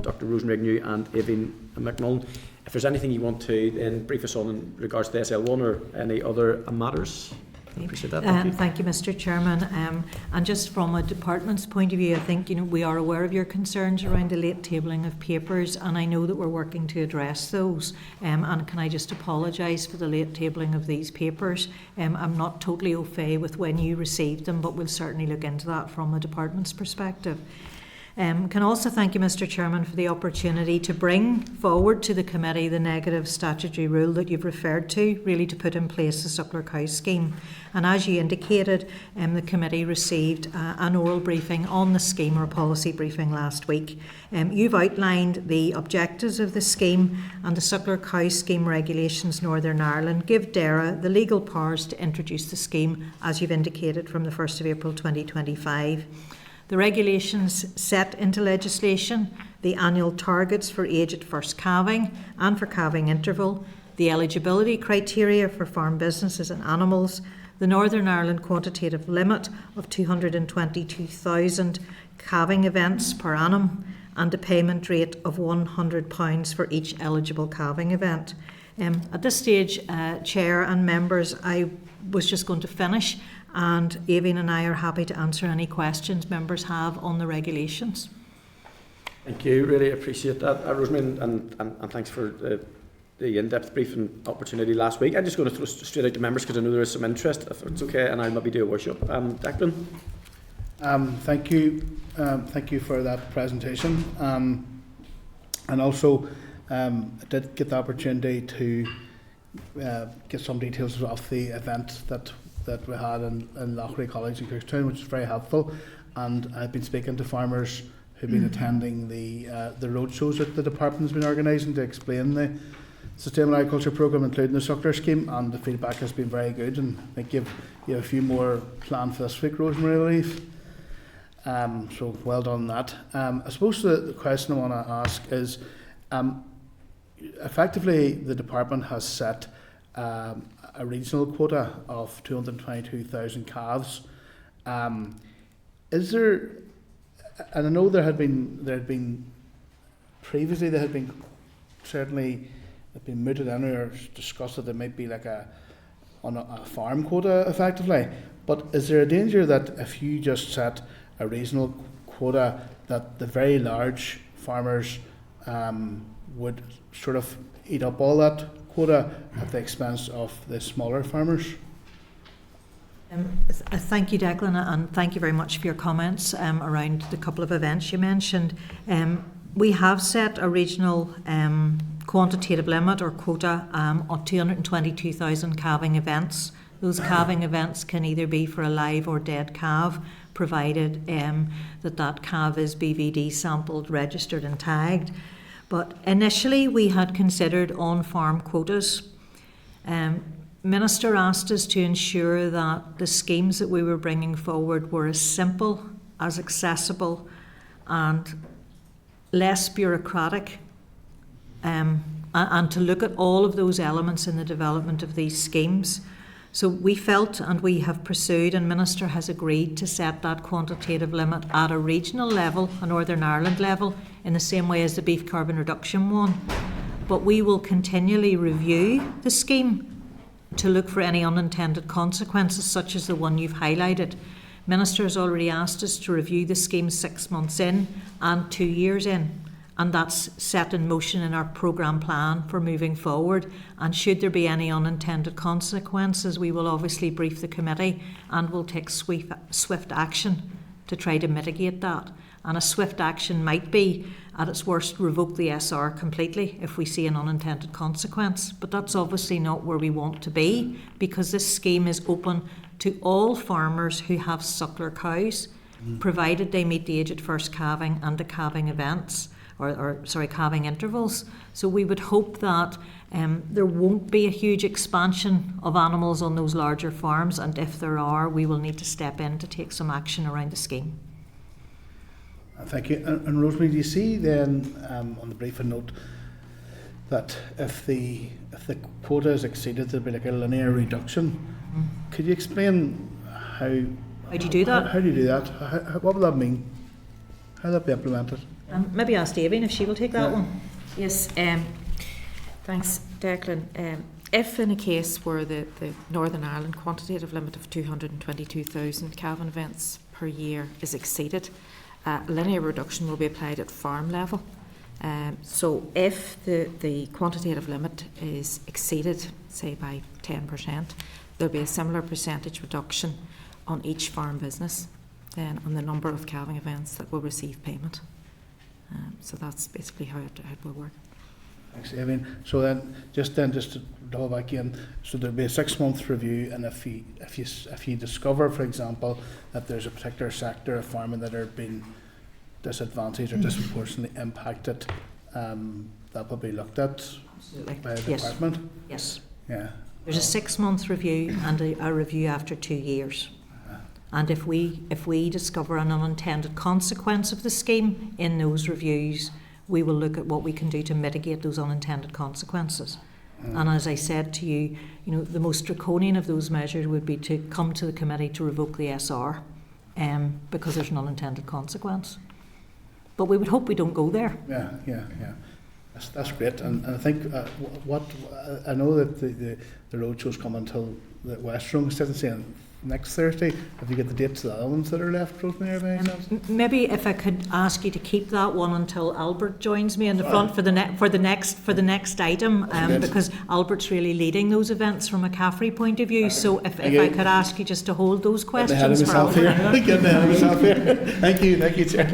Dr. Rosemary Agnew and Evan McMullen, if there's anything you want to then brief us on in regards to the SL1 or any other matters, I appreciate that. Thank you, Mr. Chairman. And just from a department's point of view, I think we are aware of your concerns around the late tabling of papers, and I know that we're working to address those. And can I just apologise for the late tabling of these papers? I'm not totally au fait with when you received them, but we'll certainly look into that from a department's perspective. Can also thank you, Mr. Chairman, for the opportunity to bring forward to the committee the negative statutory rule that you've referred to, really to put in place the Suckler Cow Scheme. And as you indicated, the committee received an oral briefing on the scheme, or a policy briefing last week. You've outlined the objectives of the scheme, and the Suckler Cow Scheme Regulations Northern Ireland give DAERA the legal powers to introduce the scheme, as you've indicated, from the 1st of April 2025. The regulations set into legislation the annual targets for age at first calving and for calving interval, the eligibility criteria for farm businesses and animals, the Northern Ireland quantitative limit of 222,000 calving events per annum, and a payment rate of £100 for each eligible calving event. At this stage, Chair and members, I was just going to finish, and Evan and I are happy to answer any questions members have on the regulations. Thank you, really appreciate that, Rosemary, and thanks for the in-depth briefing opportunity last week. I'm just going to throw straight out to members because I know there is some interest, if it's okay, and I'll maybe do a workshop. Declan? Thank you for that presentation, and also I did get the opportunity to get some details of the event that we had in Loughrea College in Cookstown, which is very helpful. And I've been speaking to farmers who've been attending the road shows that the department's been organising to explain the Sustainable Agriculture Programme, including the Suckler Scheme, and the feedback has been very good. And I think you have a few more planned for this week, Rosemary, I believe. So well done on that. I suppose the question I want to ask is, effectively the department has set a regional quota of 222,000 calves. Is there, and I know there had been previously certainly mooted in or discussed that there might be like a farm quota effectively, but is there a danger that if you just set a regional quota, that the very large farmers would sort of eat up all that quota at the expense of the smaller farmers? Thank you, Declan, and thank you very much for your comments around the couple of events you mentioned. We have set a regional quantitative limit or quota of 222,000 calving events. Those calving events can either be for a live or dead calf, provided that calf is BVD sampled, registered and tagged. But initially we had considered on-farm quotas. Minister asked us to ensure that the schemes that we were bringing forward were as simple, as accessible and less bureaucratic, and to look at all of those elements in the development of these schemes. So we felt, and we have pursued, and Minister has agreed to set that quantitative limit at a regional level, a Northern Ireland level, in the same way as the beef carbon reduction one. But we will continually review the scheme to look for any unintended consequences, such as the one you've highlighted. Minister has already asked us to review the scheme 6 months in and 2 years in, and that's set in motion in our programme plan for moving forward. And should there be any unintended consequences, we will obviously brief the committee and will take swift action to try to mitigate that. And a swift action might be, at its worst, revoke the SR completely if we see an unintended consequence. But that's obviously not where we want to be, because this scheme is open to all farmers who have suckler cows, provided they meet the age at first calving and the calving events, calving intervals. So we would hope that there won't be a huge expansion of animals on those larger farms, and if there are, we will need to step in to take some action around the scheme. Thank you. And Rosemary, do you see then on the briefing note that if the quota is exceeded, there'll be like a linear reduction? Could you explain how do you do that? How do you do that? What will that mean? How will that be implemented? Maybe ask Davine if she will take that one. Yes, thanks, Declan. If in a case where the Northern Ireland quantitative limit of 222,000 calving events per year is exceeded, linear reduction will be applied at farm level. So if the quantitative limit is exceeded, say by 10%, there'll be a similar percentage reduction on each farm business, then on the number of calving events that will receive payment. So that's basically how it will work. Thanks, Evan. So then just to draw back in, so there'll be a 6-month review, and if you discover, for example, that there's a particular sector of farming that are being disadvantaged or disproportionately impacted, that will be looked at by the department. Yes. Yeah. There's a 6-month review and a review after 2 years. And if we discover an unintended consequence of the scheme in those reviews, we will look at what we can do to mitigate those unintended consequences. And as I said to you, the most draconian of those measures would be to come to the committee to revoke the SR, because there's an unintended consequence. But we would hope we don't go there. Yeah. That's great. And I think I know that the roadshow's coming until the West Room constituency on next Thursday. Have you got the dates of the other ones that are left, Rosemary, by any chance? Maybe if I could ask you to keep that one until Albert joins me in the front for the next item, because Albert's really leading those events from a CAFRE point of view. So if I could ask you just to hold those questions for Albert. Getting ahead of myself here. Thank you, Chair.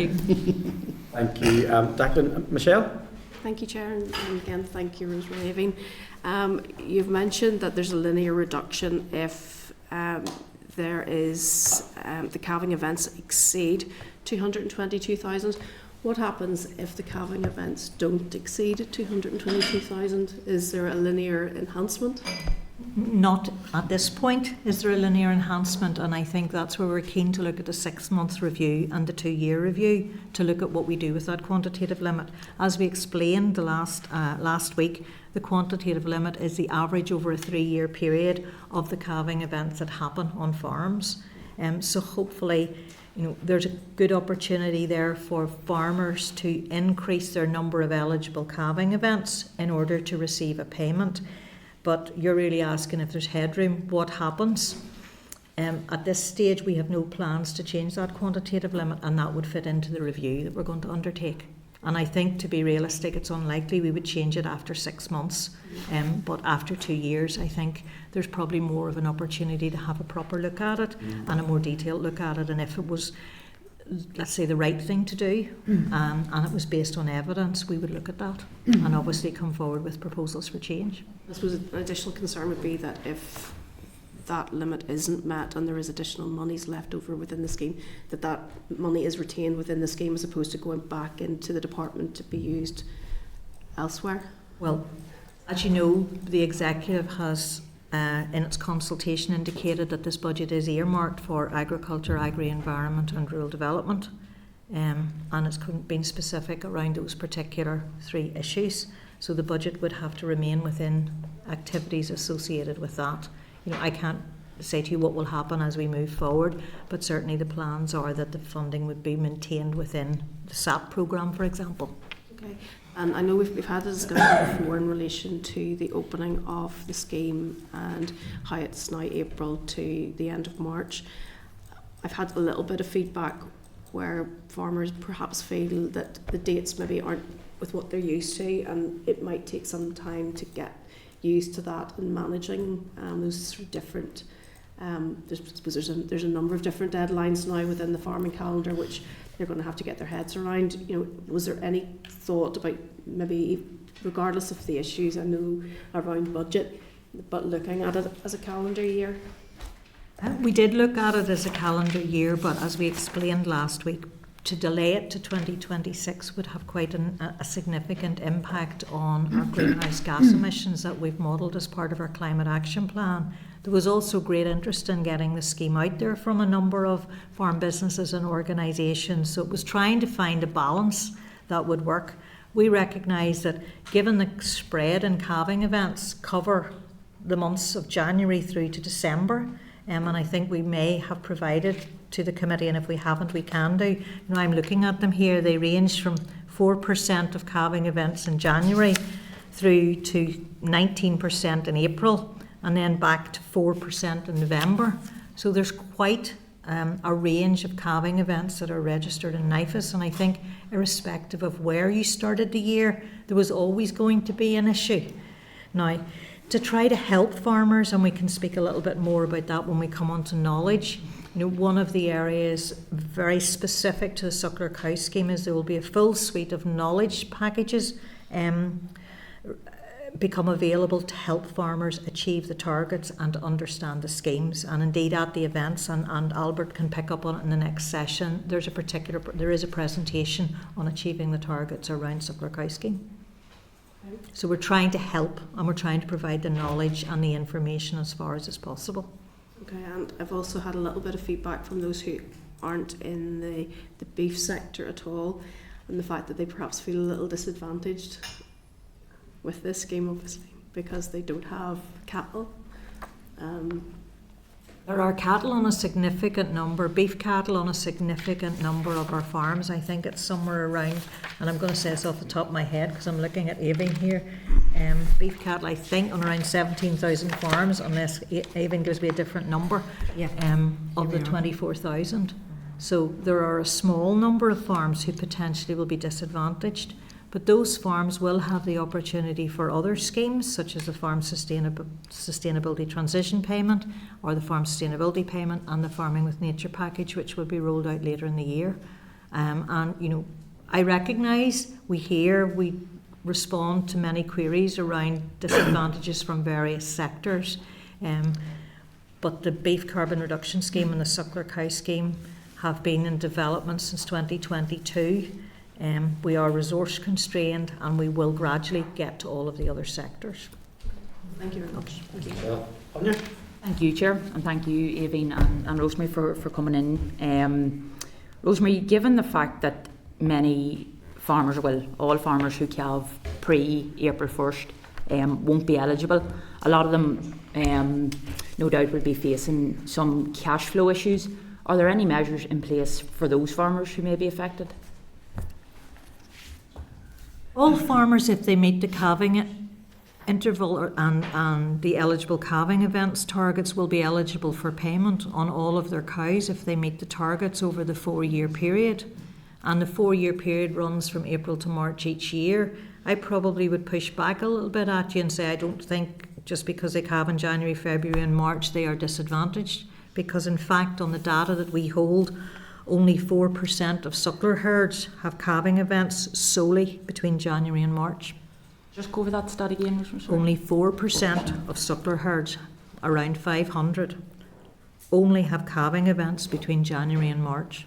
Thank you, Declan. Michelle? Thank you, Chair, and again, thank you, Rosemary Evan. You've mentioned that there's a linear reduction if there is the calving events exceed 222,000. What happens if the calving events don't exceed 222,000? Is there a linear enhancement? Not at this point is there a linear enhancement, and I think that's where we're keen to look at the 6-month review and the 2-year review to look at what we do with that quantitative limit. As we explained the last week, the quantitative limit is the average over a 3-year period of the calving events that happen on farms. So hopefully, there's a good opportunity there for farmers to increase their number of eligible calving events in order to receive a payment. But you're really asking if there's headroom, what happens At this stage, we have no plans to change that quantitative limit, and that would fit into the review that we're going to undertake. And I think, to be realistic, it's unlikely we would change it after 6 months. But after 2 years, I think there's probably more of an opportunity to have a proper look at it and a more detailed look at it. And if it was, let's say, the right thing to do, and it was based on evidence, we would look at that and obviously come forward with proposals for change. I suppose an additional concern would be that if that limit isn't met and there is additional monies left over within the scheme, that money is retained within the scheme as opposed to going back into the department to be used elsewhere. Well, as you know, the executive has in its consultation indicated that this budget is earmarked for agriculture, agri-environment and rural development, and it's been specific around those particular 3 issues. So the budget would have to remain within activities associated with that. You know, I can't say to you what will happen as we move forward, but certainly the plans are that the funding would be maintained within the SAP programme, for example. Okay. And I know we've had a discussion before in relation to the opening of the scheme and how it's now April to the end of March. I've had a little bit of feedback where farmers perhaps feel that the dates maybe aren't with what they're used to, and it might take some time to get used to that and managing those sort of different. There's a number of different deadlines now within the farming calendar which they're going to have to get their heads around. You know, was there any thought about maybe, regardless of the issues I know around budget, but looking at it as a calendar year? We did look at it as a calendar year, but as we explained last week, to delay it to 2026 would have quite a significant impact on our greenhouse gas emissions that we've modelled as part of our climate action plan. There was also great interest in getting the scheme out there from a number of farm businesses and organisations, so it was trying to find a balance that would work. We recognise that given the spread and calving events cover the months of January through to December, and I think we may have provided to the committee, and if we haven't, we can do. You know, I'm looking at them here. They range from 4% of calving events in January through to 19% in April, and then back to 4% in November. So there's quite a range of calving events that are registered in NIFAS, and I think irrespective of where you started the year, there was always going to be an issue. Now, to try to help farmers, and we can speak a little bit more about that when we come on to knowledge, you know, one of the areas very specific to the suckler cow scheme is there will be a full suite of knowledge packages become available to help farmers achieve the targets and to understand the schemes. And indeed at the events, and Albert can pick up on it in the next session, there is a presentation on achieving the targets around suckler cow scheme. So we're trying to help, and we're trying to provide the knowledge and the information as far as is possible. Okay, and I've also had a little bit of feedback from those who aren't in the beef sector at all, and the fact that they perhaps feel a little disadvantaged with this scheme, obviously, because they don't have cattle. There are cattle on a significant number, beef cattle on a significant number of our farms. I think it's somewhere around, and I'm going to say this off the top of my head because I'm looking at Avon here, beef cattle I think on around 17,000 farms, unless Avon gives me a different number, of the 24,000. So there are a small number of farms who potentially will be disadvantaged. But those farms will have the opportunity for other schemes, such as the Farm Sustainability Transition Payment, or the Farm Sustainability Payment, and the Farming with Nature package, which will be rolled out later in the year. And, you know, I recognise, we respond to many queries around disadvantages from various sectors. But the Beef Carbon Reduction Scheme and the Suckler Cow Scheme have been in development since 2022. We are resource constrained, and we will gradually get to all of the other sectors. Thank you very much. Thank you. Thank you, Chair, and thank you, Aveen and Rosemary, for coming in. Rosemary, given the fact that many farmers, well, all farmers who calve pre-April 1st won't be eligible, a lot of them no doubt will be facing some cash flow issues. Are there any measures in place for those farmers who may be affected? All farmers, if they meet the calving interval and the eligible calving events targets will be eligible for payment on all of their cows if they meet the targets over the 4-year period. And the 4-year period runs from April to March each year. I probably would push back a little bit at you and say I don't think just because they calve in January, February and March they are disadvantaged, because in fact on the data that we hold, only 4% of suckler herds have calving events solely between January and March. Just go over that stat again, Rosemary. Only 4% of suckler herds, around 500, only have calving events between January and March.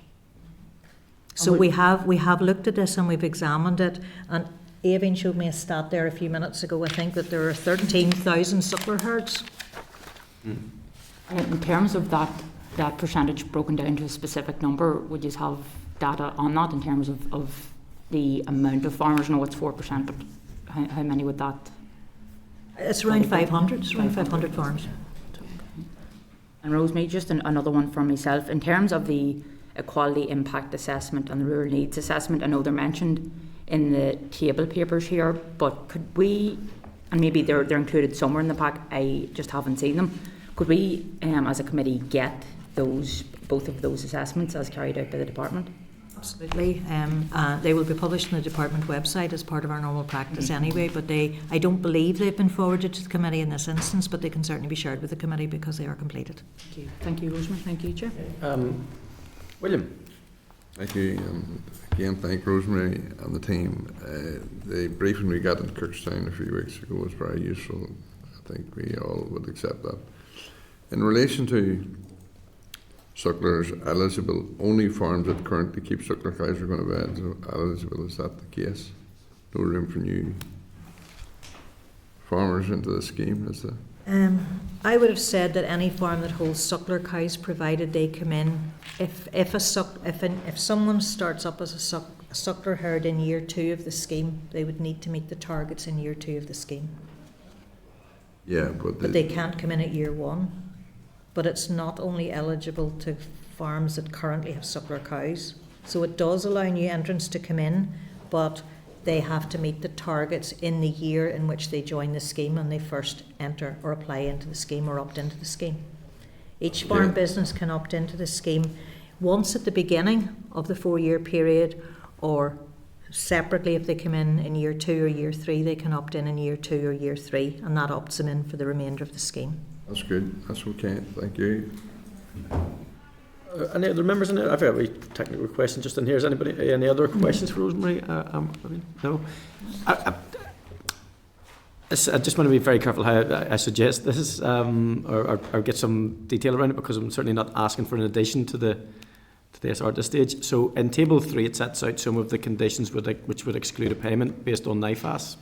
So we have looked at this and we've examined it, and Aoibhinn showed me a stat there a few minutes ago. I think that there are 13,000 suckler herds. And in terms of that percentage broken down to a specific number, would you have data on that in terms of the amount of farmers? No, it's 4%, but how many would that? It's around 500. It's around 500 farms. And Rosemary, just another one for myself. In terms of the equality impact assessment and the rural needs assessment, I know they're mentioned in the table papers here, but could we, and maybe they're included somewhere in the pack, I just haven't seen them, could we as a committee get both of those assessments as carried out by the department? Absolutely. They will be published on the department website as part of our normal practice anyway, but I don't believe they've been forwarded to the committee in this instance, but they can certainly be shared with the committee because they are completed. Thank you. Thank you, Rosemary. Thank you, Chair. William. Thank you. Again, thank Rosemary and the team. The briefing we got in Kirkstown a few weeks ago was very useful. I think we all would accept that. In relation to sucklers eligible, only farms that currently keep suckler cows are going to be eligible. Is that the case? No room for new farmers into the scheme, is there? I would have said that any farm that holds suckler cows, provided they come in, if someone starts up as a suckler herd in year 2 of the scheme, they would need to meet the targets in year 2 of the scheme. Yeah, but they can't come in at year 1. But it's not only eligible to farms that currently have suckler cows. So it does allow new entrants to come in, but they have to meet the targets in the year in which they join the scheme and they first enter or apply into the scheme or opt into the scheme. Each farm business can opt into the scheme once at the beginning of the 4-year period, or separately if they come in year 2 or year 3, they can opt in year 2 or year 3, and that opts them in for the remainder of the scheme. That's good. That's okay. Thank you. Any other members? I've got a very technical question just in here. Is anybody any other questions for Rosemary? No. I just want to be very careful how I suggest this, or get some detail around it, because I'm certainly not asking for an addition to the SR at this stage. So in Table 3, it sets out some of the conditions which would exclude a payment based on NIFAS.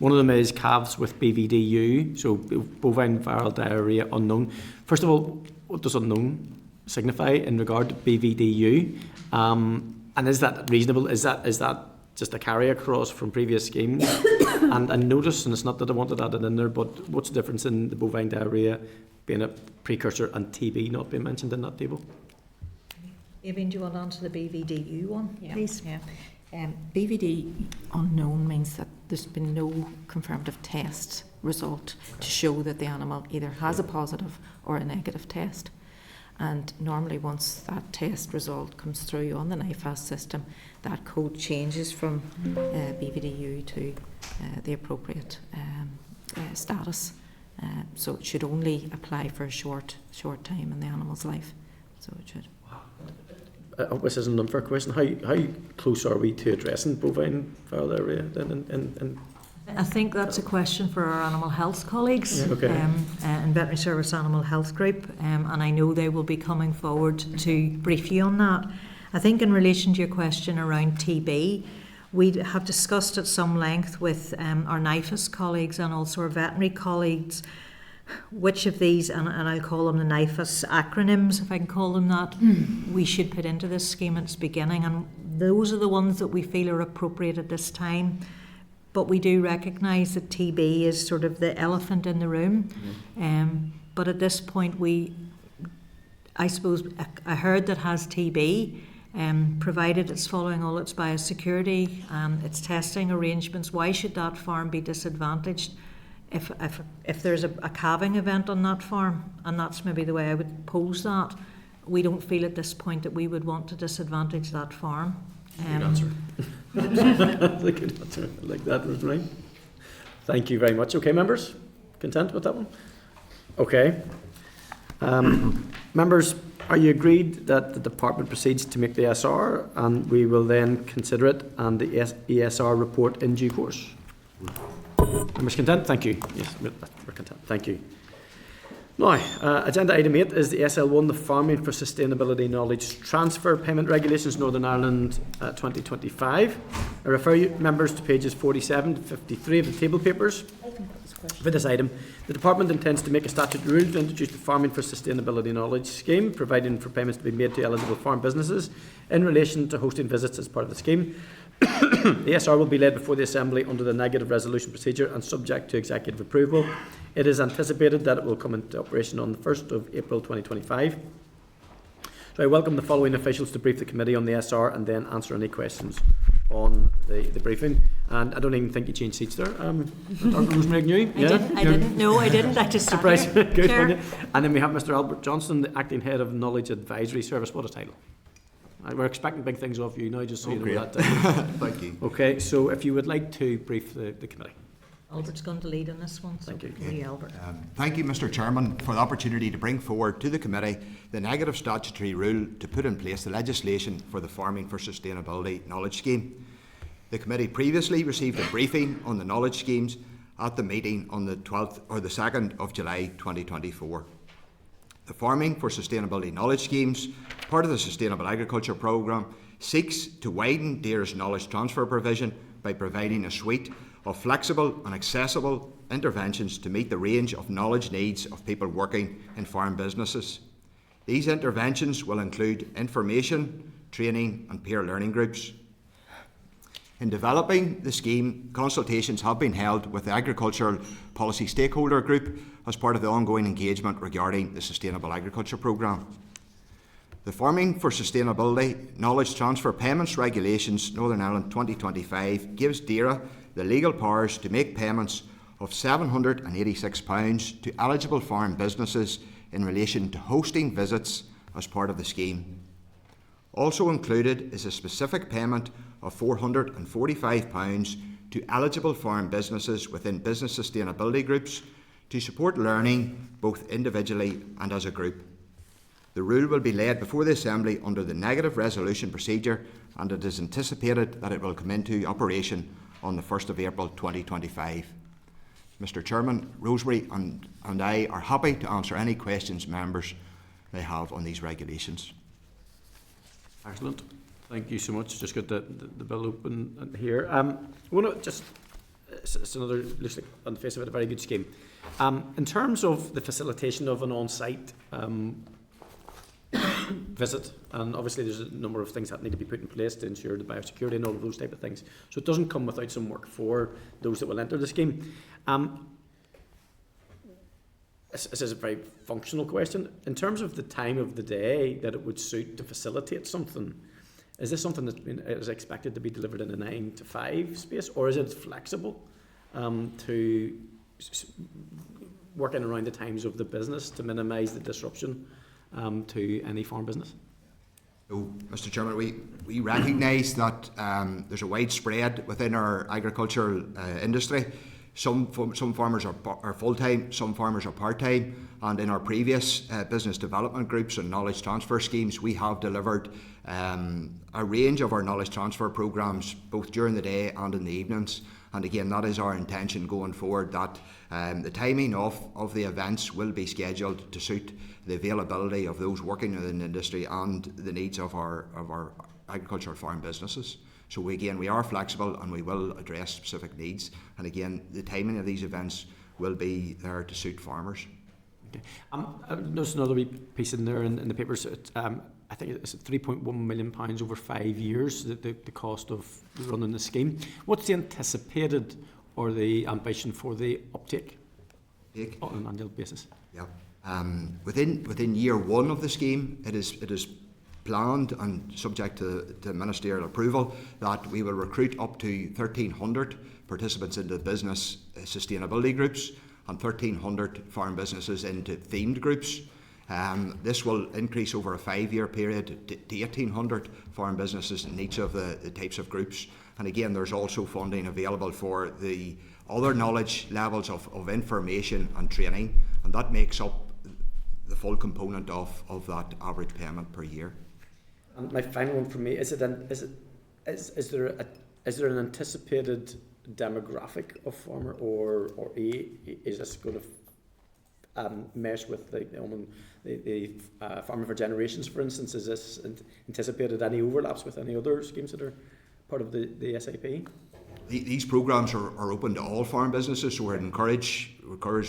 One of them is calves with BVDU, so bovine viral diarrhea unknown. First of all, what does unknown signify in regard to BVDU? And is that reasonable? Is that just a carry across from previous schemes? and notice, and it's not that I wanted added in there, but what's the difference in the bovine diarrhea being a precursor and TB not being mentioned in that table? Aoibhinn, do you want to answer the BVDU one, please? Yeah. BVD unknown means that there's been no confirmative test result to show that the animal either has a positive or a negative test. And normally once that test result comes through on the NIFAS system, that code changes from BVDU to the appropriate status. So it should only apply for a short time in the animal's life. So it should. This is an unfair question. How close are we to addressing bovine viral diarrhea then? I think that's a question for our animal health colleagues in Veterinary Service Animal Health Group, and I know they will be coming forward to brief you on that. I think in relation to your question around TB, we have discussed at some length with our NIFAS colleagues and also our veterinary colleagues which of these, and I'll call them the NIFAS acronyms, if I can call them that, we should put into this scheme at its beginning, and those are the ones that we feel are appropriate at this time. But we do recognise that TB is sort of the elephant in the room. But at this point, I suppose a herd that has TB provided it's following all its biosecurity, its testing arrangements. Why should that farm be disadvantaged if there's a calving event on that farm? And that's maybe the way I would pose that. We don't feel at this point that we would want to disadvantage that farm. Good answer. That's a good answer. I like that, Rosemary. Thank you very much. Okay, members? Content with that one? Okay. Members, are you agreed that the department proceeds to make the SR and we will then consider it and the ESR report in due course? Members content? Thank you. Yes, we're content. Thank you. Now, agenda item 8 is the SL1, the Farming for Sustainability Knowledge Transfer Payment Regulations, Northern Ireland 2025. I refer you members to pages 47 to 53 of the table papers. For this item, the Department intends to make a statutory rule to introduce the Farming for Sustainability Knowledge Scheme, providing for payments to be made to eligible farm businesses in relation to hosting visits as part of the scheme. The SR will be led before the Assembly under the negative resolution procedure and subject to executive approval. It is anticipated that it will come into operation on the 1st of April 2025. So I welcome the following officials to brief the committee on the SR and then answer any questions on the briefing. And I don't even think you changed seats there. Dr. Rosemary Agnew? I didn't. No, I didn't. I just surprised. Good. And then we have Mr. Albert Johnson, the Acting Head of Knowledge Advisory Service. What a title. We're expecting big things of you now, just so you know that. Thank you. Okay, so if you would like to brief the committee. Albert's going to lead on this one. So thank you. Okay. Albert. Thank you, Mr. Chairman, for the opportunity to bring forward to the committee the negative statutory rule to put in place the legislation for the Farming for Sustainability Knowledge Scheme. The committee previously received a briefing on the knowledge schemes at the meeting on the 12th or the 2nd of July 2024. The Farming for Sustainability Knowledge Schemes, part of the Sustainable Agriculture Programme, seeks to widen DAERA's knowledge transfer provision by providing a suite of flexible and accessible interventions to meet the range of knowledge needs of people working in farm businesses. These interventions will include information, training and peer learning groups. In developing the scheme, consultations have been held with the Agricultural Policy Stakeholder Group as part of the ongoing engagement regarding the Sustainable Agriculture Programme. The Farming for Sustainability Knowledge Transfer Payments Regulations Northern Ireland 2025 gives DAERA the legal powers to make payments of £786 to eligible farm businesses in relation to hosting visits as part of the scheme. Also included is a specific payment of £445 to eligible farm businesses within business sustainability groups to support learning both individually and as a group. The rule will be laid before the Assembly under the negative resolution procedure, and it is anticipated that it will come into operation on the 1st of April 2025. Mr. Chairman, Rosemary and I are happy to answer any questions members may have on these regulations. Excellent. Thank you so much. Just got the bill open here. I want to just, it's another, looks like on the face of it, a very good scheme. In terms of the facilitation of an on-site visit, and obviously there's a number of things that need to be put in place to ensure the biosecurity and all of those type of things. So it doesn't come without some work for those that will enter the scheme. This is a very functional question. In terms of the time of the day that it would suit to facilitate something, is this something that is expected to be delivered in a 9 to 5 space, or is it flexible to working around the times of the business to minimise the disruption to any farm business? So, Mr. Chairman, we recognise that there's a wide spread within our agricultural industry. Some farmers are full-time, some farmers are part-time, and in our previous business development groups and knowledge transfer schemes, we have delivered a range of our knowledge transfer programmes both during the day and in the evenings. And again, that is our intention going forward, that the timing of the events will be scheduled to suit the availability of those working within the industry and the needs of our agricultural farm businesses. So we are flexible and we will address specific needs. And again, the timing of these events will be there to suit farmers. Okay. I noticed another wee piece in there in the papers. I think it's £3.1 million over 5 years, the cost of running the scheme. What's the anticipated or the ambition for the uptake on an annual basis? Yeah. Within year one of the scheme, it is planned and subject to ministerial approval that we will recruit up to 1,300 participants into business sustainability groups and 1,300 farm businesses into themed groups. This will increase over a 5-year period to 1,800 farm businesses in each of the types of groups. And again, there's also funding available for the other knowledge levels of information and training, and that makes up the full component of that average payment per year. And my final one for me, is there an anticipated demographic of farmer, or is this going to mesh with the Farming for Generations, for instance? Is this anticipated any overlaps with any other schemes that are part of the SAP? These programmes are open to all farm businesses, so we encourage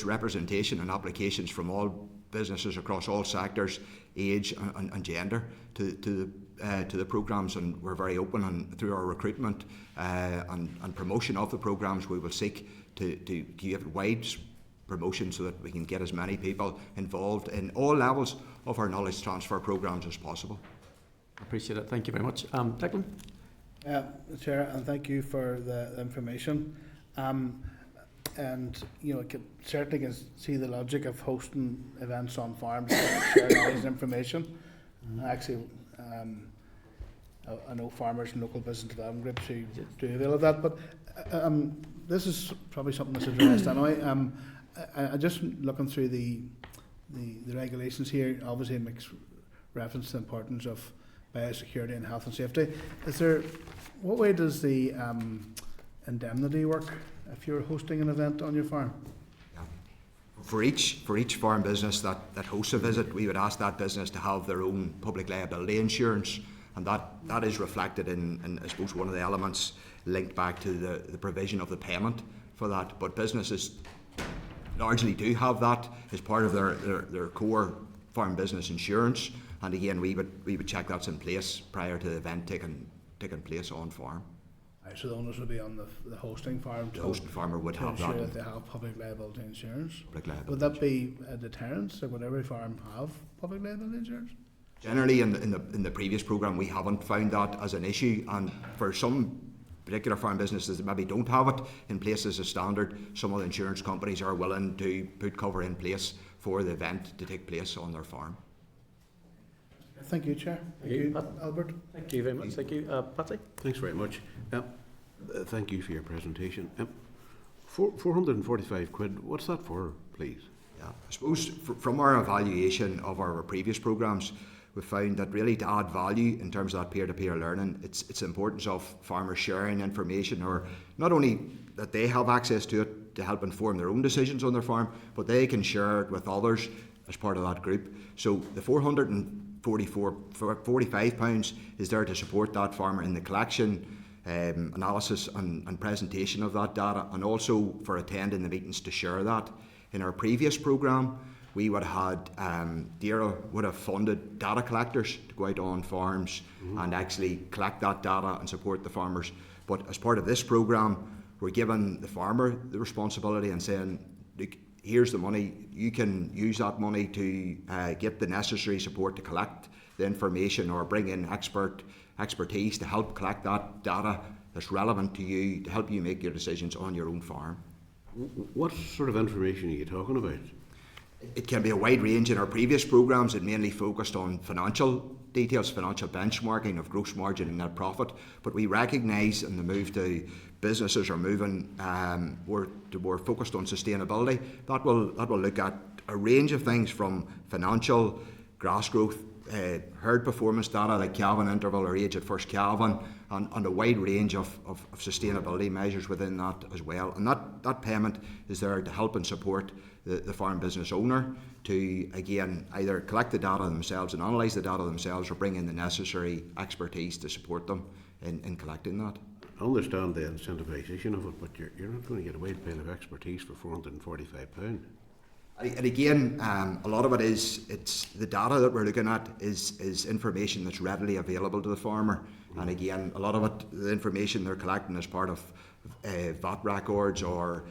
representation and applications from all businesses across all sectors, age and gender to the programmes, and we're very open, and through our recruitment and promotion of the programmes we will seek to give wide promotion so that we can get as many people involved in all levels of our knowledge transfer programmes as possible. I appreciate it. Thank you very much. Declan? Chair, and thank you for the information. And I certainly can see the logic of hosting events on farms to share knowledge and information. Actually, I know farmers and local business development groups who do avail of that, but this is probably something that's addressed anyway. I just looking through the regulations here, obviously it makes reference to the importance of biosecurity and health and safety. What way does the indemnity work if you're hosting an event on your farm? For each farm business that hosts a visit, we would ask that business to have their own public liability insurance, and that is reflected in I suppose one of the elements linked back to the provision of the payment for that. But businesses largely do have that as part of their core farm business insurance, and again we would check that's in place prior to the event taking place on farm. So the onus would be on the hosting farm. The hosting farmer would have ensure that. They have public liability insurance. Public liability. Would that be a deterrent? So would every farm have public liability insurance? Generally, in the previous programme, we haven't found that as an issue, and for some particular farm businesses that maybe don't have it in place as a standard, some of the insurance companies are willing to put cover in place for the event to take place on their farm. Thank you, Chair. Thank you, Albert. Thank you very much. Thank you, Patsy. Thanks very much. Thank you for your presentation. 445 quid, what's that for, please? Yeah, I suppose from our evaluation of our previous programmes, we found that really to add value in terms of that peer-to-peer learning, it's the importance of farmers sharing information, or not only that they have access to it to help inform their own decisions on their farm, but they can share it with others as part of that group. So the £445 is there to support that farmer in the collection, analysis and presentation of that data, and also for attending the meetings to share that. In our previous programme, we would have had, DAERA would have funded data collectors to go out on farms and actually collect that data and support the farmers. But as part of this programme, we're giving the farmer the responsibility and saying, look, here's the money, you can use that money to get the necessary support to collect the information or bring in expertise to help collect that data that's relevant to you to help you make your decisions on your own farm. What sort of information are you talking about? It can be a wide range. In our previous programmes, it mainly focused on financial details, financial benchmarking of gross margin and net profit, but we recognise in the move to businesses are moving more focused on sustainability. That will look at a range of things from financial, grass growth, herd performance data like calving interval or age at first calving, and a wide range of sustainability measures within that as well. And that payment is there to help and support the farm business owner to, again, either collect the data themselves and analyse the data themselves, or bring in the necessary expertise to support them in collecting that. I understand the incentivisation of it, but you're not going to get a wide pile of expertise for £445. And again, a lot of it it's the data that we're looking at is information that's readily available to the farmer. And again, a lot of it, the information they're collecting as part of VAT records or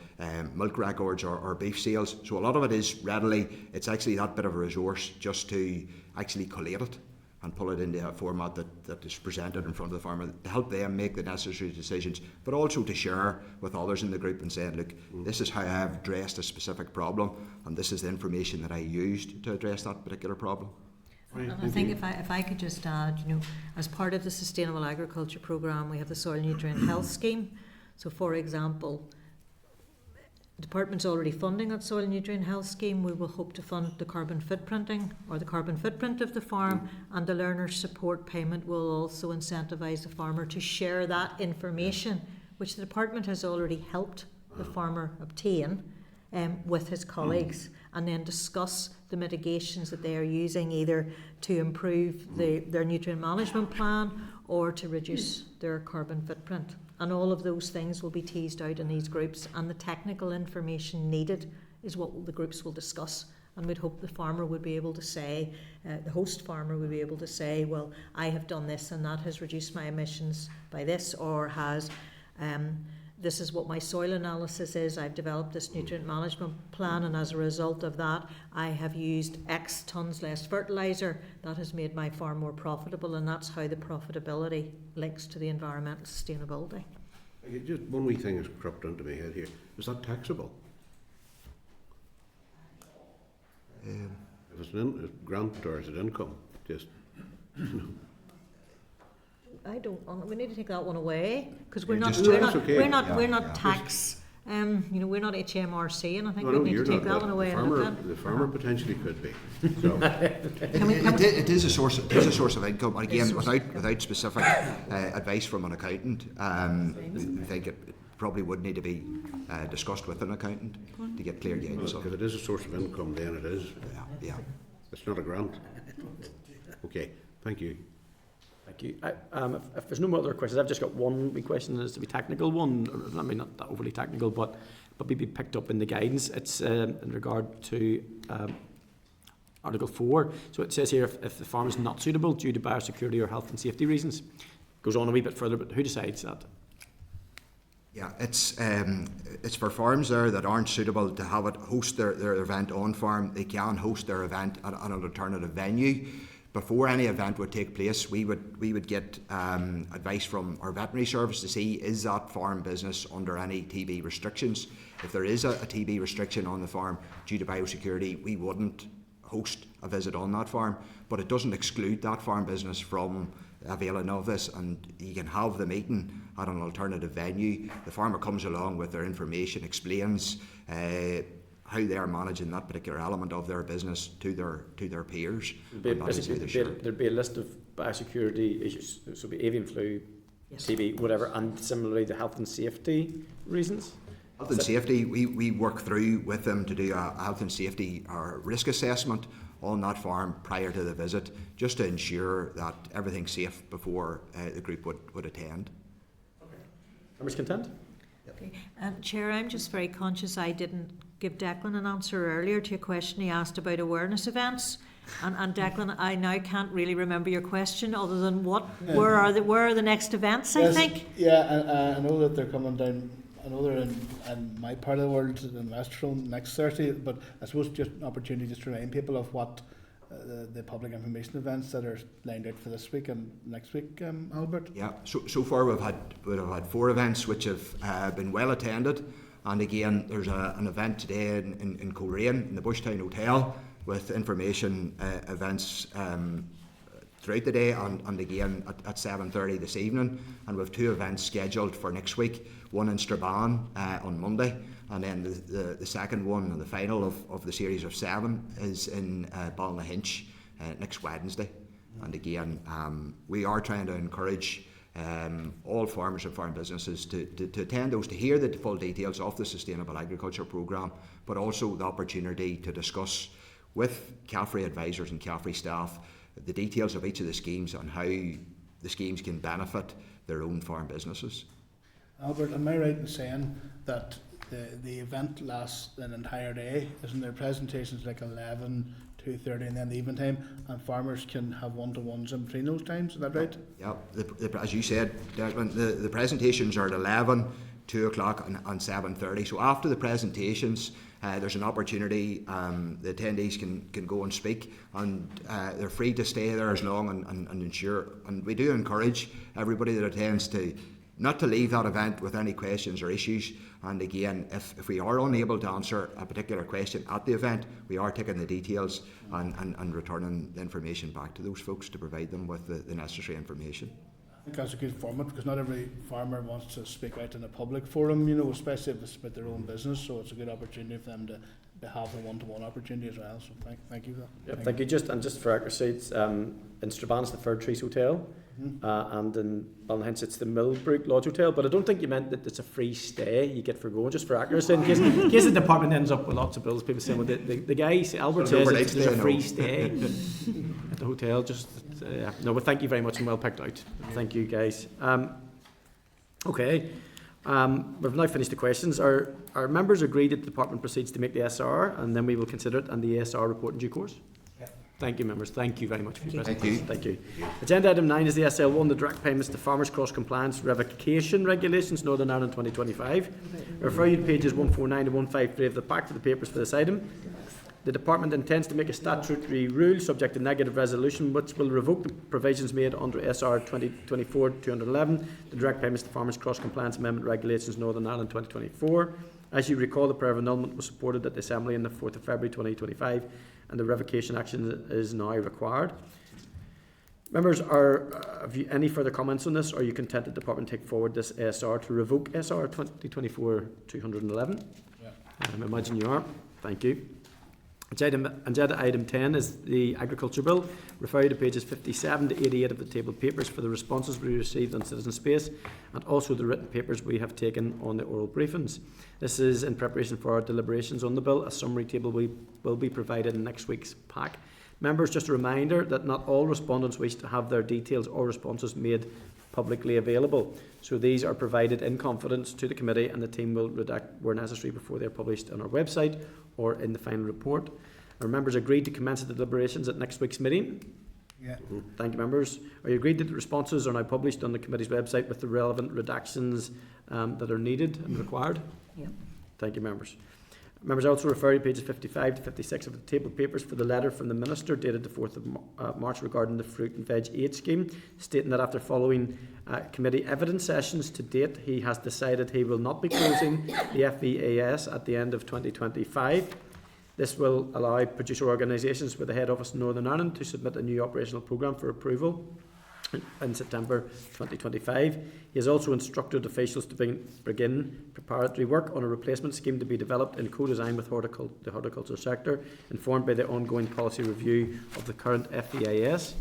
milk records or beef sales. So a lot of it is readily, it's actually that bit of a resource just to actually collate it and pull it into a format that is presented in front of the farmer to help them make the necessary decisions, but also to share with others in the group and saying, look, this is how I have addressed a specific problem, and this is the information that I used to address that particular problem. And I think if I could just add, as part of the Sustainable Agriculture Programme, we have the Soil Nutrient Health Scheme. So, for example, the Department's already funding that Soil Nutrient Health Scheme. We will hope to fund the carbon footprinting or the carbon footprint of the farm, and the learner support payment will also incentivise the farmer to share that information, which the Department has already helped the farmer obtain with his colleagues, and then discuss the mitigations that they are using either to improve their nutrient management plan or to reduce their carbon footprint. And all of those things will be teased out in these groups, and the technical information needed is what the groups will discuss. And we'd hope the farmer would be able to say, the host farmer would be able to say, well, I have done this and that has reduced my emissions by this, or has this is what my soil analysis is, I've developed this nutrient management plan, and as a result of that I have used X tonnes less fertiliser. That has made my farm more profitable, and that's how the profitability links to the environmental sustainability. Just one wee thing has cropped into my head here. Is that taxable? If it's a grant or is it income? Just, I don't. We need to take that one away because we're Yeah, not. just- We're no, not. that's okay. We're not. Yeah, We're not yeah. tax. We're not HMRC, and I think No, we need you're to take not, that but one away. the And look farmer, at. the farmer potentially could be. So. It is a source. It is a source of income. And again, without specific advice from an accountant, we think it probably would need to be discussed with an accountant to get clear guidance. If it is a source of income, then it is. Yeah. It's not a grant. Okay. Thank you. Thank you. If there's no other questions, I've just got one wee question. It's to be technical one. I mean, not that overly technical, but maybe picked up in the guidance. It's in regard to Article 4. So it says here, if the farm is not suitable due to biosecurity or health and safety reasons. Goes on a wee bit further, but who decides that? Yeah, it's for farms there that aren't suitable to have it host their event on farm. They can host their event at an alternative venue. Before any event would take place, we would get advice from our veterinary service to see, is that farm business under any TB restrictions. If there is a TB restriction on the farm due to biosecurity, we wouldn't host a visit on that farm, but it doesn't exclude that farm business from availing of this, and you can have the meeting at an alternative venue. The farmer comes along with their information, explains how they are managing that particular element of their business to their peers. There'd be a list of biosecurity issues, so it'd be avian flu, Yes. TB, whatever, and similarly the health and safety reasons. Health and safety, we work through with them to do a health and safety or risk assessment on that farm prior to the visit, just to ensure that everything's safe before the group would attend. Members content? Okay. Chair, I'm just very conscious I didn't give Declan an answer earlier to a question he asked about awareness events. And Declan, I now can't really remember your question other than where are the next events, I think? Yeah, I know that they're coming down. I know they're in my part of the world, in Westerholm, next Thursday, but I suppose just an opportunity just to remind people of what the public information events that are lined out for this week and next week, Albert. Yeah, so far we've had 4 events which have been well attended, and again there's an event today in Coleraine in the Bushtown Hotel with information events throughout the day and again at 7:30 this evening, and we have 2 events scheduled for next week, one in Strabane on Monday, and then the second one and the final of the series of 7 is in Ballynahinch next Wednesday. And again, we are trying to encourage all farmers and farm businesses to attend those, to hear the full details of the Sustainable Agriculture Programme, but also the opportunity to discuss with CAFRE advisors and CAFRE staff the details of each of the schemes and how the schemes can benefit their own farm businesses. Albert, am I right in saying that the event lasts an entire day? Isn't there presentations like 11, 2:30 and then the evening time, and farmers can have one-to-ones in between those times, is that right? Yeah, as you said, Desmond, the presentations are at 11, 2 o'clock and 7:30. So after the presentations, there's an opportunity, the attendees can go and speak, and they're free to stay there as long and ensure, and we do encourage everybody that attends to not to leave that event with any questions or issues. And again, if we are unable to answer a particular question at the event, we are taking the details and returning the information back to those folks to provide them with the necessary information. I think that's a good format, because not every farmer wants to speak out in a public forum, you know, especially if it's about their own business, so it's a good opportunity for them to have a one-to-one opportunity as well. So thank you for that. Yeah, thank you. Just for accuracy, it's in Strabane it's the Fir Trees Hotel, and in Ballinhinch it's the Millbrook Lodge Hotel. But I don't think you meant that it's a free stay you get for going. Just for accuracy, in case the department ends up with lots of bills, people saying, well, the guy Albert says there's a free stay at the hotel. Just no, but thank you very much and well picked out. Thank you, guys. Okay. We've now finished the questions. Our members agreed that the department proceeds to make the SR, and then we will consider it and the ASR report in due course. Yeah. Thank you, members. Thank you very much for your presentation. Thank you. Agenda item 9 is the SL1, the direct payments to Farmers Cross Compliance Revocation Regulations, Northern Ireland 2025. I refer you to pages 149 to 153 of the pack for the papers for this item. The department intends to make a statutory rule subject to negative resolution which will revoke the provisions made under SR 2024-211, the direct payments to Farmers Cross Compliance Amendment Regulations Northern Ireland 2024. As you recall, the prayer of annulment was supported at the Assembly on the 4th of February 2025, and the revocation action is now required. Members, have you any further comments on this, or are you content that the department take forward this SR to revoke SR 2024-211? Yeah. I imagine you are. Thank you. Agenda item 10 is the Agriculture Bill. Refer you to pages 57 to 88 of the tabled papers for the responses we received on Citizen Space, and also the written papers we have taken on the oral briefings. This is in preparation for our deliberations on the bill. A summary table will be provided in next week's pack. Members, just a reminder that not all respondents wish to have their details or responses made publicly available. So these are provided in confidence to the committee, and the team will redact where necessary before they are published on our website or in the final report. Our members agreed to commence the deliberations at next week's meeting. Yeah. Thank you, members. Are you agreed that the responses are now published on the committee's website with the relevant redactions that are needed and required? Yeah. Thank you, members. Members, I also refer you to pages 55 to 56 of the table papers for the letter from the Minister dated the 4th of March regarding the fruit and veg aid scheme, stating that after following committee evidence sessions to date, he has decided he will not be closing the FVAS at the end of 2025. This will allow producer organisations with the head office in Northern Ireland to submit a new operational programme for approval in September 2025. He has also instructed officials to begin preparatory work on a replacement scheme to be developed in co-design with the horticulture sector, informed by the ongoing policy review of the current FVAS.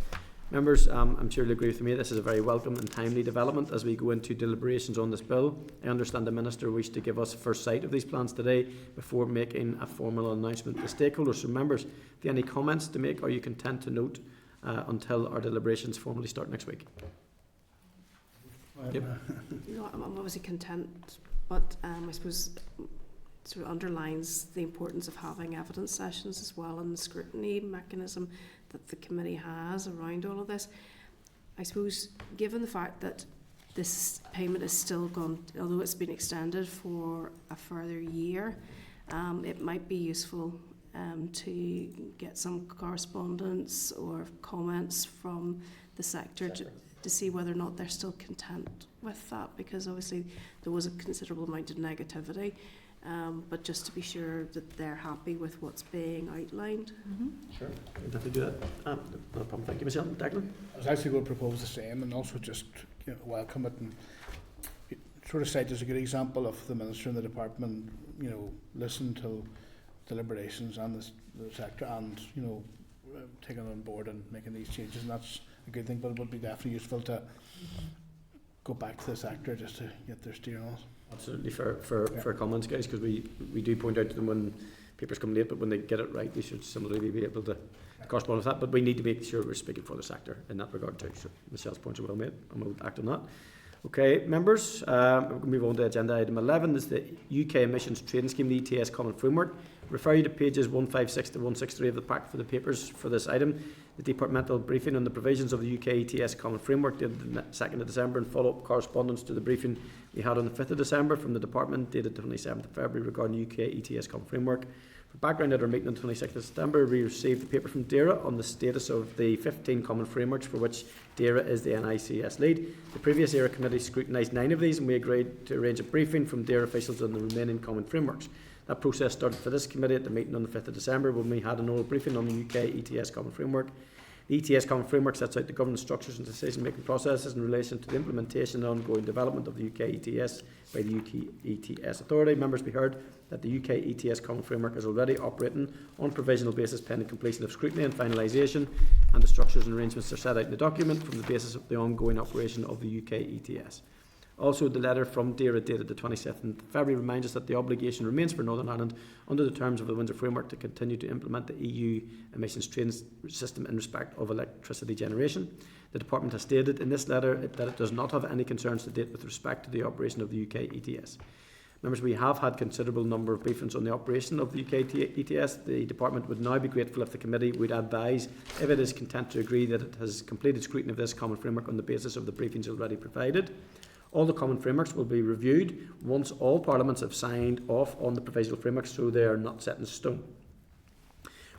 Members, I'm sure you'll agree with me, this is a very welcome and timely development as we go into deliberations on this bill. I understand the Minister wished to give us first sight of these plans today before making a formal announcement to stakeholders. So members, do you have any comments to make, or are you content to note until our deliberations formally start next week? Yep. No, I'm obviously content, but I suppose sort of underlines the importance of having evidence sessions as well, and the scrutiny mechanism that the committee has around all of this. I suppose, given the fact that this payment is still gone, although it's been extended for a further year, it might be useful to get some correspondence or comments from the sector to see whether or not they're still content with that, because obviously there was a considerable amount of negativity, but just to be sure that they're happy with what's being outlined. Sure, we'll definitely do that. No problem. Thank you, Michelle. Declan? I was actually going to propose the same, and also just welcome it, and sort of cite as a good example of the Minister and the Department, listen to deliberations and the sector, and taking on board and making these changes, and that's a good thing. But it would be definitely useful to go back to the sector just to get their steer on it. Absolutely fair comments, guys, because we do point out to them when papers come late, but when they get it right, they should similarly be able to correspond with that. But we need to make sure we're speaking for the sector in that regard too. So Michelle's points are well made, and we'll act on that. Okay, members, we'll move on to agenda item 11. This is the UK Emissions Trading Scheme, the ETS Common Framework. Refer you to pages 156 to 163 of the pack for the papers for this item. The departmental briefing on the provisions of the UK ETS Common Framework dated the 2nd of December and follow-up correspondence to the briefing we had on the 5th of December from the department dated 27th of February regarding the UK ETS Common Framework. For background, at our meeting on 26th of September, we received a paper from DAERA on the status of the 15 common frameworks for which DAERA is the NICS lead. The previous ERA committee scrutinised 9 of these, and we agreed to arrange a briefing from DAERA officials on the remaining common frameworks. That process started for this committee at the meeting on the 5th of December when we had an oral briefing on the UK ETS Common Framework. The ETS Common Framework sets out the governance structures and decision-making processes in relation to the implementation and ongoing development of the UK ETS by the UK ETS Authority. Members be heard that the UK ETS Common Framework is already operating on a provisional basis pending completion of scrutiny and finalisation, and the structures and arrangements are set out in the document from the basis of the ongoing operation of the UK ETS. Also, the letter from DAERA dated the 27th of February reminds us that the obligation remains for Northern Ireland under the terms of the Windsor Framework to continue to implement the EU emissions trading system in respect of electricity generation. The Department has stated in this letter that it does not have any concerns to date with respect to the operation of the UK ETS. Members, we have had considerable number of briefings on the operation of the UK ETS. The Department would now be grateful if the Committee would advise if it is content to agree that it has completed scrutiny of this common framework on the basis of the briefings already provided. All the common frameworks will be reviewed once all parliaments have signed off on the provisional frameworks, so they are not set in stone.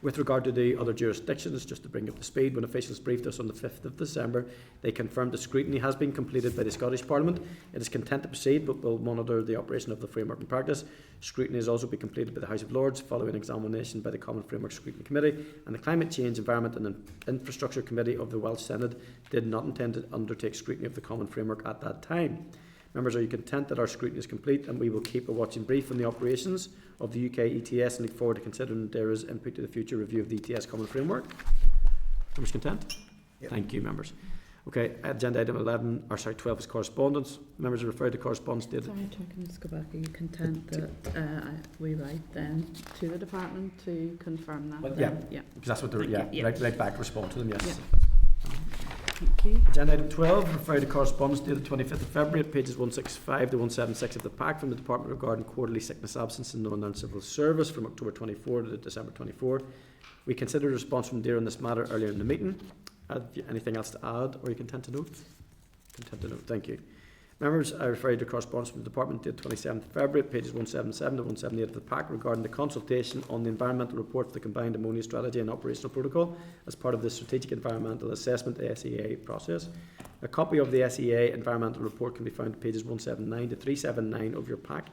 With regard to the other jurisdictions, just to bring up the speed, when officials briefed us on the 5th of December, they confirmed the scrutiny has been completed by the Scottish Parliament. It is content to proceed, but will monitor the operation of the framework in practice. Scrutiny has also been completed by the House of Lords, following examination by the Common Framework Scrutiny Committee, and the Climate Change, Environment and Infrastructure Committee of the Welsh Senate did not intend to undertake scrutiny of the Common Framework at that time. Members, are you content that our scrutiny is complete, and we will keep a watching brief on the operations of the UK ETS and look forward to considering DAERA's input to the future review of the ETS Common Framework? Members content? Yep. Thank you, members. Okay, agenda item 12 is correspondence. Members are referred to correspondence dated. Sorry, Chair, can I just go back? Are you content that we write then to the department to confirm that? Well, yeah, because that's what they're, right back, respond to them, yes. Yeah. Thank you. Agenda item 12, refer to correspondence dated 25th of February at pages 165 to 176 of the pack from the Department regarding quarterly sickness absence in Northern Ireland Civil Service from October 24 to December 24. We considered a response from DAERA on this matter earlier in the meeting. Have you anything else to add, or are you content to note? Content to note, thank you. Members, I refer you to correspondence from the Department dated 27th of February at pages 177 to 178 of the pack regarding the consultation on the environmental report for the Combined Ammonia Strategy and Operational Protocol as part of the Strategic Environmental Assessment SEA process. A copy of the SEA environmental report can be found at pages 179 to 379 of your pack.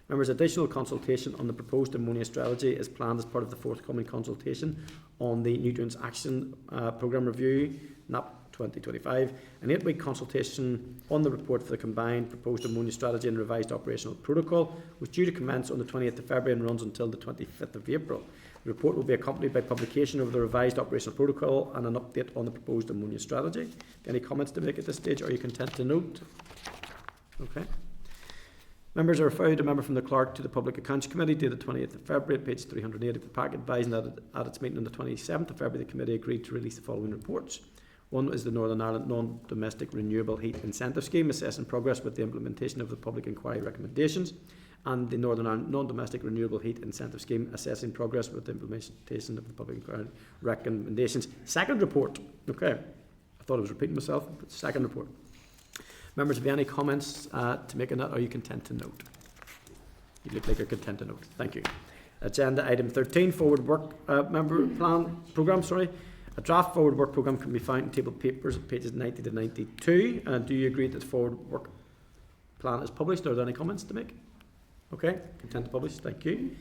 Members, additional consultation on the proposed ammonia strategy is planned as part of the forthcoming consultation on the Nutrients Action Programme Review, NAP 2025. An 8-week consultation on the report for the combined proposed ammonia strategy and revised operational protocol was due to commence on the 20th of February and runs until the 25th of April. The report will be accompanied by publication of the revised operational protocol and an update on the proposed ammonia strategy. Any comments to make at this stage? Are you content to note? Okay. Members are referred to a member from the Clerk to the Public Accounts Committee dated 20th of February at page 380 of the pack, advising that at its meeting on the 27th of February the committee agreed to release the following reports. One is the Northern Ireland Non-Domestic Renewable Heat Incentive Scheme, assessing progress with the implementation of the public inquiry recommendations, and the Northern Ireland Non-Domestic Renewable Heat Incentive Scheme, assessing progress with the implementation of the public inquiry recommendations. Second report. Okay, I thought I was repeating myself, but second report. Members, have you any comments to make on that? Are you content to note? You look like you're content to note. Thank you. Agenda item 13, forward work programme. A draft forward work programme can be found in table papers at pages 90 to 92. Do you agree that the forward work plan is published? Are there any comments to make? Okay, content to publish. Thank you.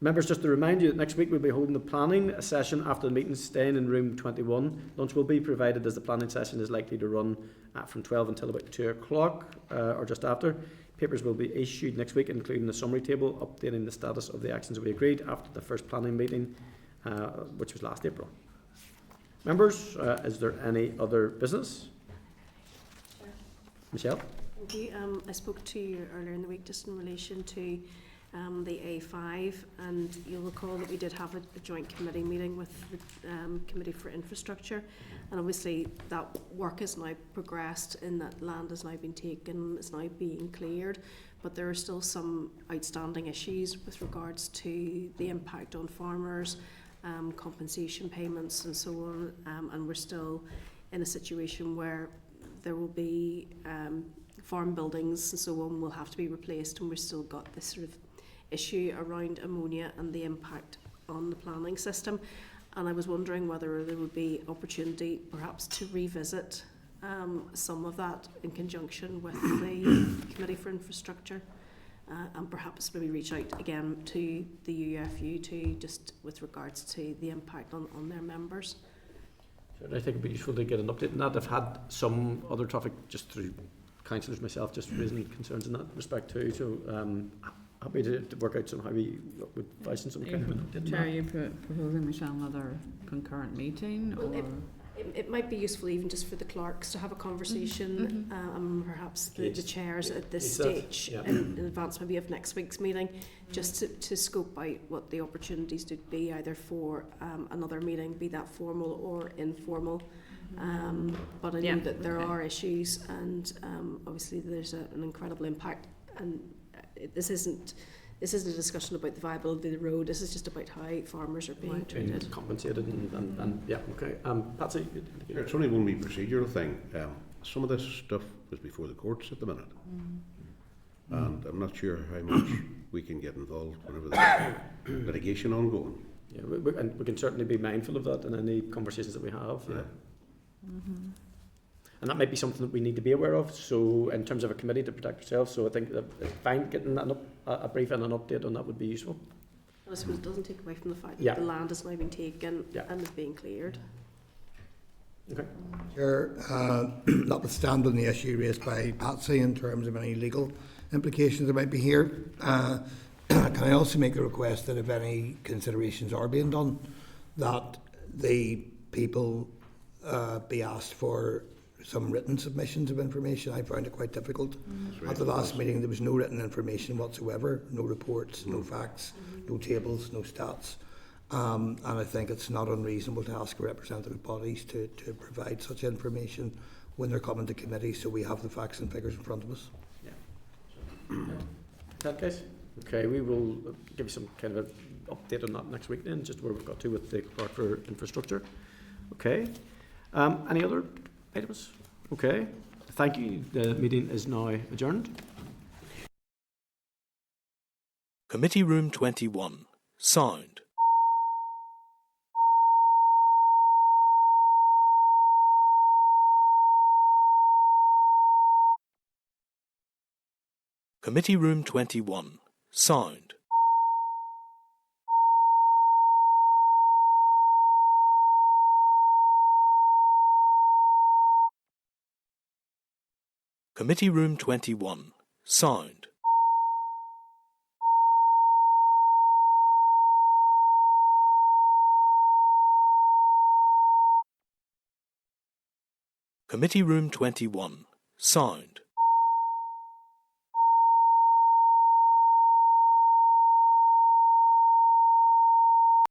Members, just to remind you that next week we'll be holding the planning session after the meeting, staying in room 21. Lunch will be provided as the planning session is likely to run from 12 until about 2 o'clock or just after. Papers will be issued next week, including the summary table updating the status of the actions we agreed after the first planning meeting, which was last April. Members, is there any other business? Michelle? Thank you. I spoke to you earlier in the week just in relation to the A5, and you'll recall that we did have a joint committee meeting with the Committee for Infrastructure, and obviously that work has now progressed in that land has now been taken, it's now being cleared, but there are still some outstanding issues with regards to the impact on farmers, compensation payments and so on, and we're still in a situation where there will be farm buildings and so on will have to be replaced, and we've still got this sort of issue around ammonia and the impact on the planning system. And I was wondering whether there would be opportunity perhaps to revisit some of that in conjunction with the Committee for Infrastructure, and perhaps maybe reach out again to the UFU too, just with regards to the impact on their members. So I think it'd be useful to get an update on that. I've had some other traffic just through councillors myself just raising concerns in that respect too, so happy to work out somehow we would advise some kind of an update. Chair, you proposing, Michelle, another concurrent meeting? Well, or? It might be useful even just for the clerks to have a conversation, perhaps the chairs at this stage in advance maybe of next week's meeting, just to scope out what the opportunities would be either for another meeting, be that formal or informal. But I know that there are issues, and obviously there's an incredible impact, and this isn't a discussion about the viability of the road. This is just about how farmers are being treated, compensated, and yeah, okay. Patsy, it's only one wee procedural thing. Some of this stuff was before the courts at the minute, and I'm not sure how much we can get involved whenever there's litigation ongoing. Yeah, and we can certainly be mindful of that in any conversations that we have. Yeah. And that might be something that we need to be aware of. So, in terms of a committee to protect ourselves, so I think that it's fine getting a brief and an update on that would be useful. And I suppose it doesn't take away from the fact that the land is now being taken and is being cleared. Okay. Chair, notwithstanding the issue raised by Patsy in terms of any legal implications that might be here, can I also make a request that if any considerations are being done, that the people be asked for some written submissions of information? I found it quite difficult. At the last meeting there was no written information whatsoever, no reports, no facts, no tables, no stats. And I think it's not unreasonable to ask representative bodies to provide such information when they're coming to committee, so we have the facts and figures in front of us. In that case, okay, we will give you some kind of an update on that next week then, just where we've got to with the Clerk for Infrastructure. Okay. Any other items? Okay. Thank you. The meeting is now adjourned. Committee Room 21. Sound. Committee Room 21. Sound. Committee Room 21. Sound. Committee Room 21. Sound.